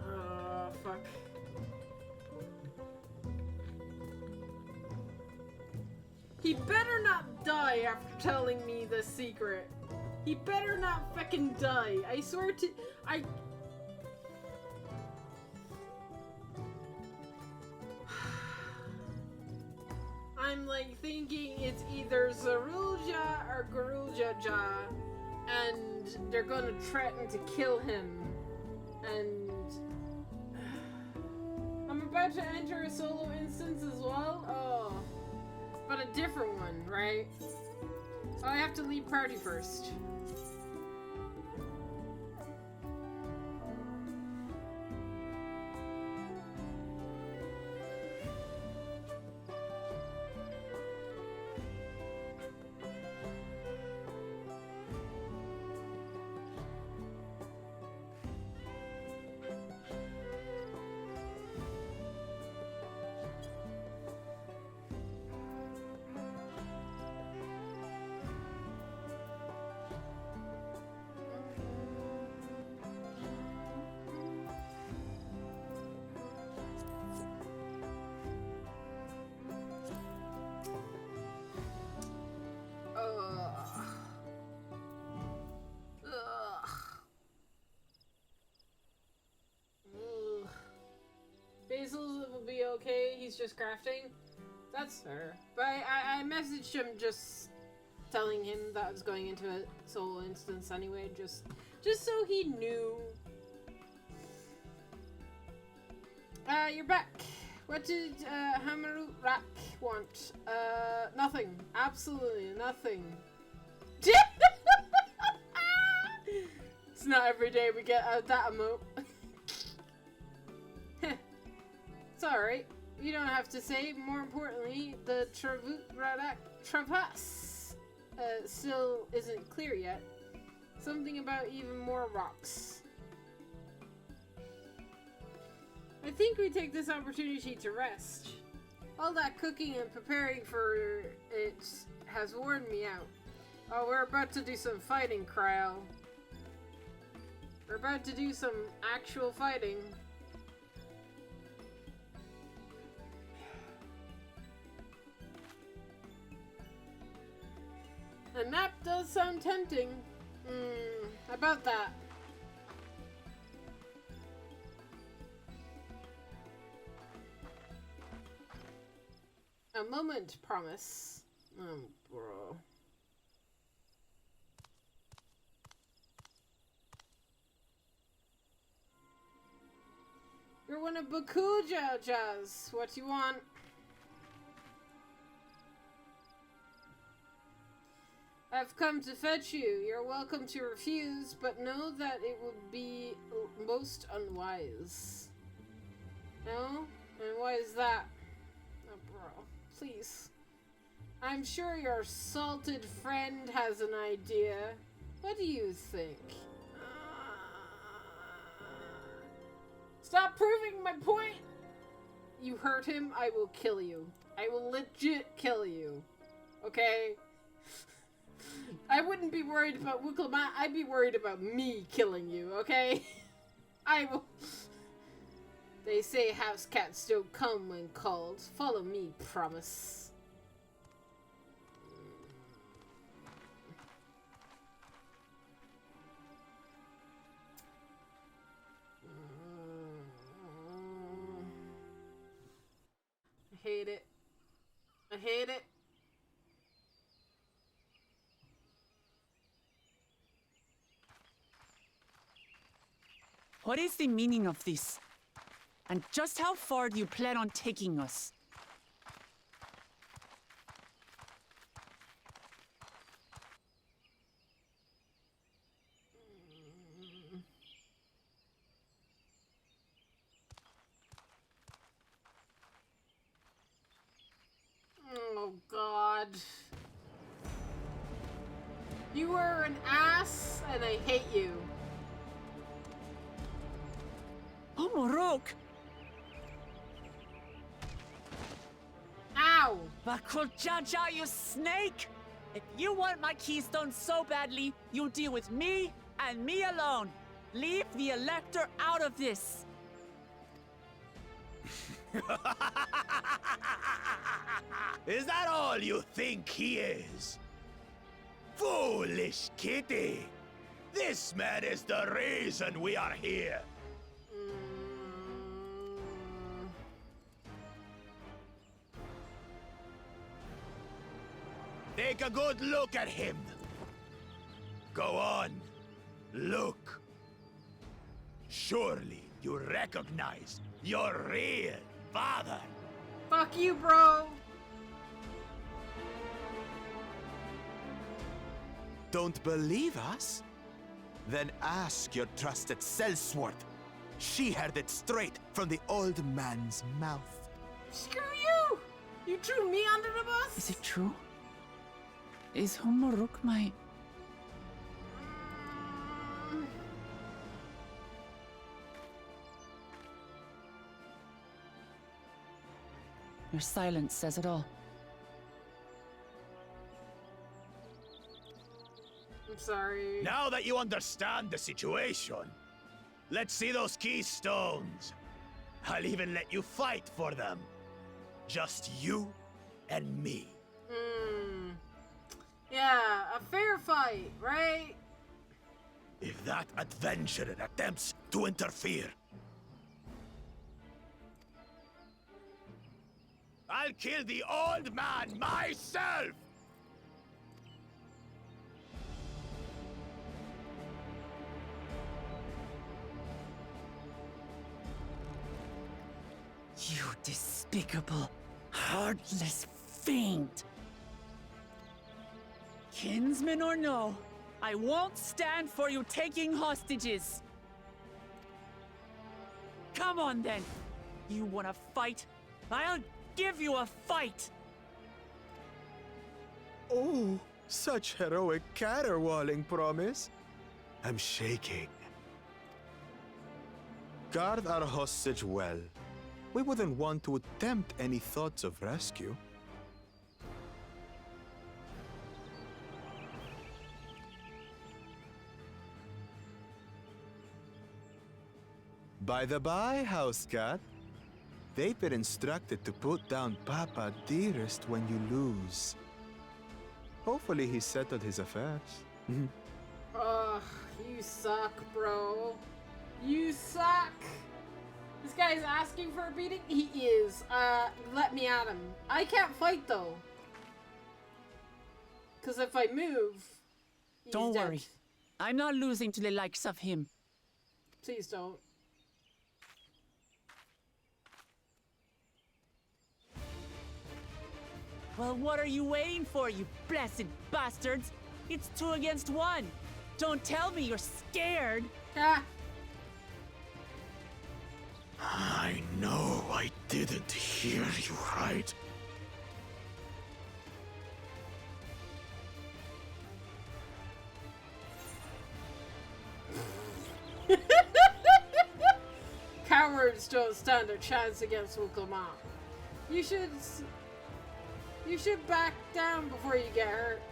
Oh, fuck. He better not die after telling me the secret. He better not fucking die. I swear to... I'm like thinking it's either Zarulja or Garulja, and they're gonna threaten to kill him. And I'm about to enter a solo instance as well. Oh, but a different one, right? Oh, I have to leave party first. Basil will be okay, he's just crafting. That's fair. But I messaged him just telling him that I was going into a solo instance anyway, just so he knew. You're back. What did Hamaru Rak want? Nothing. Absolutely nothing. It's not every day we get that emote. It's alright. You don't have to say. More importantly, the Travut Radak Trapas still isn't clear yet. Something about even more rocks. I think we take this opportunity to rest. All that cooking and preparing for it has worn me out. Oh, we're about to do some fighting, Cryo. We're about to do some actual fighting. The map does sound tempting. About that. A moment, promise. Oh, bro. You're one of Bakuja's. What you want? I've come to fetch you. You're welcome to refuse, but know that it would be most unwise. No? And why is that? Oh, bro. Please. I'm sure your salted friend has an idea. What do you think? Stop proving my point! You hurt him, I will kill you. I will legit kill you. Okay? I wouldn't be worried about Wuklemat, I'd be worried about me killing you, okay? I will... They say house cats don't come when called. Follow me, promise. I hate it. I hate it. What is the meaning of this? And just how far do you plan on taking us? Oh god. You were an ass and I hate you. Oh, Morok! Ow! Bakul Jaja, you snake! If you want my keystone so badly, you'll deal with me and me alone. Leave the Elector out of this. Is that all you think he is? Foolish kitty! This man is the reason we are here. Take a good look at him. Go on. Look. Surely you recognize your real father. Fuck you, bro. Don't believe us? Then ask your trusted Sellsworth. She heard it straight from the old man's mouth. Screw you! You threw me under the bus? Is it true? Is Humoruk my... Your silence says it all. I'm sorry. Now that you understand the situation, let's see those keystones. I'll even let you fight for them. Just you and me. Yeah, a fair fight, right? If that adventurer attempts to interfere, I'll kill the old man myself! You despicable, heartless fiend! Kinsman or no, I won't stand for you taking hostages! Come on then! You wanna fight? I'll give you a fight! Oh, such heroic caterwauling promise. I'm shaking. Guard our hostage well. We wouldn't want to attempt any thoughts of rescue. By the by, house cat, they've been instructed to put down Papa Dearest when you lose. Hopefully he settled his affairs. Ugh, you suck, bro. You suck. This guy's asking for a beating? He is. Let me at him. I can't fight, though. Because if I move, he's Don't dead. worry. I'm not losing to the likes of him. Please don't. Well, what are you waiting for, you blessed bastards? It's 2 against 1. Don't tell me you're scared. Ah. I know I didn't hear you right. Cowards don't stand a chance against Wuklemat. You should back down before you get hurt.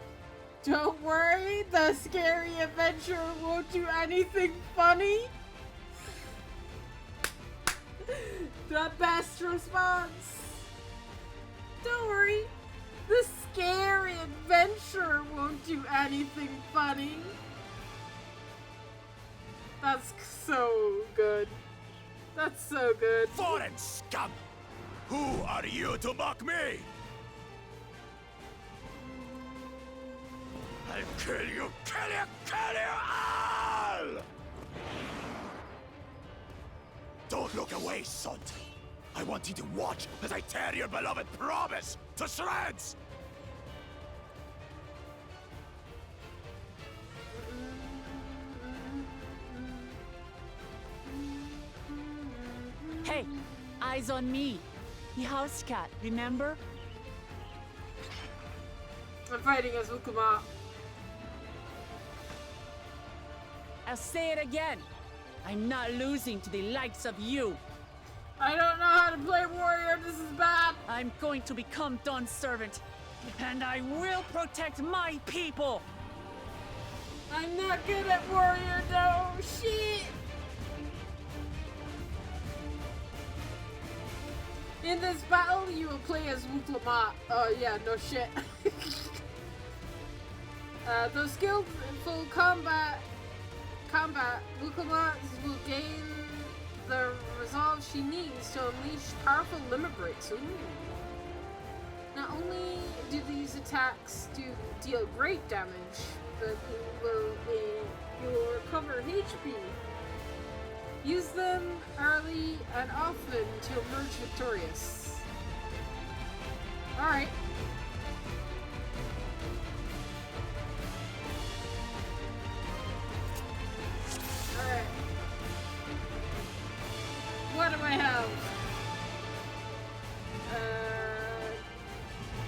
Don't worry, the scary adventure won't do anything funny. The best response. Don't worry, the scary adventure won't do anything funny. That's so good. That's so good. Foreign scum! Who are you to mock me? I'll kill you, kill you, kill you all! Don't look away, son. I want you to watch as I tear your beloved promise to shreds! Hey, eyes on me. The house cat, remember? I'm fighting as Ukuma. I'll say it again. I'm not losing to the likes of you. I don't know how to play warrior. This is bad. I'm going to become Dawn's servant, and I will protect my people. I'm not good at warrior though. Shit. In this battle, you will play as Wuklama. Oh yeah, no shit. Though skilled in full combat, Wuklama will gain the resolve she needs to unleash powerful limit breaks. Ooh. Not only do these attacks deal great damage, but you'll recover HP. Use them early and often to emerge victorious. Alright. Alright. What do I have?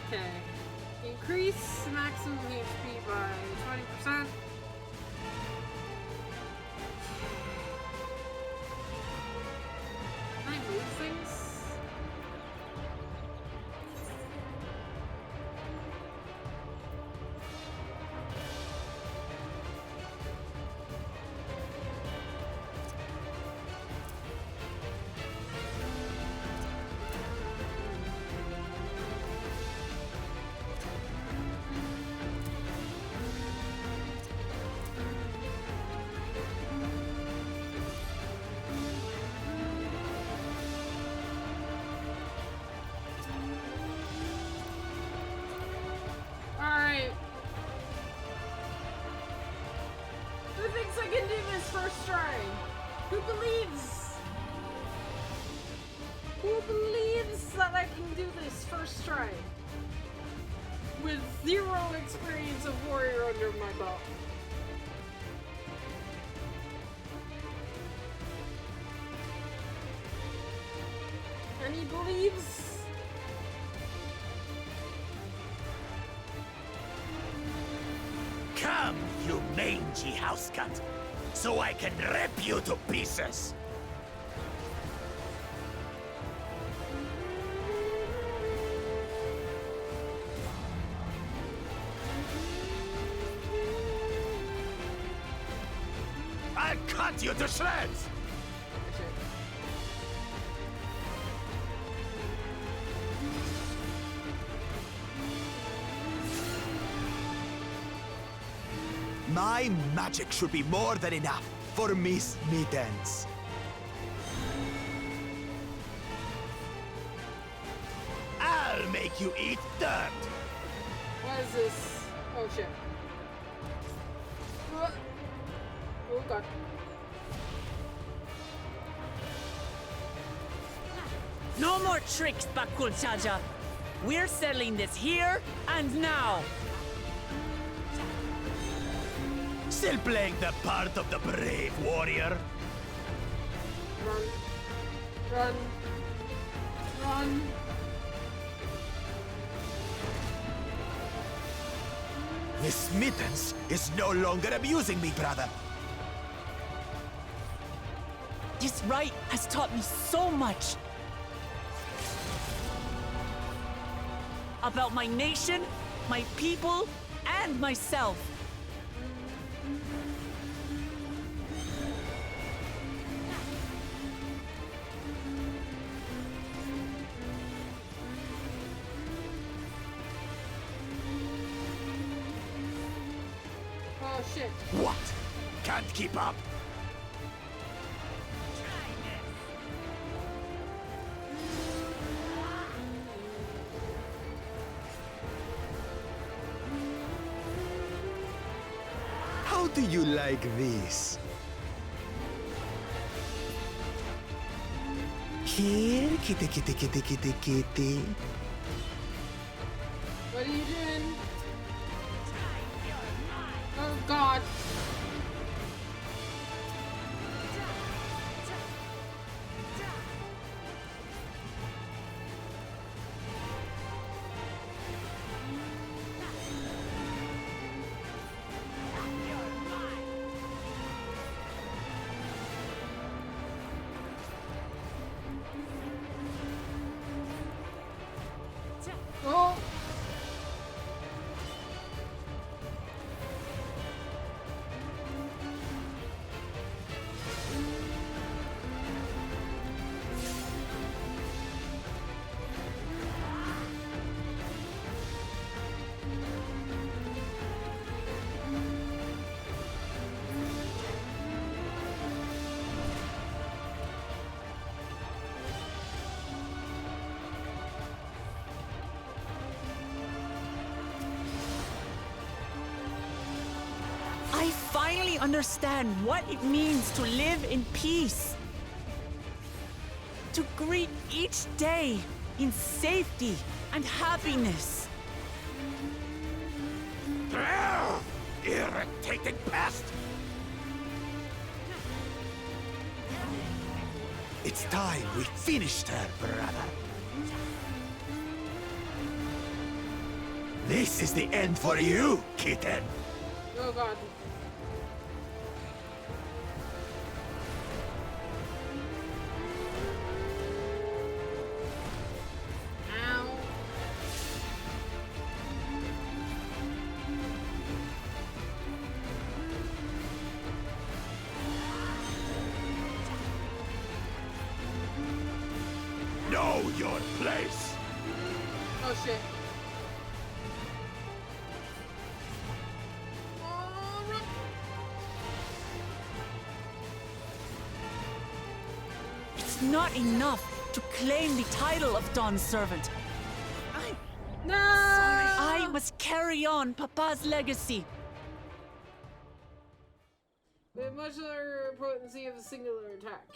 Okay. Increase maximum HP by 20%. Can I move things? Alright. Who thinks I can do this first try? Who believes? Who believes that I can do this first try? With 0 experience of warrior under my belt. Any believes? Come, you mangy house cat, so I can rip you to pieces! I'll cut you to shreds! My magic should be more than enough for Miss Mittens. I'll make you eat dirt! What is this? Oh shit. Oh god. No more tricks, Bakul Chaja. We're settling this here and now. Still playing the part of the brave warrior? Run. Run. Run. Miss Mittens is no longer abusing me, brother. This rite has taught me so much. About my nation, my people, and myself. Oh shit. What? Can't keep up? How do you like this? Here, kitty, kitty, kitty, kitty, kitty. What are you doing? Oh god. Oh. I finally understand what it means to live in peace. To greet each day in safety and happiness. Irritated pest! It's time we finished her, brother. This is the end for you, kitten. Oh god. Ow. Know your place. Oh shit. Oh, run. It's not enough to claim the title of Dawn's servant. No! I must carry on Papa's legacy. With much lower potency of a singular attack.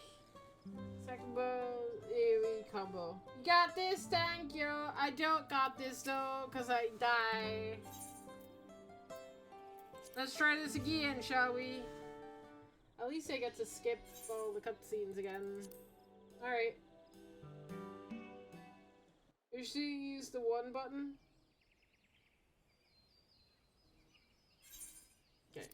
Second bow, AoE combo. You got this, thank you. I don't got this though, cause I die. Let's try this again, shall we? At least I get to skip all the cutscenes again. Alright. Usually use the 1 button. Okay.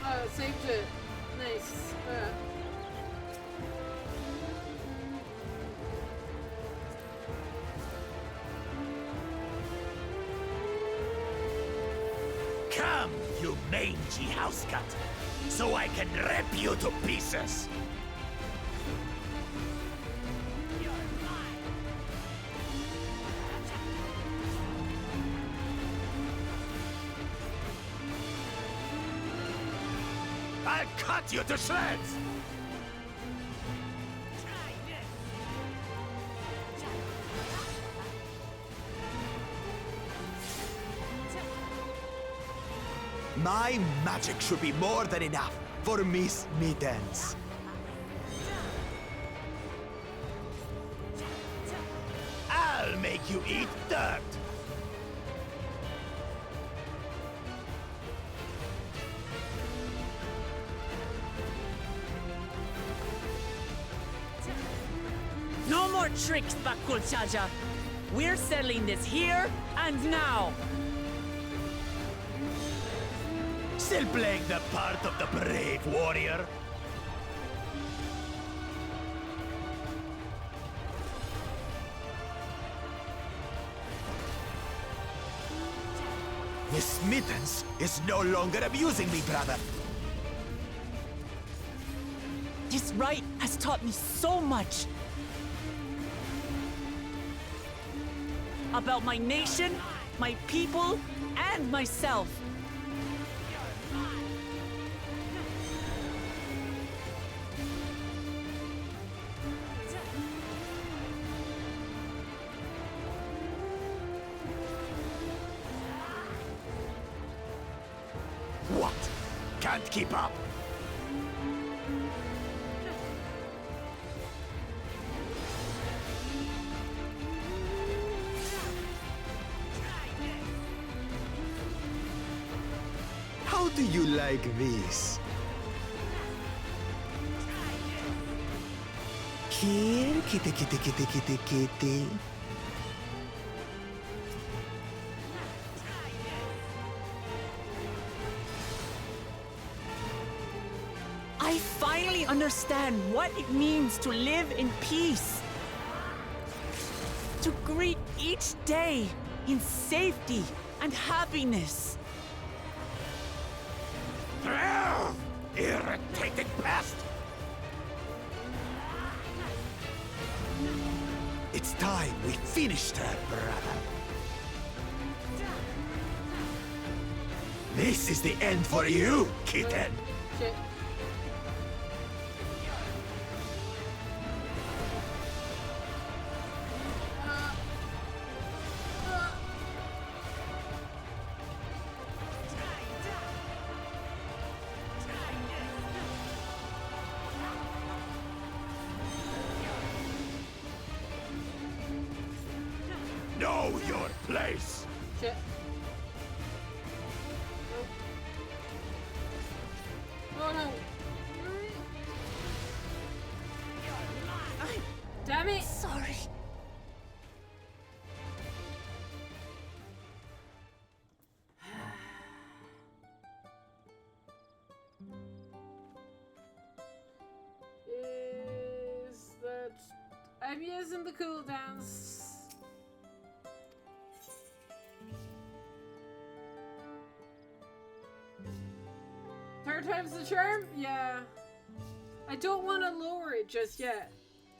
Oh, it saved it. Nice. Come, you mangy house cat, so I can rip you to pieces. I'll cut you to shreds! My magic should be more than enough for Miss Mittens. I'll make you eat dirt! No more tricks, Bakul Chaja. We're settling this here and now. Still playing the part of the brave warrior? Miss Mittens is no longer amusing me, brother. This rite has taught me so much. About my nation, my people, and myself. What? Can't keep up? How do you like this? Here, kitty, kitty, kitty, kitty, kitty. I finally understand what it means to live in peace. To greet each day in safety and happiness. Irritating pest! It's time we finished her, brother. This is the end for you, kitten! Shit. Know your place! Shit. Oh no. Damn it! Sorry. Is that I'm using the cooldowns. Third time's the charm? Yeah. I don't want to lower it just yet.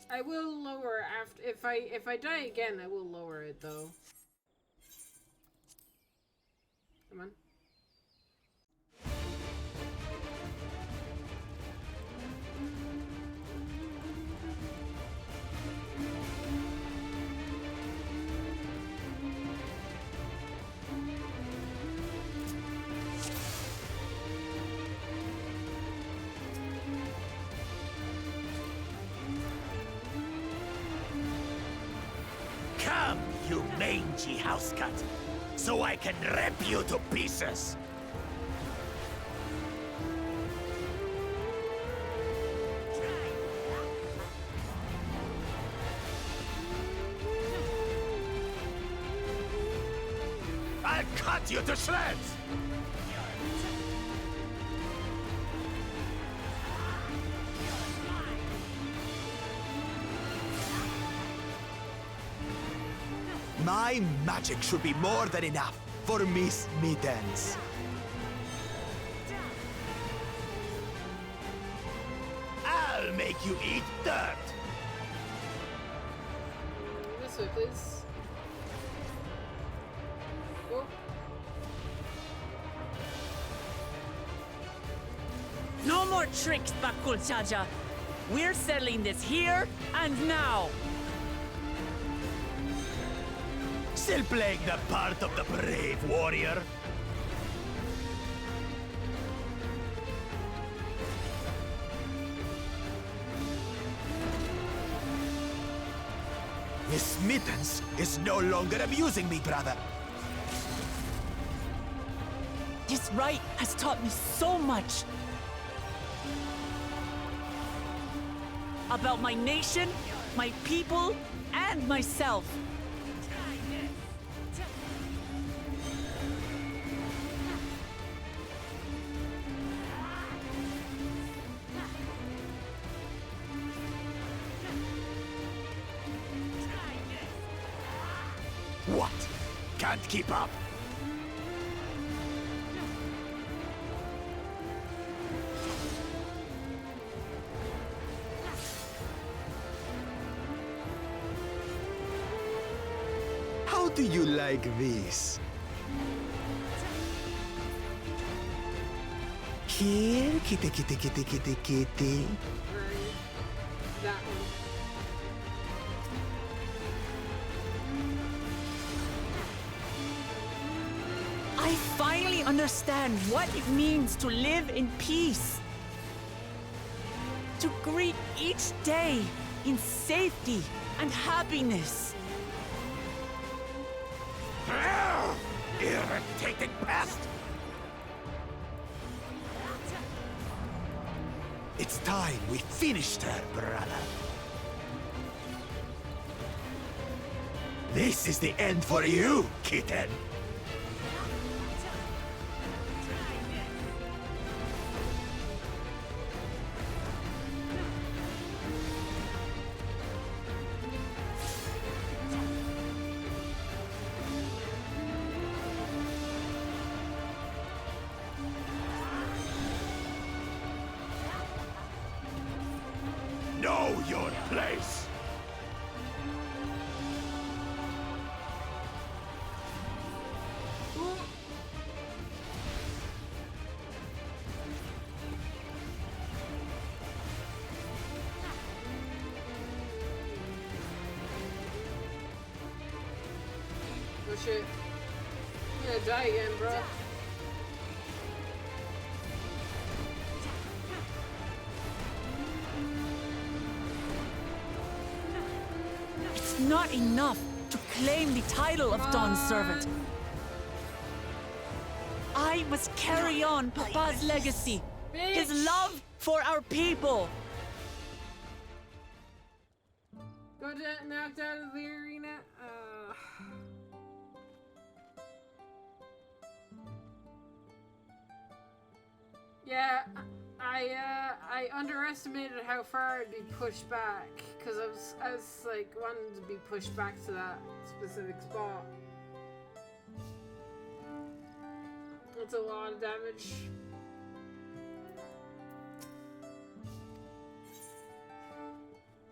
I will lower after if I die again, I will lower it though. Come on. Come, you mangy housecut, so I can rip you to pieces! I'll cut you to shreds! My magic should be more than enough for Miss Mittens. I'll make you eat dirt! This way, please. Oh. No more tricks, Bakul Chaja. We're settling this here and now. Still playing the part of the brave warrior? Miss Mittens is no longer amusing me, brother. This rite has taught me so much. About my nation, my people, and myself. What? Can't keep up? How do you like this? Here, kitty, kitty, kitty, kitty, kitty. That one. I finally understand what it means to live in peace. To greet each day in safety and happiness. Irritating pest! It's time we finished her, brother. This is the end for you, kitten. Know your place. Oh shit. I'm gonna die again, bro. It's not enough to claim the title of Dawn's servant. I must carry on Papa's legacy, his love for our people. Got knocked out of the arena. Yeah, I underestimated how far I'd be pushed back because I was like wanting to be pushed back to that specific spot. That's a lot of damage.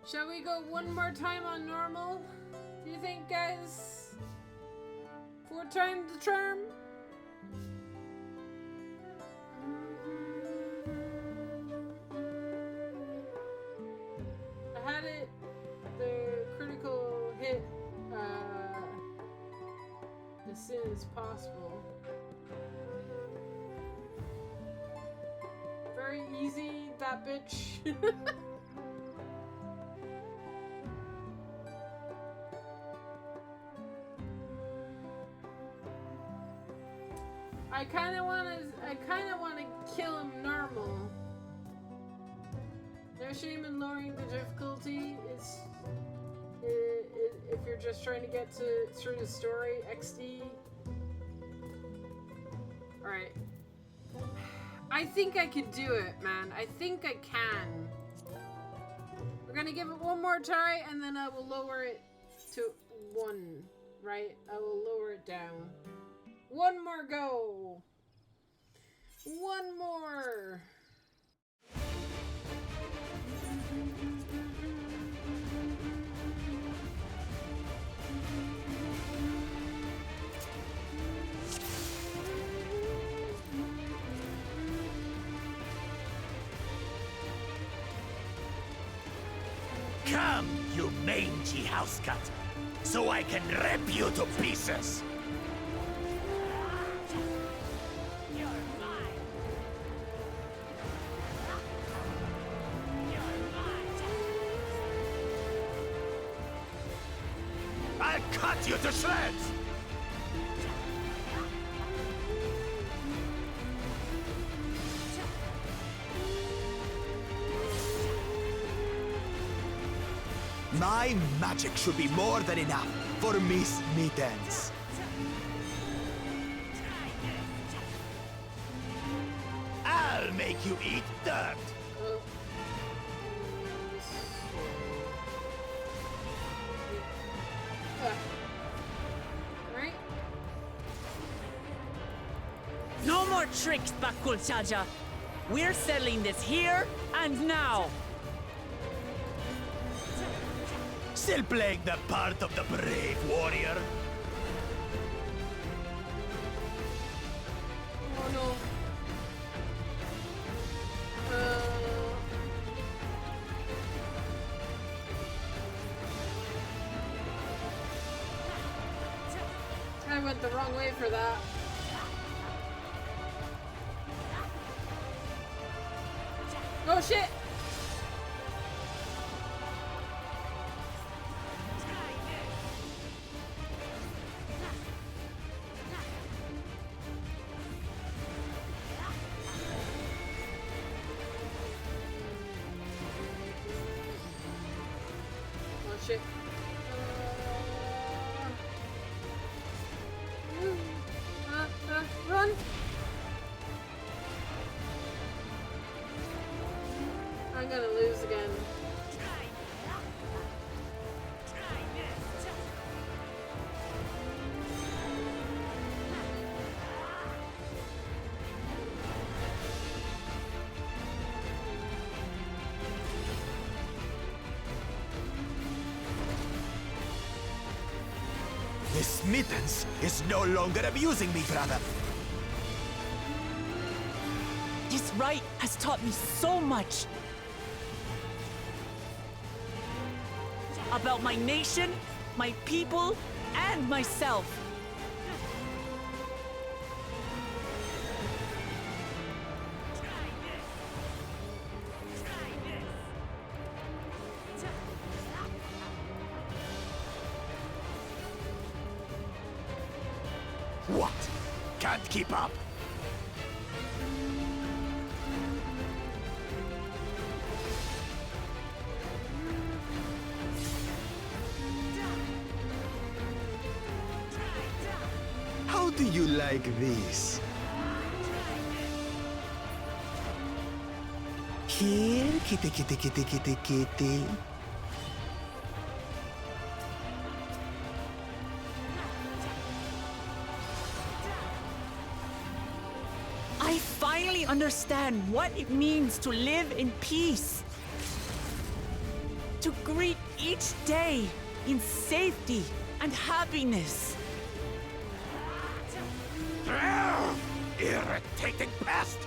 Shall we go one more time on normal? Do you think, guys? 4 times the charm? I had it, the critical hit, as soon as possible. Very easy, that bitch. I kind of want to kill him normal. No shame in lowering the difficulty. If you're just trying to get through the story, XD. All right. I think I can do it, man. I think I can. We're gonna give it one more try, and then I will lower it to 1. Right? I will lower it down. One more go. One more. Come, you mangy house cat, so I can rip you to pieces. I'll cut you to shreds! My magic should be more than enough for Miss Mittens. I'll make you eat dirt. Right? No more tricks, Bakul Chaja. We're settling this here and now. Still playing the part of the brave warrior? Oh no. I went the wrong way for that. Oh shit! Oh shit. Run! I'm gonna lose again. Miss Mittens is no longer abusing me, brother. This rite has taught me so much. About my nation, my people, and myself. What? Can't keep up? How do you like this? Here, kitty, kitty, kitty, kitty, kitty. I finally understand what it means to live in peace. To greet each day in safety and happiness. Irritating pest!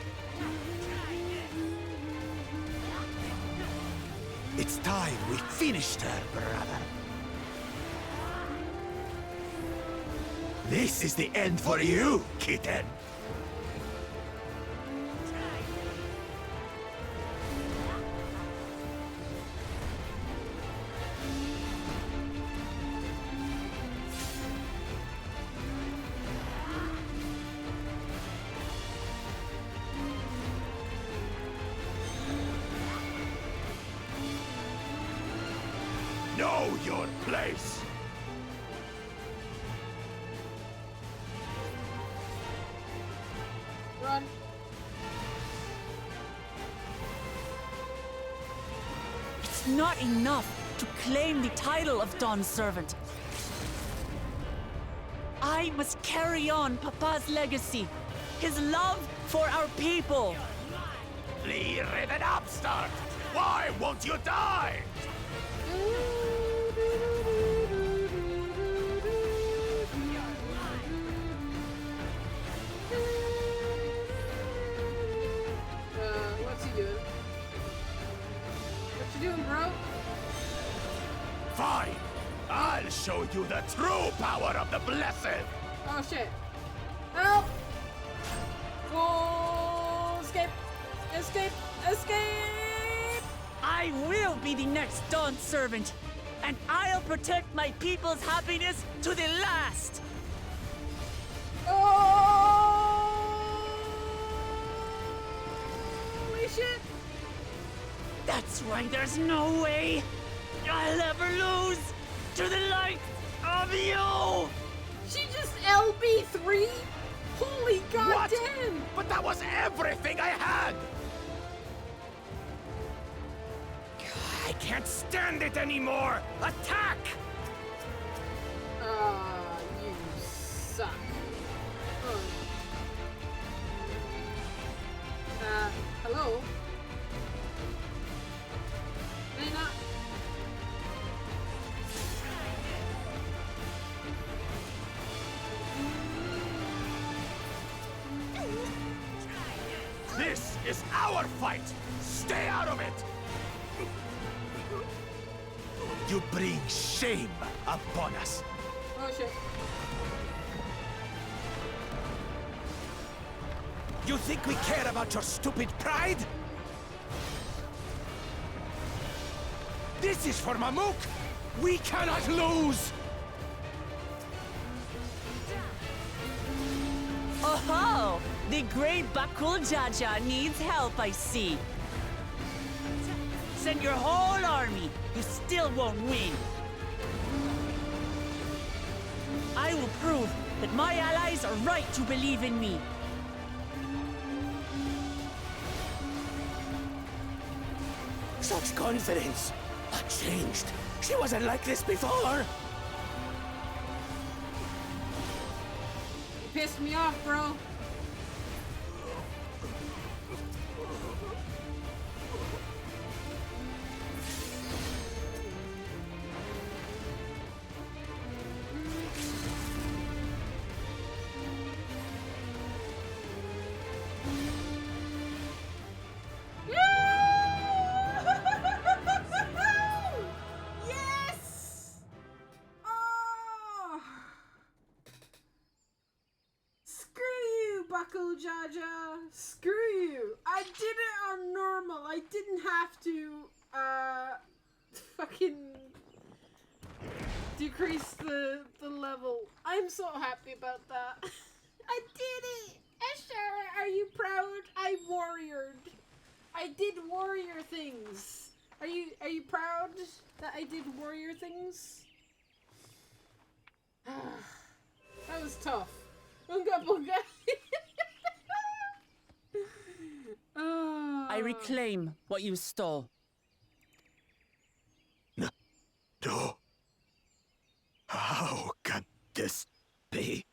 It's time we finished her, brother. This is the end for you, kitten. Know your place. Run. It's not enough to claim the title of Dawn's servant. I must carry on Papa's legacy, his love for our people. Flea-ridden upstart! Why won't you die? What's he doing? What you doing, bro? Fine. I'll show you the true power of the blessed. Oh shit. Help! Oh, escape! Escape! Escape! I will be the next Dawn servant, and I'll protect my people's happiness to the last. Holy shit! That's right, there's no way. I'll never lose to the likes of you! She just LB3? Holy What? goddamn! But that was everything I had! I can't stand it anymore! Attack! You suck. Oh. Hello? Lena? This is our fight! Stay out of it! You bring shame upon us. Oh shit. You think we care about your stupid pride? This is for Mamuk! We cannot lose! Oh-ho! The great Bakul Jaja needs help, I see. Send your whole army. You still won't win. I will prove that my allies are right to believe in me. Such confidence! What changed? She wasn't like this before! You pissed me off, bro. Yes! Oh! Screw you, Buckle Jaja. Screw you. I did it on normal. I didn't have to, fucking decrease the level. I'm so happy about that. I did it! Ashara, are you proud? I warriored. I did warrior things. Are you proud that I did warrior things? That was tough. Unga bunga. I reclaim what you stole. No. How can this be?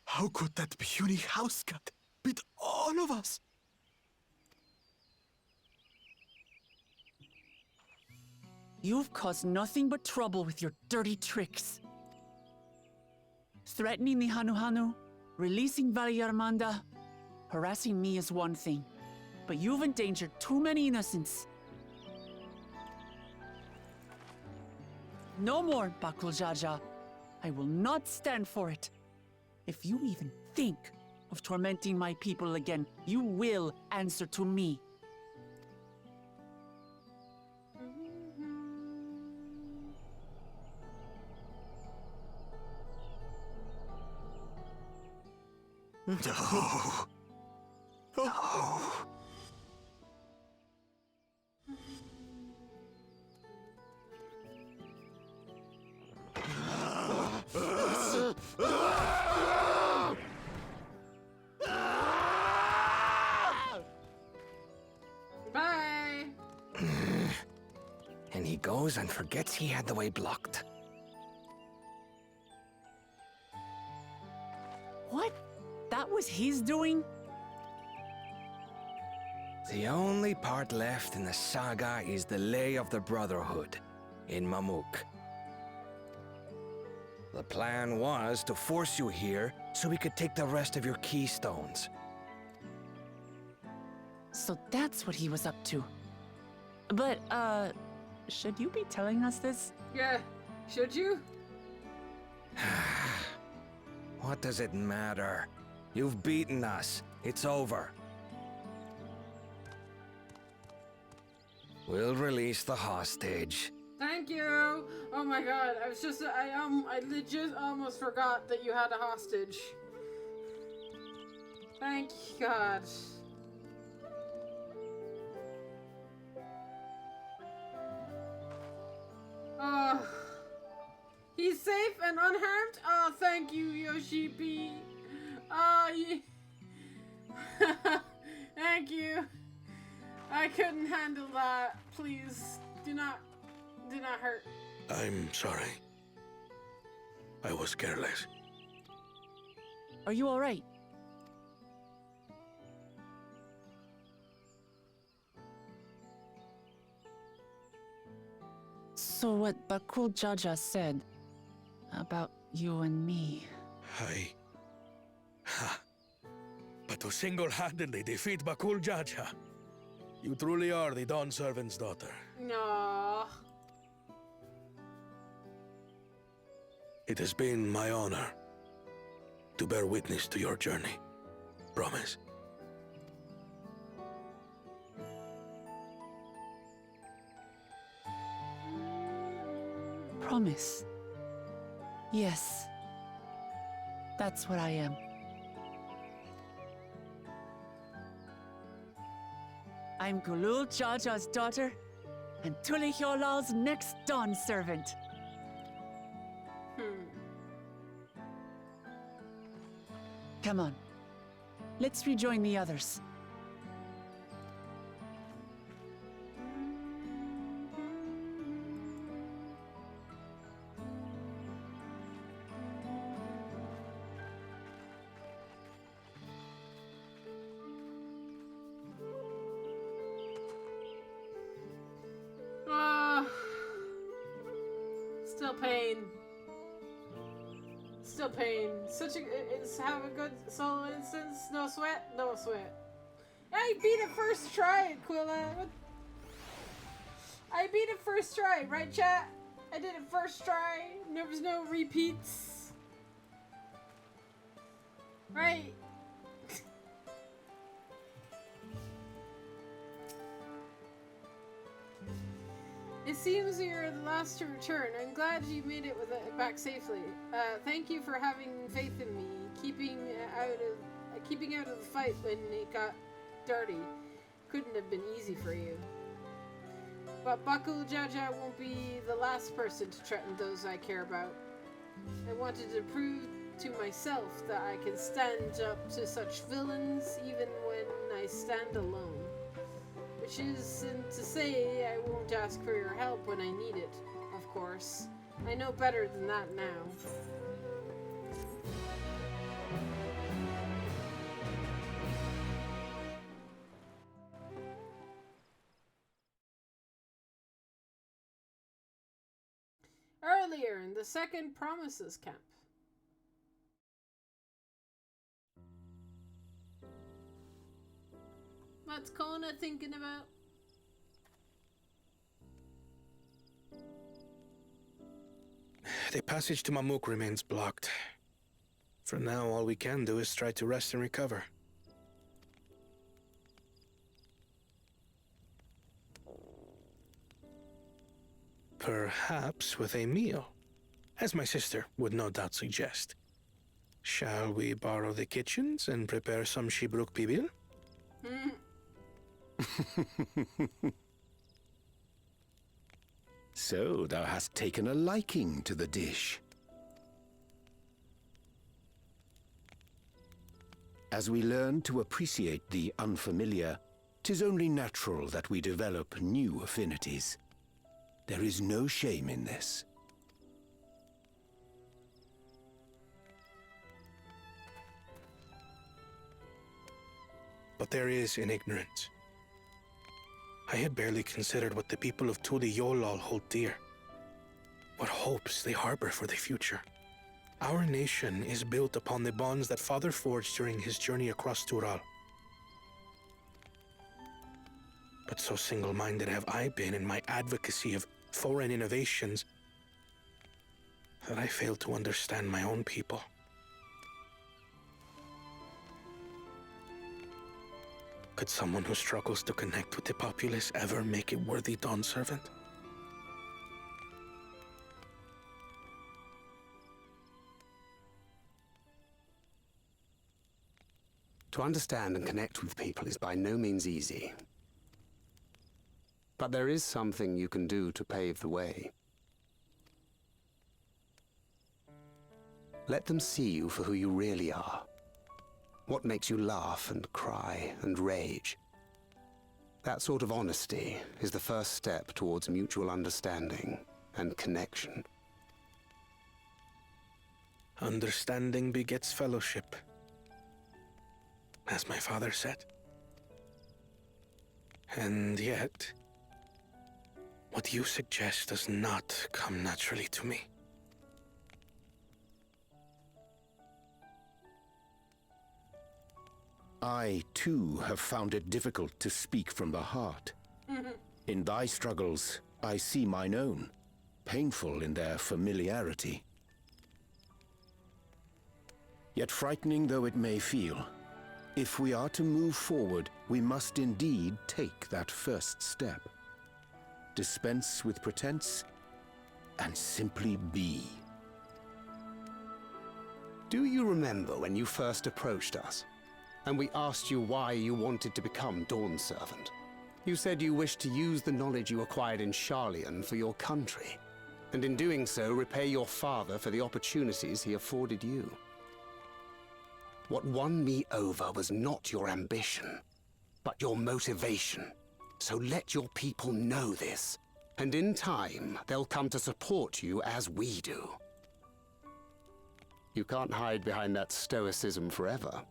How could that puny house cat beat all of us? You've caused nothing but trouble with your dirty tricks. Threatening the Hanuhanu, releasing Valyarmanda, harassing me is one thing, but you've endangered too many innocents. No more, Bakul Jaja. I will not stand for it. If you even think of tormenting my people again, you will answer to me. No. No. Bye. And he goes and forgets he had the way blocked. What? That was his doing? The only part left in the saga is the Lay of the Brotherhood in Mamuk. The plan was to force you here so we could take the rest of your keystones. So that's what he was up to. But, should you be telling us this? Yeah. Should you? What does it matter? You've beaten us. It's over. We'll release the hostage. Thank you. Oh my god, I was just I legit almost forgot that you had a hostage. Thank God. safe and unharmed? Oh, thank you, Yoshi P. Thank you. I couldn't handle that. Please, do not hurt. I'm sorry. I was careless. Are you all right? So what Bakul Jaja said about you and me. But to single-handedly defeat Bakul Jaja, you truly are the Dawn Servant's daughter. No. It has been my honor to bear witness to your journey. Promise. Promise. Yes. That's what I am. I'm Gulul Jaja's daughter, and Tulihyolal's next Dawn servant. Come on. Let's rejoin the others. Still pain. Still pain. It's have a good solo instance. No sweat. No sweat. I beat it first try, Aquila. I beat it first try, right, chat? I did it first try. There was no repeats. Right. It seems you're the last to return. I'm glad you made it back safely. Thank you for having faith in me, keeping out of the fight when it got dirty. Couldn't have been easy for you. But Bakul Jaja won't be the last person to threaten those I care about. I wanted to prove to myself that I can stand up to such villains even when I stand alone. Which isn't to say I won't ask for your help when I need it, of course. I know better than that now. Earlier in the second Promises camp. What's Kona thinking about? The passage to Mamuk remains blocked. For now, all we can do is try to rest and recover. Perhaps with a meal, as my sister would no doubt suggest. Shall we borrow the kitchens and prepare some Shibruk Pibil? So thou hast taken a liking to the dish. As we learn to appreciate the unfamiliar, 'tis only natural that we develop new affinities. There is no shame in this. But there is in ignorance. I had barely considered what the people of Tuli Yolal hold dear. What hopes they harbor for the future. Our nation is built upon the bonds that Father forged during his journey across Tural. But so single-minded have I been in my advocacy of foreign innovations that I failed to understand my own people. Could someone who struggles to connect with the populace ever make a worthy Dawn servant? To understand and connect with people is by no means easy. But there is something you can do to pave the way. Let them see you for who you really are. What makes you laugh and cry and rage. That sort of honesty is the first step towards mutual understanding and connection. Understanding begets fellowship, as my father said. And yet, what you suggest does not come naturally to me. I, too, have found it difficult to speak from the heart. In thy struggles, I see mine own, painful in their familiarity. Yet frightening though it may feel, if we are to move forward, we must indeed take that first step. Dispense with pretense, and simply be. Do you remember when you first approached us, and we asked you why you wanted to become Dawn Servant? You said you wished to use the knowledge you acquired in Sharlayan for your country, and in doing so repay your father for the opportunities he afforded you. What won me over was not your ambition, but your motivation. So let your people know this, and in time, they'll come to support you as we do. You can't hide behind that stoicism forever.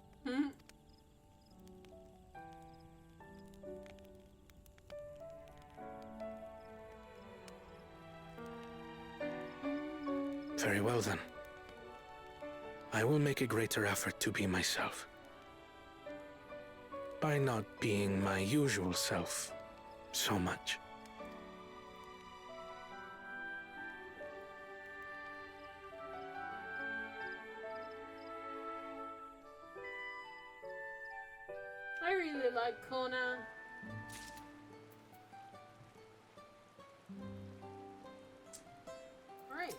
Very well then. I will make a greater effort to be myself. By not being my usual self so much. I really like Kona. Alright.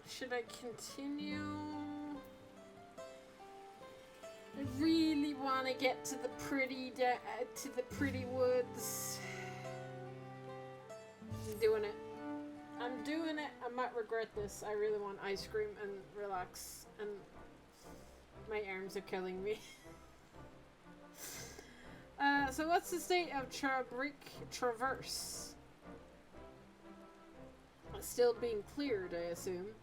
Should I continue? I really want to get to the pretty woods. I'm doing it. I'm doing it. I might regret this. I really want ice cream and relax, and my arms are killing me. So what's the state of Traverse? It's still being cleared, I assume.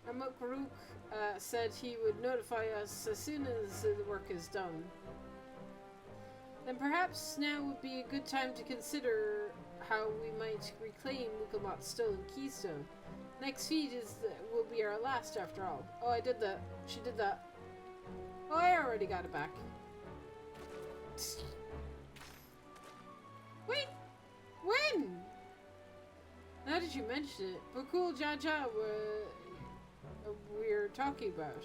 Amok-Rook said he would notify us as soon as the work is done. Then perhaps now would be a good time to consider how we might reclaim Mukamat's stolen keystone. Next feed will be our last after all. Oh, I did that. She did that. Oh, I already got it back. Wait! When? Now that you mention it, Bakul Jaja we're talking about.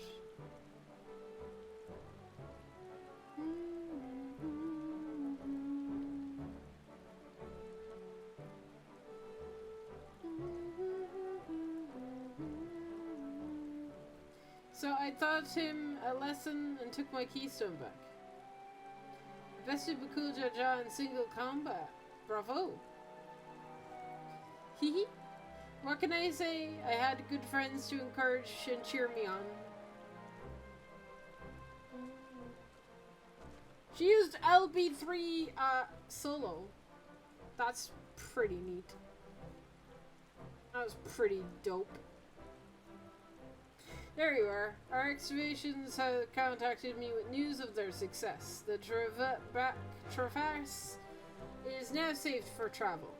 So I taught him a lesson and took my keystone back. Bested Bakul Jaja in single combat. Bravo! Hehe. What can I say? I had good friends to encourage and cheer me on. She used LB3 solo. That's pretty neat. That was pretty dope. There you are. Our excavations have contacted me with news of their success. The Traverse is now safe for travel.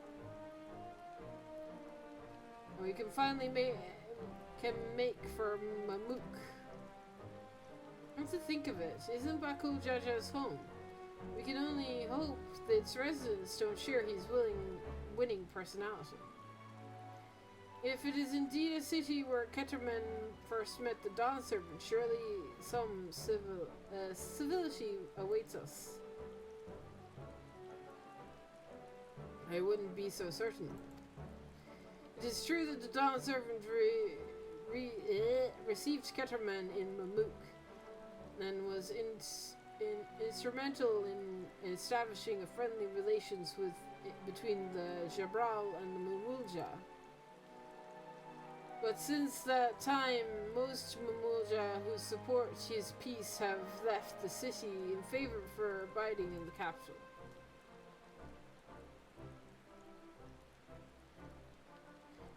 We can finally make for Mamuk. Come to think of it, isn't Bakul Jaja's home? We can only hope that its residents don't share his winning personality. If it is indeed a city where Ketterman first met the Dawn Servant, surely some civility awaits us. I wouldn't be so certain. It is true that the Dawn Servant received Ketterman in Mamuk and was instrumental in establishing a friendly relations between the Jabral and the Mamulja. But since that time, most Mamulja who support his peace have left the city in favor for abiding in the capital.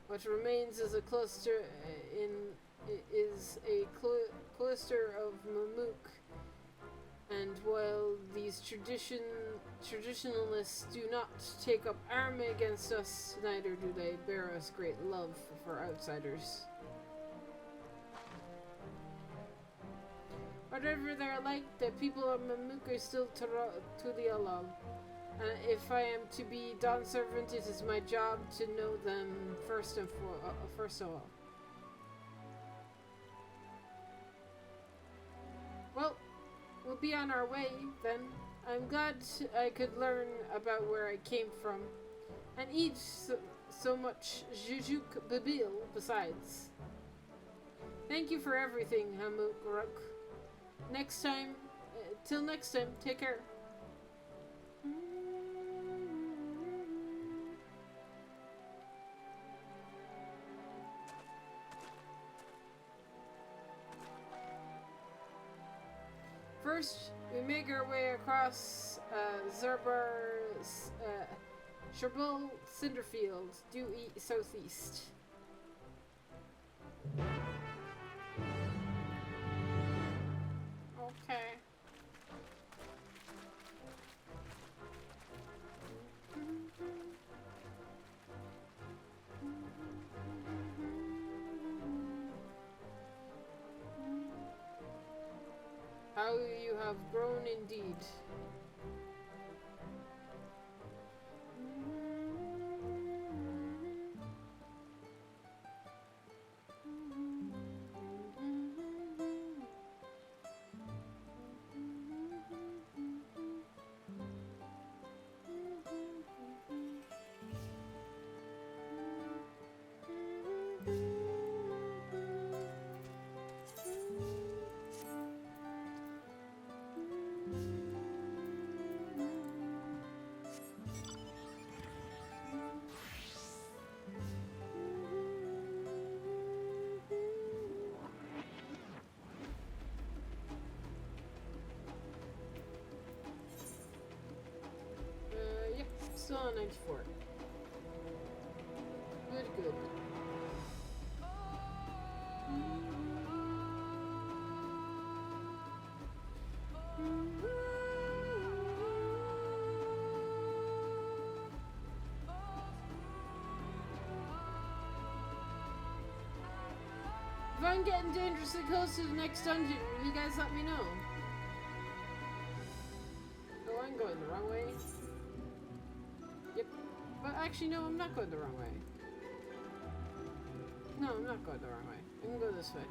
What remains is a cluster cluster of Mamuk, and while these traditionalists do not take up arms against us, neither do they bear us great love for outsiders. Whatever they're like, the people of Mamuk are still Tulialal. And if I am to be Dawn servant, it is my job to know them first of all. Well, we'll be on our way then. I'm glad I could learn about where I came from, and eat so much Jujuk Babil besides. Thank you for everything, Hamuk Ruk. Till next time, take care. First, we make our way across Zerbar's Sherbal Cinderfield, due southeast. Okay. How you have grown indeed. Still on 94. Good. If I'm getting dangerously close to the next dungeon, will you guys let me know? Oh, I'm going the wrong way. Yep. But actually, no, I'm not going the wrong way. No, I'm not going the wrong way. I can go this way.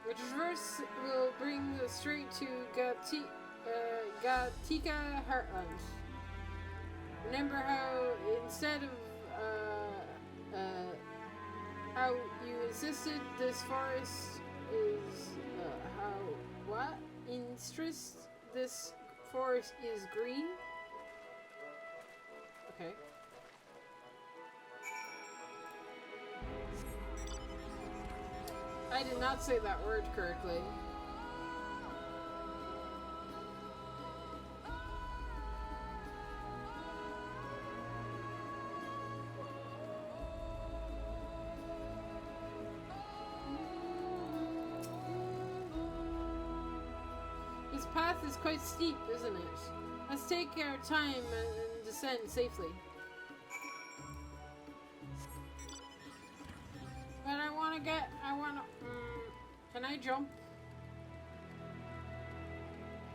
The traverse will bring us straight to Gatika Heartland. Remember how instead of how you insisted this forest is this forest is green? Okay. I I did not say that word correctly. This path is quite steep, isn't it? Let's take our time and descend safely. But I wanna, can I jump?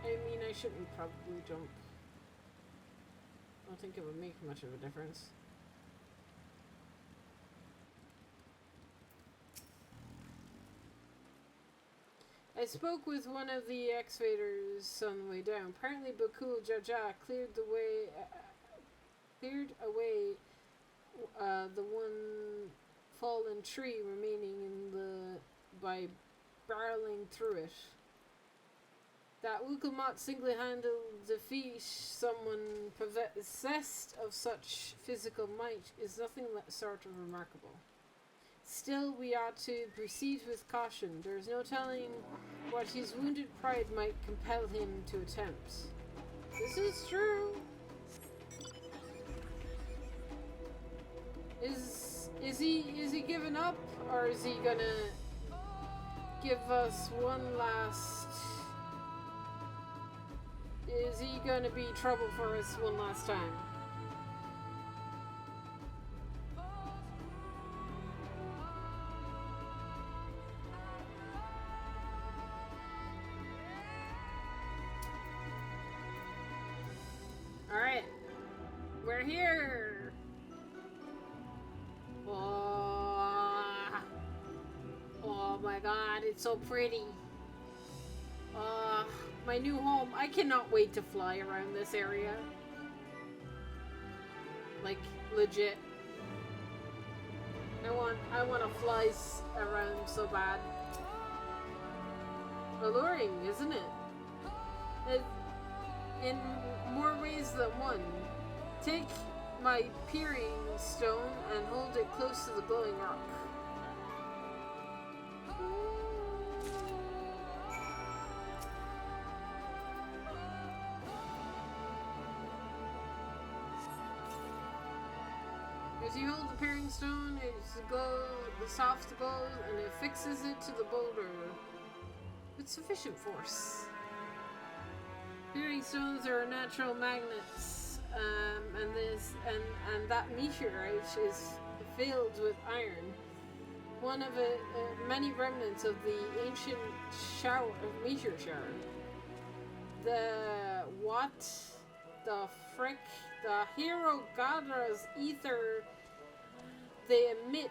I mean, I shouldn't probably jump. I don't think it would make much of a difference. I spoke with one of the excavators on the way down. Apparently, Bakul Jaja cleared away the one fallen tree remaining by barreling through it. That Wukulmat single-handed defeat someone possessed of such physical might is nothing short of remarkable. Still, we ought to proceed with caution. There is no telling what his wounded pride might compel him to attempt. This is true. Is he giving up, or is he gonna give us one last? Is he gonna be trouble for us one last time? Alright. We're here. Oh my god, it's so pretty. My new home. I cannot wait to fly around this area. Like, legit. I want to fly around so bad. Alluring, isn't it? In more ways than one. Take my peering stone and hold it close to the glowing rock. As you hold the peering stone, the soft glows, and it fixes it to the boulder with sufficient force. Peering stones are natural magnets, and that meteorite is filled with iron. One of many remnants of the ancient meteor shower. The frick? The hero Gadra's ether they emit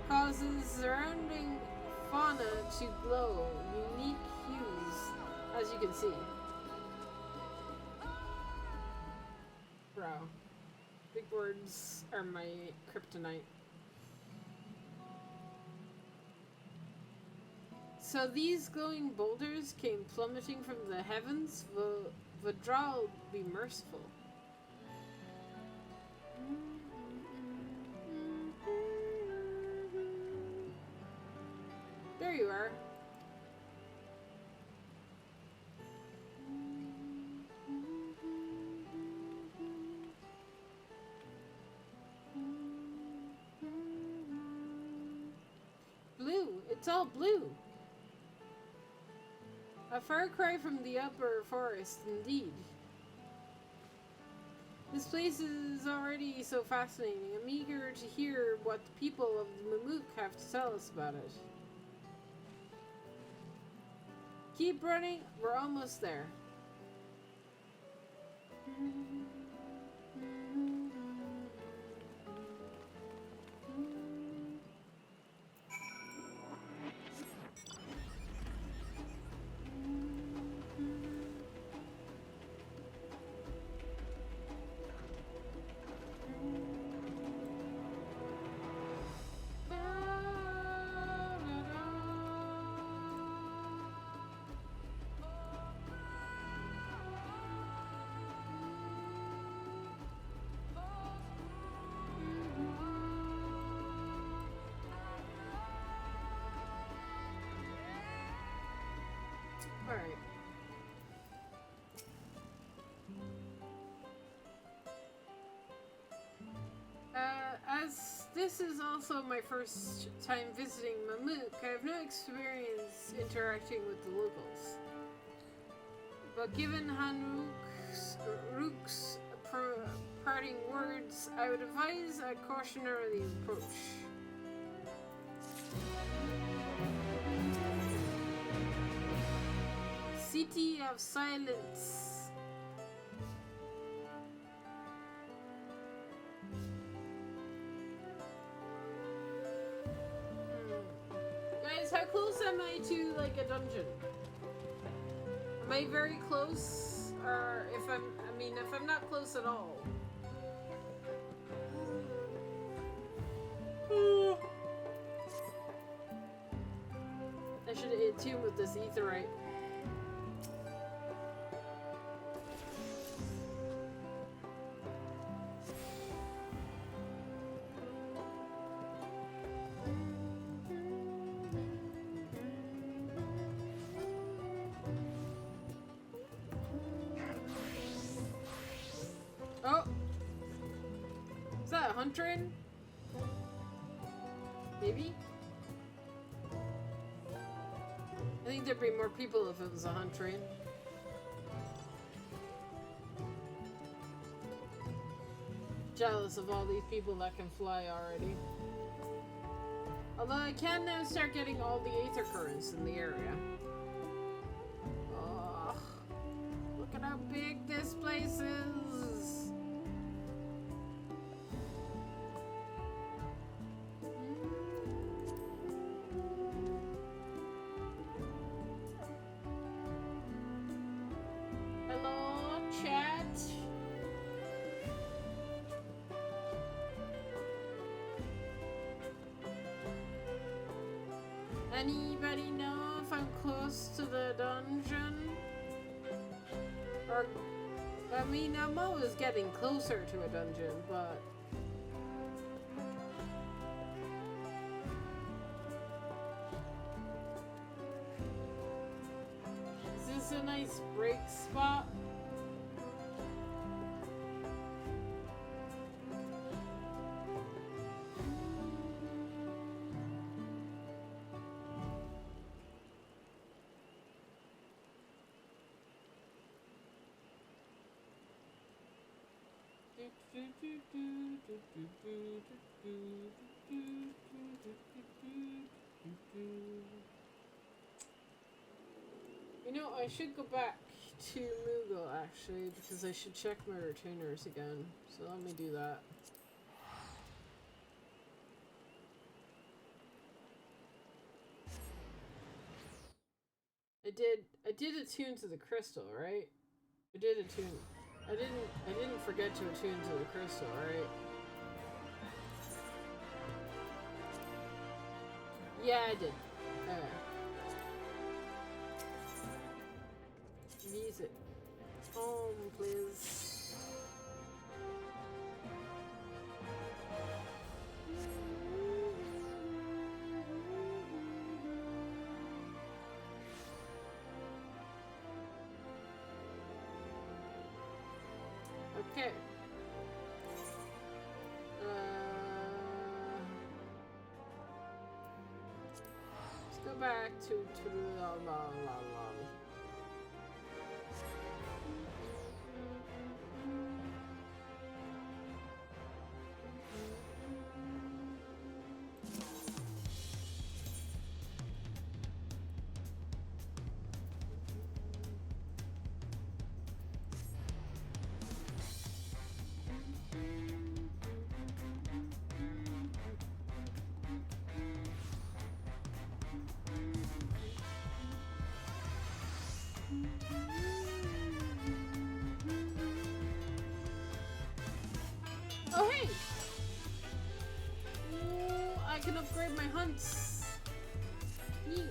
causes surrounding fauna to glow unique hues, as you can see. Bro, big words are my kryptonite. So these glowing boulders came plummeting from the heavens. Vadral be merciful. There you are. Blue. It's all blue. A far cry from the upper forest, indeed. This place is already so fascinating. I'm eager to hear what the people of the Mamook have to tell us about it. Keep running, we're almost there. Alright. As this is also my first time visiting Mamuk, I have no experience interacting with the locals. But given Rook's parting words, I would advise a cautionary approach. City of Silence. Guys, how close am I to like a dungeon? Am I very close? Or if I'm not close at all. I should attune with this etherite. Oh! Is that a hunter? Maybe? I think there'd be more people if it was a hunter. Jealous of all these people that can fly already. Although I can now start getting all the aether currents in the area. Oh, look at how big this place is. Hello, chat. Anybody know if I'm close to the dungeon? Or, I mean, I'm always getting closer to a dungeon, but... Is this a nice break spot? You know, I should go back to Moogle actually, because I should check my retainers again. So let me do that. I did attune to the crystal, right? I did attune. I didn't forget to attune to the crystal, right? Yeah, I did. Music. Home, please. Okay. Let's go back to la la la la. Oh hey! Ooh, I can upgrade my hunts. Neat.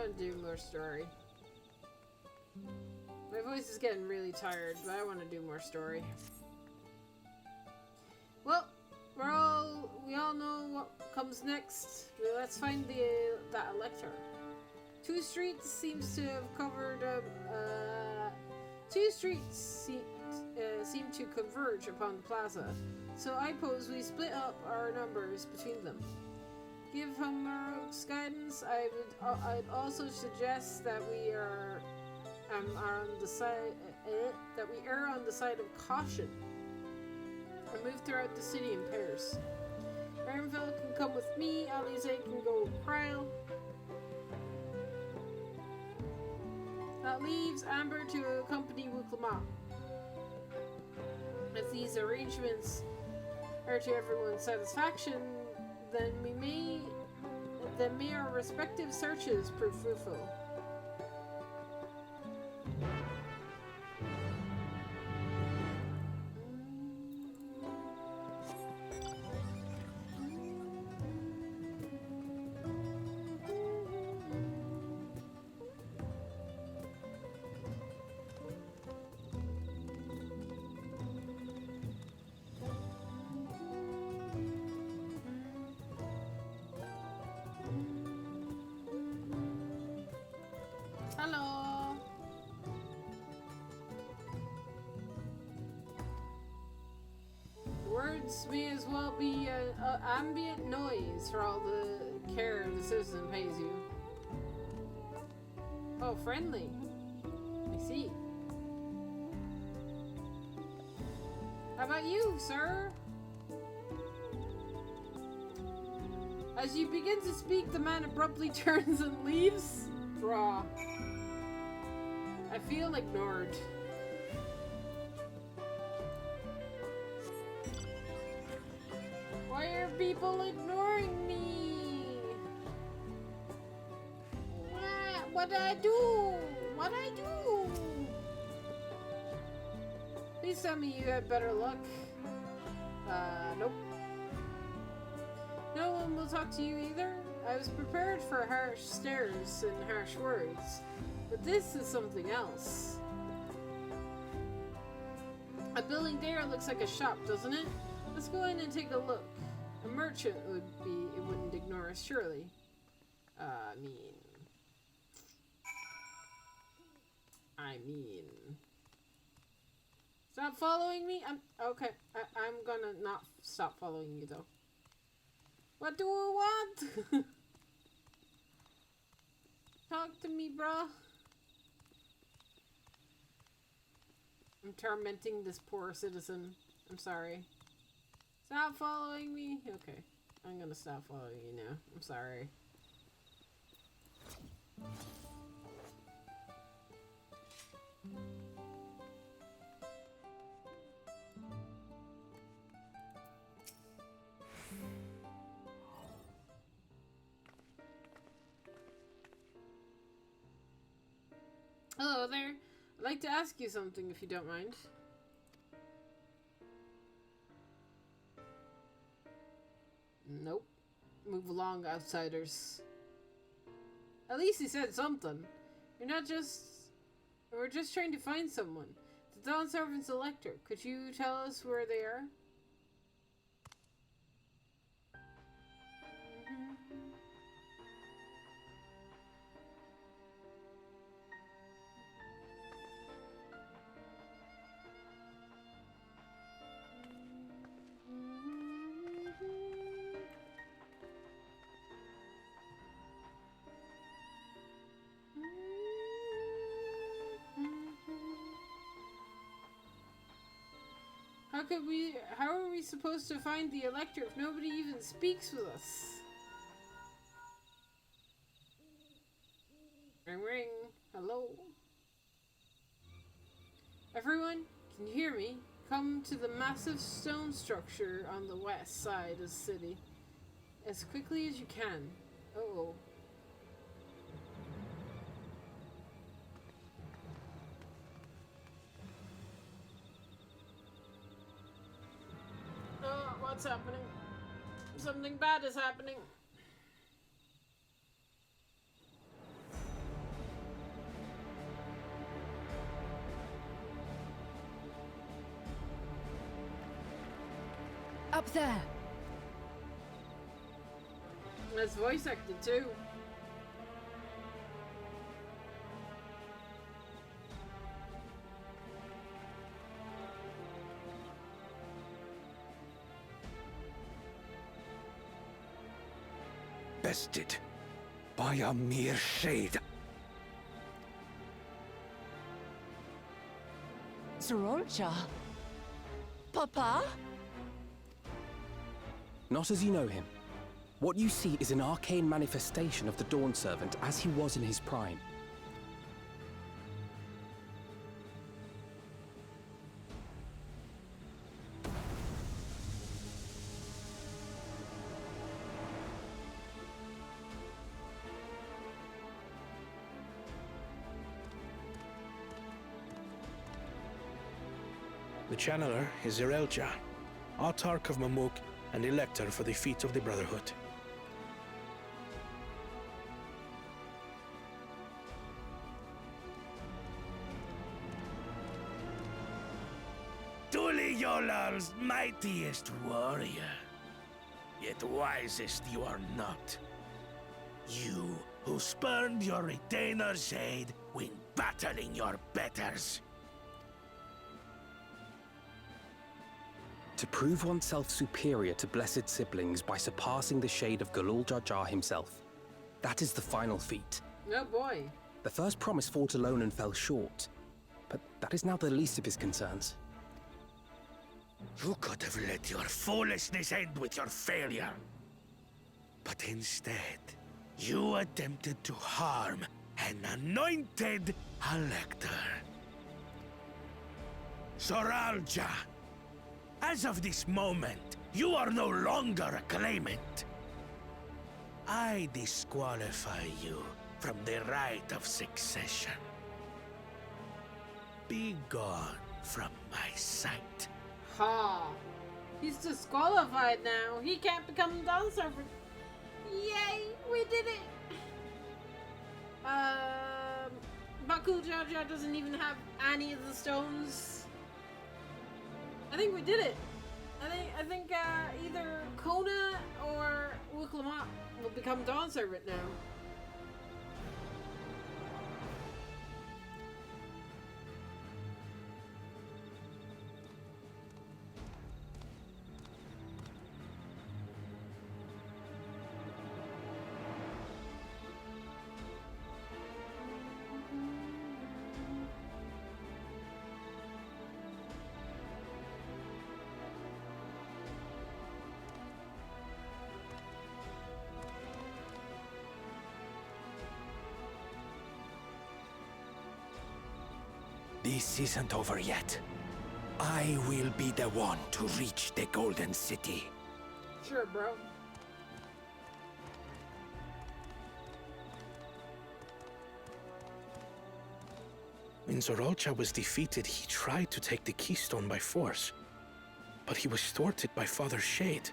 want to do more story. My voice is getting really tired, but I want to do more story. Well, we all know what comes next. Let's find that elector. Two streets seems to have covered. Two streets seem to converge upon the plaza, so I pose we split up our numbers between them. Give Hummer's guidance. I'd also suggest that we are on the side that we err on the side of caution and move throughout the city in pairs. Aaronville can come with me. Alize can go with Kryle. That leaves Amber to accompany Wuklamat. If these arrangements are to everyone's satisfaction, then may our respective searches prove fruitful. Hello. Words may as well be ambient noise for all the care the citizen pays you. Oh, friendly. I see. How about you, sir? As you begin to speak, the man abruptly turns and leaves. Bruh. I feel ignored. Why are people ignoring me? What did I do? What did I do? Please tell me you had better luck. Nope. No one will talk to you either. I was prepared for harsh stares and harsh words, but this is something else. A building there looks like a shop, doesn't it? Let's go in and take a look. A merchant wouldn't ignore us, surely. I mean. Stop following me? Okay. I'm gonna not stop following you though. What do I want? Talk to me, bruh. I'm tormenting this poor citizen. I'm sorry. Stop following me. Okay. I'm gonna stop following you now. I'm sorry. Hello there. I'd like to ask you something if you don't mind. Nope. Move along, outsiders. At least he said something. We're just trying to find someone. The Dawn Servant's elector. Could you tell us where they are? How are we supposed to find the elector if nobody even speaks with us? Ring ring. Hello? Everyone, can you hear me? Come to the massive stone structure on the west side of the city. As quickly as you can. Uh-oh. What's happening? Something bad is happening. Up there. It's voice acted too. Bested by a mere shade. Zorolja? Papa? Not as you know him. What you see is an arcane manifestation of the Dawn Servant as he was in his prime. The Channeler is Zerelja, Autarch of Mamuk and Elector for the Feet of the Brotherhood. Tuliyolal's mightiest warrior, yet wisest you are not. You who spurned your retainer's aid when battling your betters. To prove oneself superior to blessed siblings by surpassing the shade of Galul Jar Jar himself. That is the final feat. Oh boy. The first promise fought alone and fell short, but that is now the least of his concerns. You could have let your foolishness end with your failure. But instead, you attempted to harm an anointed elector. Zoralja, as of this moment, you are no longer a claimant. I disqualify you from the right of succession. Be gone from my sight. Ha! He's disqualified now. He can't become Dawn Servant. Yay! We did it! Bakul Jar Jar doesn't even have any of the stones. I think we did it. I think either Kona or Wuklamat will become Dawn Servant now. This isn't over yet. I will be the one to reach the Golden City. Sure, bro. When Zoralja was defeated, he tried to take the Keystone by force. But he was thwarted by Father Shade.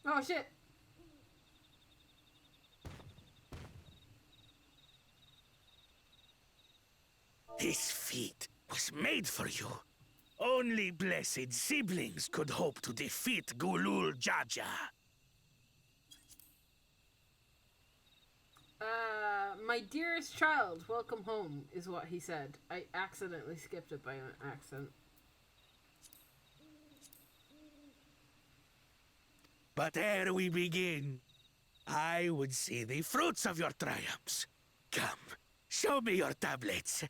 Oh shit. This feat was made for you. Only blessed siblings could hope to defeat Gulul Jaja. My dearest child, welcome home, is what he said. I accidentally skipped it by an accent. But ere we begin, I would see the fruits of your triumphs. Come, show me your tablets.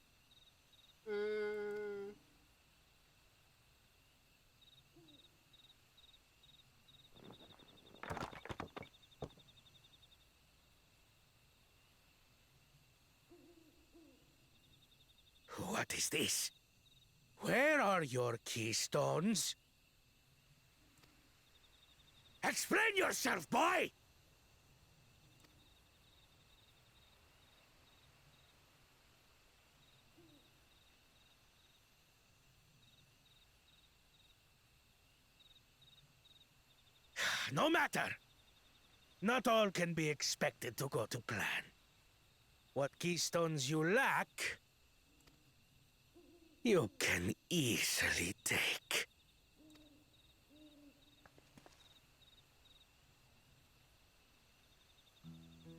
What is this? Where are your keystones? Explain yourself, boy! No matter. Not all can be expected to go to plan. what keystones you lack, you can easily take.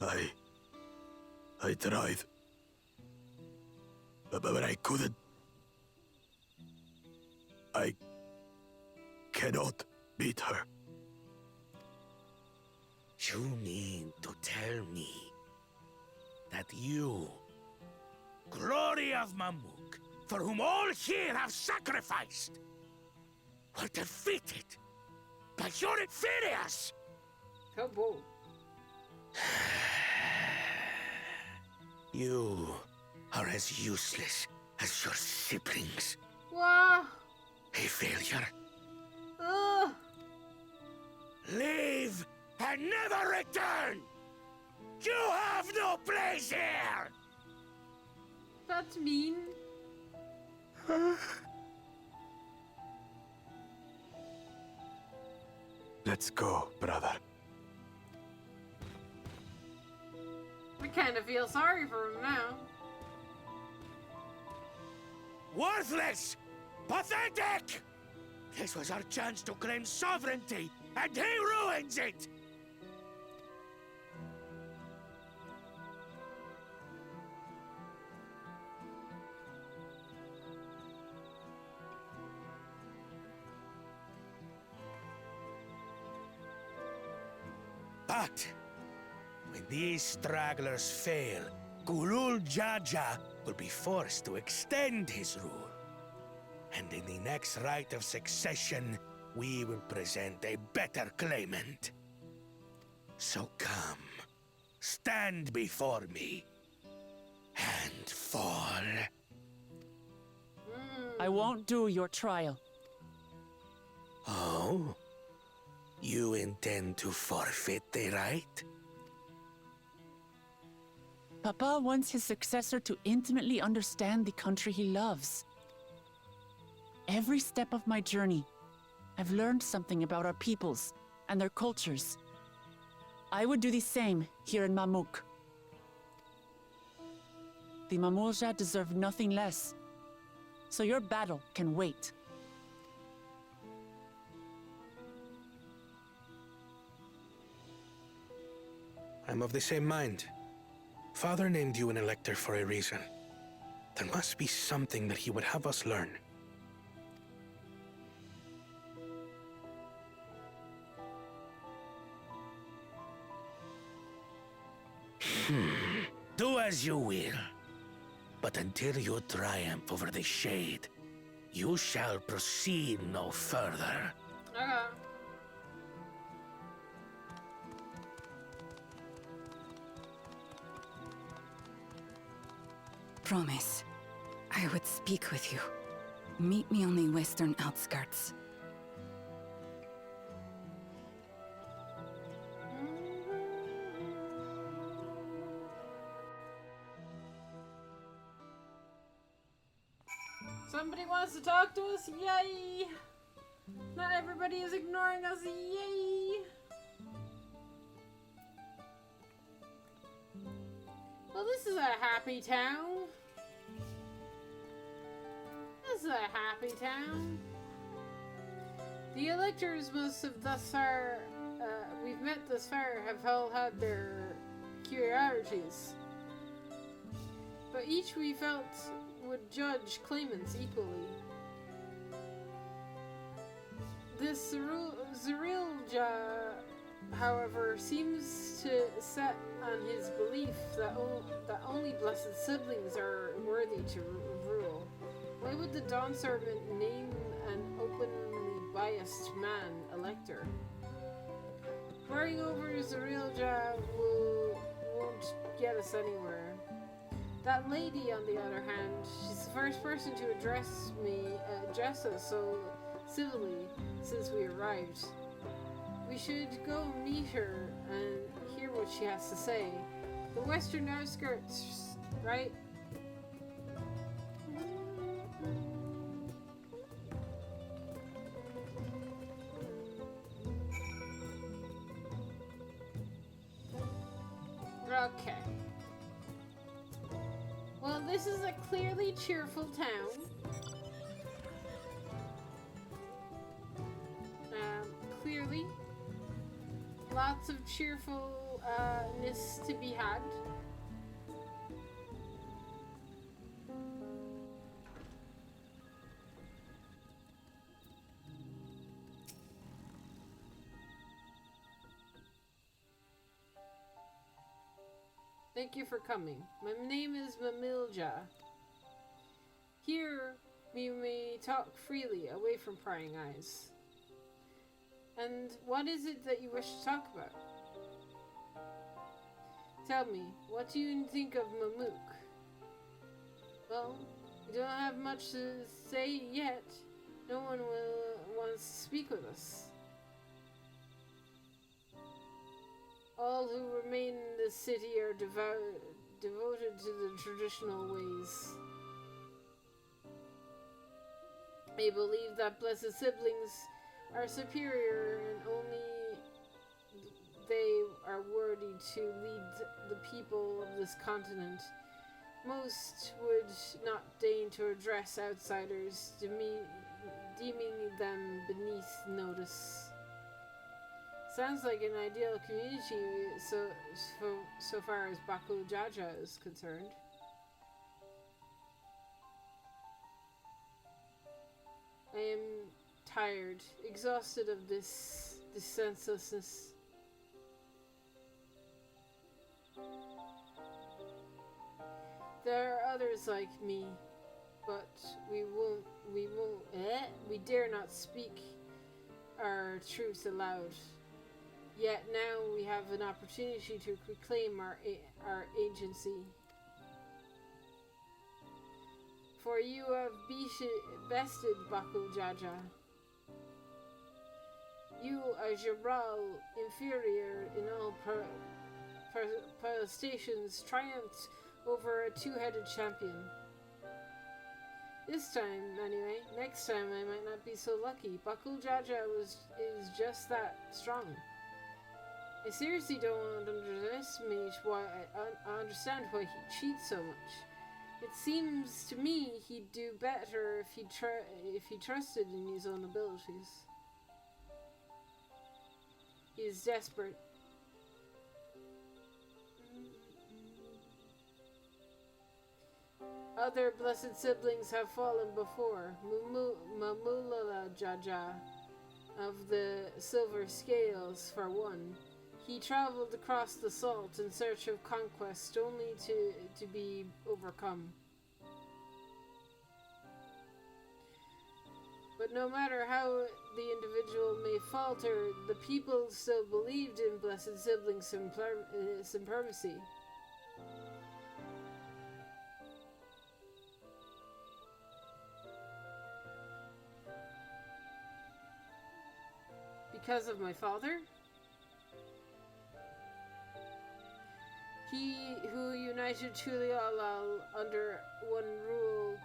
I tried. But I couldn't. I cannot beat her. You mean to tell me that you, glory of Mamuk, for whom all here have sacrificed, were defeated by your inferiors? How bold. You are as useless as your siblings. Wow. A failure. Ugh. Leave and never return! You have no place here! That's mean. Let's go, brother. I kind of feel sorry for him now. Worthless! Pathetic! This was our chance to claim sovereignty, and he ruins it! But when these stragglers fail, Gulul Jaja will be forced to extend his rule. And in the next rite of succession, we will present a better claimant. So come, stand before me, and fall. I won't do your trial. Oh? You intend to forfeit the right? Papa wants his successor to intimately understand the country he loves. Every step of my journey, I've learned something about our peoples and their cultures. I would do the same here in Mamuk. The Mamulja deserve nothing less, so your battle can wait. I'm of the same mind. Father named you an elector for a reason. There must be something that he would have us learn. Do as you will. But until you triumph over the Shade, you shall proceed no further. Okay. Promise, I would speak with you. Meet me on the western outskirts. Somebody wants to talk to us, yay! Not everybody is ignoring us, yay! Well, this is a happy town. This is a happy town. The electors must have thus far, we've met thus far, have all had their peculiarities. But each we felt would judge claimants equally. This Zerilja, however, seems to set on his belief that, that only blessed siblings are worthy to rule. Why would the Dawn Servant name an openly biased man elector? Worrying over Zerilja won't get us anywhere. That lady, on the other hand, she's the first person to address us so civilly since we arrived. We should go meet her and hear what she has to say. The western outskirts, right? Okay. this is a clearly cheerful town. Clearly. Lots of cheerfulness to be had. Thank you for coming. My name is Mamilja. Here, we may talk freely, away from prying eyes. And what is it that you wish to talk about? Tell me, what do you think of Mamook? Well, we don't have much to say yet. No one wants to speak with us. All who remain in the city are devoted to the traditional ways. They believe that blessed siblings are superior and only they are worthy to lead the people of this continent. Most would not deign to address outsiders, deeming them beneath notice. Sounds like an ideal community so far as Bakul Jaja is concerned. I am tired, exhausted of this senselessness. There are others like me, but we dare not speak our truth aloud. Yet now we have an opportunity to reclaim our agency. For you have bested Bakul Jaja. You are Jabral, inferior in all prestations, triumphed over a two-headed champion. This time, anyway. Next time I might not be so lucky. Bakul Jaja is just that strong. I seriously don't want to underestimate why I understand why he cheats so much. It seems to me he'd do better if he trusted in his own abilities. He is desperate. Other blessed siblings have fallen before. Mamula Jaja of the Silver Scales, for one. He traveled across the salt in search of conquest, only to be overcome. But no matter how the individual may falter, the people still believed in blessed sibling supremacy. Because of my father? He who united Tulialal under one rule,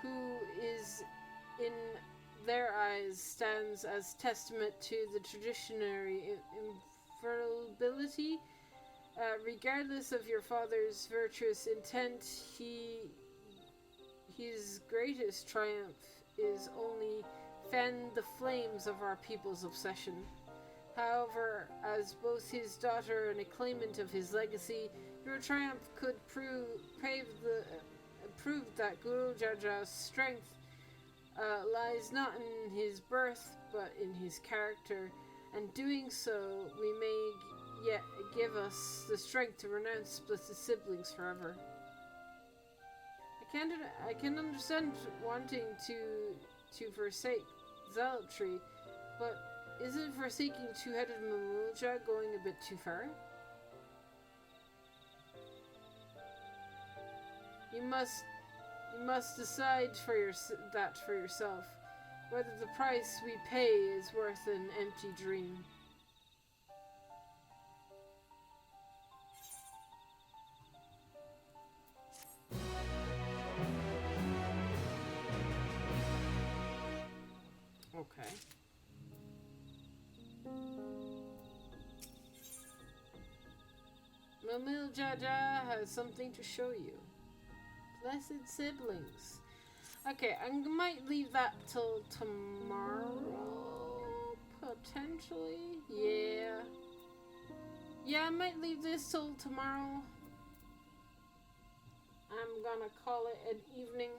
who is in their eyes stands as testament to the traditionary infallibility. Regardless of your father's virtuous intent, his greatest triumph is only fan the flames of our people's obsession. However, as both his daughter and a claimant of his legacy, your triumph could prove that Guru Jaja's strength lies not in his birth, but in his character, and doing so, we may yet give us the strength to renounce blessed siblings forever. I can understand wanting to forsake zealotry, but isn't forsaking two-headed Mamulja going a bit too far? You must decide for yourself, whether the price we pay is worth an empty dream. Okay. Mamil Jaja has something to show you. Blessed siblings. Okay, I might leave that till tomorrow. Potentially. Yeah. Yeah, I might leave this till tomorrow. I'm gonna call it an evening.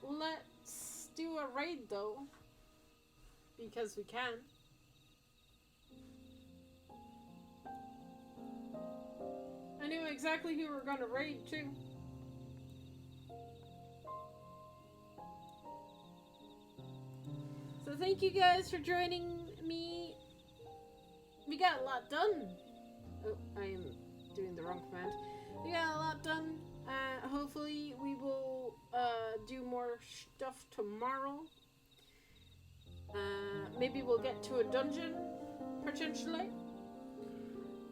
Let's do a raid though. Because we can. I knew exactly who we were gonna raid too. So thank you guys for joining me. We got a lot done. Oh, I am doing the wrong command. We got a lot done. Hopefully we will do more stuff tomorrow. Maybe we'll get to a dungeon, potentially.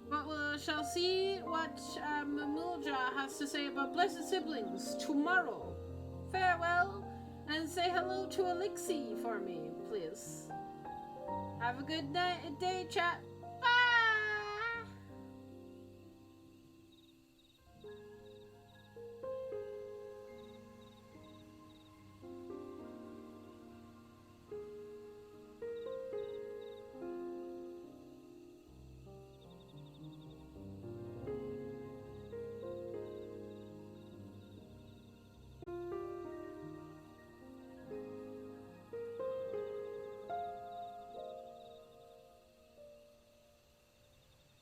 But we shall see what Mamulja has to say about Blessed Siblings tomorrow. Farewell, and say hello to Elixir for me, please. Have a good day, chat.